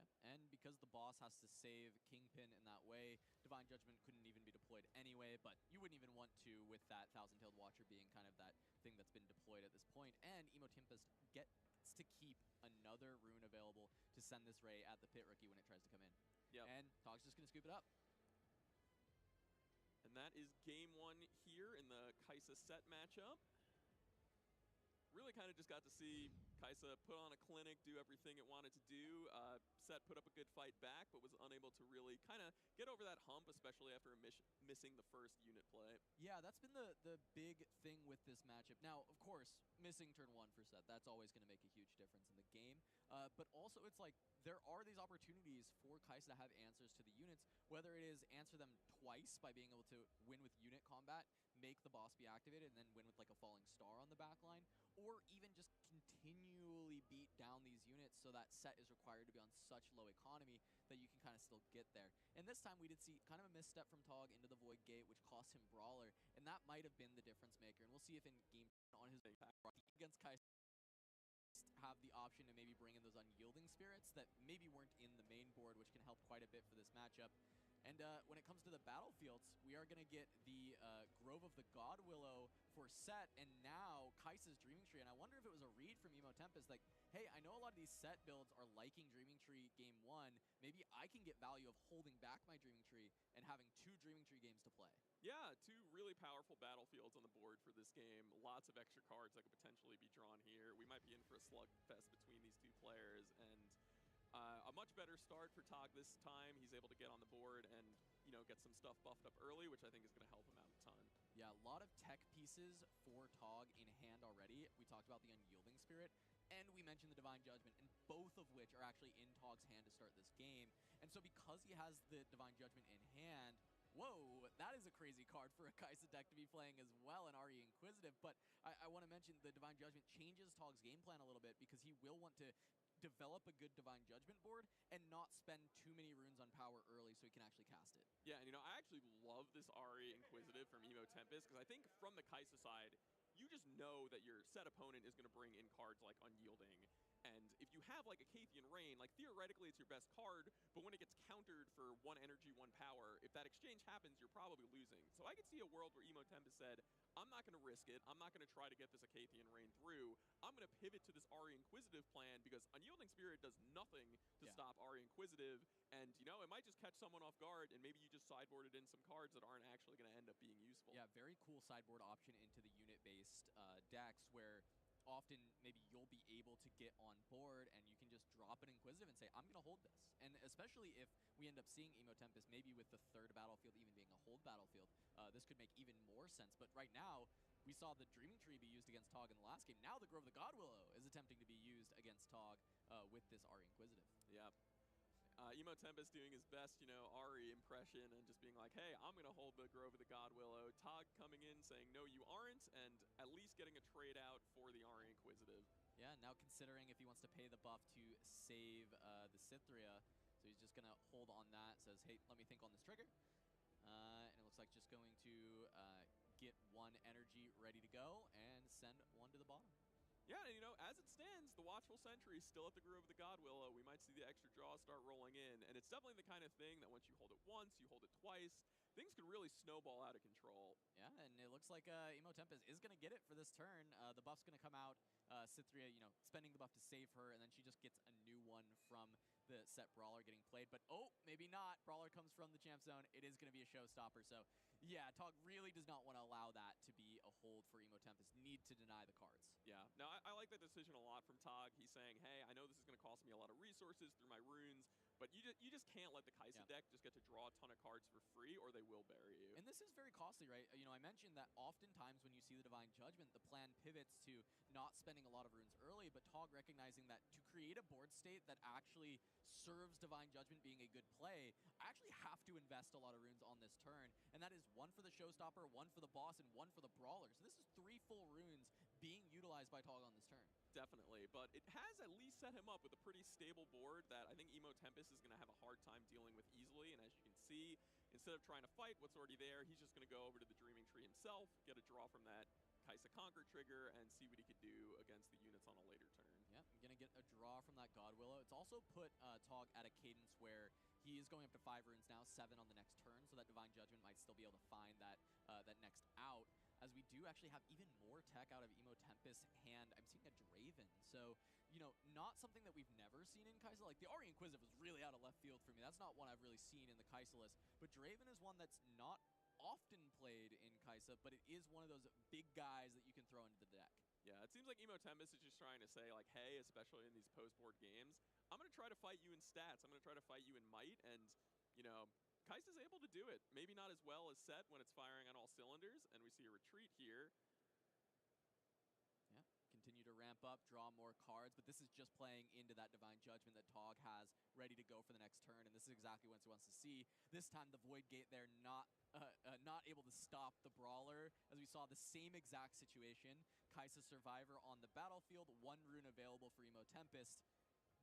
Speaker 1: Yeah, and because the boss has to save Kingpin in that way, Divine Judgment couldn't even be deployed anyway, but you wouldn't even want to with that Thousand-Tailed Watcher being kind of that thing that's been deployed at this just gets to keep another rune available to send this Ray at the Pit Rookie when it tries to come in.
Speaker 3: Yep.
Speaker 1: And Tog's just going to scoop it up.
Speaker 3: And that is game 1 here in the Kai'Sa set matchup. Really kind of just got to see Kai'Sa put on a clinic, do everything it wanted to do. Set put up a good fight back, but was unable to really kind of get over that hump, especially after missing the first unit play.
Speaker 1: Yeah, that's been the big thing with this matchup. Now, of course, missing turn 1 for Set, that's always going to make a huge difference in the game. But also, it's like there are these opportunities for Kai'Sa to have answers to the units, whether it is answer them twice by being able to win with unit combat, make the boss be activated, and then win with like a falling star on the back line, or even just continually beat down these units so that Set is required to be on such low economy that you can kind of still get there. And this time we did see kind of a misstep from Tog into the Void Gate, which cost him Brawler, and that might have been the difference maker. And we'll see if in game on his against Kai'Sa have the option to maybe bring in those unyielding spirits that maybe weren't in the main board, which can help quite a bit for this matchup. And when it comes to the battlefields, we are going to get the Grove of the God Willow for Set, and now Kai'Sa's Dreaming Tree. And I wonder if it was a read from Emo Tempest, like, hey, I know a lot of these Set builds are liking Dreaming Tree game 1. Maybe I can get value of holding back my Dreaming Tree and having 2 Dreaming Tree games to play.
Speaker 3: Yeah, 2 really powerful battlefields on the board for this game. Lots of extra cards that could potentially be drawn here. We might be in for a slugfest between these 2 players, and a much better start for Tog this time. He's able to get on the board and, you know, get some stuff buffed up early, which I think is going to help him out a ton.
Speaker 1: Yeah, a lot of tech pieces for Tog in hand already. We talked about the Unyielding Spirit, and we mentioned the Divine Judgment, and both of which are actually in Tog's hand to start this game. And so because he has the Divine Judgment in hand, whoa, that is a crazy card for a Kai'Sa deck to be playing as well, and RE Inquisitive. But I want to mention the Divine Judgment changes Tog's game plan a little bit because he will want to develop a good Divine Judgment board and not spend too many runes on power early so he can actually cast it.
Speaker 3: Yeah, and you know, I actually love this RE Inquisitive from Emo Tempest because I think from the Kai'Sa side, you just know that your set opponent is going to bring in cards like Unyielding. And if you have like a Cathian Rain, like theoretically it's your best card, but when it gets countered for 1 energy, 1 power, if that exchange happens, you're probably losing. So I could see a world where Emo Tempest said, I'm not going to risk it. I'm not going to try to get this Acathian Rain through. I'm going to pivot to this RE Inquisitive plan because Unyielding Spirit does nothing to stop RE Inquisitive. And, you know, it might just catch someone off guard, and maybe you just sideboarded in some cards that aren't actually going to end up being useful.
Speaker 1: Yeah, very cool sideboard option into the unit-based decks where often maybe you'll be able to get on board and you can just drop an Inquisitive and say, I'm going to hold this. And especially if we end up seeing Emo Tempest, maybe with the 3rd battlefield even being a hold battlefield, this could make even more sense. But right now, we saw the Dreaming Tree be used against Tog in the last game. Now the Grove of the God Willow is attempting to be used against Tog with this RE Inquisitive.
Speaker 3: Yeah. Emo Tempest doing his best, you know, RE impression and just being like, hey, I'm going to hold the Grove of the God Willow. Tog coming in saying, no, you aren't, and at least getting a trade out for the RE Inquisitive.
Speaker 1: Yeah, now considering if he wants to pay the buff to save the Cythria, so he's just going to hold on that, says, hey, let me think on this trigger. And it looks like just going to get 1 energy ready to go and send 1 to the bottom.
Speaker 3: Yeah, and you know, as it stands, the Watchful Sentry is still at the Grove of the God Willow. We might see the extra draws start rolling in, and it's definitely the kind of thing that once you hold it once, you hold it twice, things can really snowball out of control.
Speaker 1: Yeah, and it looks like Emo Tempest is going to get it for this turn. The buff's going to come out. Cythria, you know, spending the buff to save her, and then she just gets a new one from the set Brawler getting played. But, oh, maybe not. Brawler comes from the champ zone. It is going to be a showstopper. So, yeah, Tog really does not want to allow that to be a hold for Emo Tempest. Need to deny the cards.
Speaker 3: Yeah. Now, I like that decision a lot from Tog. He's saying, hey, I know this is going to cost me a lot of resources through my runes, but you just can't let the Kai'Sa deck just get to draw a ton of cards for free, or they will bury you.
Speaker 1: And this is very costly, right? You know, I mentioned that oftentimes when you see the Divine Judgment, the plan pivots to not spending a lot of runes early, but Tog recognizing that to create a board state that actually serves Divine Judgment being a good play, I actually have to invest a lot of runes on this turn, and that is 1 for the Showstopper, 1 for the boss, and 1 for the Brawler. So this is 3 full runes being utilized by Tog on this turn.
Speaker 3: Definitely, but it has at least set him up with a pretty stable board that I think Emo Tempest is going to have a hard time dealing with easily, and as you can see, instead of trying to fight what's already there, he's just going to go over to the Dreaming Tree himself, get a draw from that Kai'Sa Conquer trigger, and see what he could do against the units on a later turn.
Speaker 1: Yeah, I'm going to get a draw from that God Willow. It's also put Tog at a cadence where he is going up to 5 runes now, 7 on the next turn, so that Divine Judgment might still be able to find that, that next out. As we do actually have even more tech out of Emo Tempest's hand. I'm seeing a Draven, so, you know, not something that we've never seen in Kaisa. Like, the Ari Inquisitive was really out of left field for me. That's not one I've really seen in the Kaisa list, but Draven is one that's not often played in Kaisa, but it is one of those big guys that you can throw into the deck.
Speaker 3: Yeah, it seems like Emo Tempest is just trying to say, like, hey, especially in these post-board games, I'm going to try to fight you in stats. I'm going to try to fight you in might, and, you know, Kaisa's able to do it. Maybe not as well as Set when it's firing on all cylinders, and we see a retreat here.
Speaker 1: Yeah, continue to ramp up, draw more cards, but this is just playing into that Divine Judgment that Tog has ready to go for the next turn, and this is exactly what he wants to see. This time, the Void Gate there not able to stop the Brawler, as we saw the same exact situation. Kaisa Survivor on the battlefield, 1 rune available for Emo Tempest.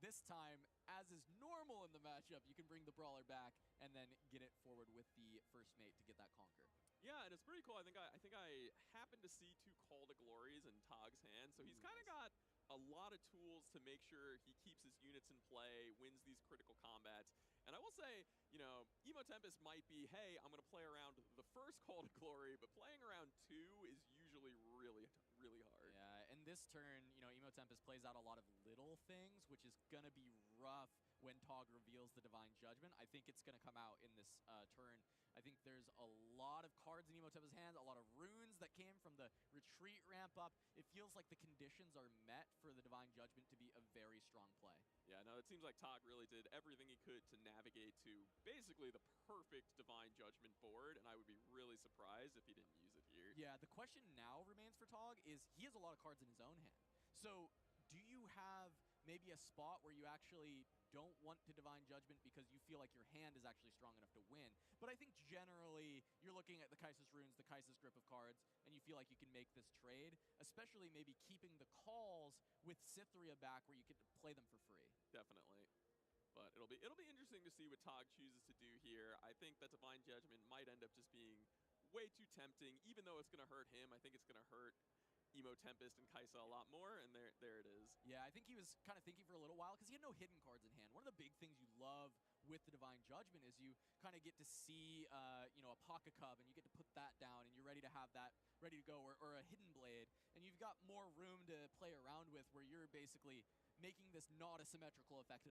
Speaker 1: This time, as is normal in the matchup, you can bring the Brawler back and then get it forward with the first mate to get that conquer.
Speaker 3: Yeah, and it's pretty cool. I think I happened to see 2 Call to Glories in Tog's hand, so he's kind of got a lot of tools to make sure he keeps his units in play, wins these critical combats. And I will say, you know, Emo Tempest might be, hey, I'm going to play around the first Call to Glory, but playing around 2 is usually really, really hard.
Speaker 1: Yeah, and this turn, you know, Emo Tempest plays out a lot of little things, which is going to be rough when Tog reveals the Divine Judgment. I think it's going to come out in this turn. I think there's a lot of cards in Emo Tempest's hands, a lot of runes that came from the retreat ramp up. It feels like the conditions are met for the Divine Judgment to be a very strong play.
Speaker 3: Yeah, no, it seems like Tog really did everything he could to navigate to basically the perfect Divine Judgment board, and I would be really surprised if he didn't use it here.
Speaker 1: Yeah, the question now remains for Tog is he has a lot of cards in his own hand. So do you have maybe a spot where you actually don't want to Divine Judgment because you feel like your hand is actually strong enough to win? But I think generally you're looking at the Kaisa's runes, the Kaisa's grip of cards, and you feel like you can make this trade, especially maybe keeping the calls with Cytheria back where you get to play them for free.
Speaker 3: Definitely. But it'll be interesting to see what Tog chooses to do here. I think that Divine Judgment might end up just being way too tempting, even though it's going to hurt him. I think it's going to hurt Emo Tempest and Kaisa a lot more, and there it is.
Speaker 1: Yeah, I think he was kind of thinking for a little while because he had no hidden cards in hand. One of the big things you love with the Divine Judgment is you kind of get to see, you know, a Pocket Cub, and you get to put that down, and you're ready to have that ready to go, or a Hidden Blade, and you've got more room to play around with where you're basically making this not a symmetrical effect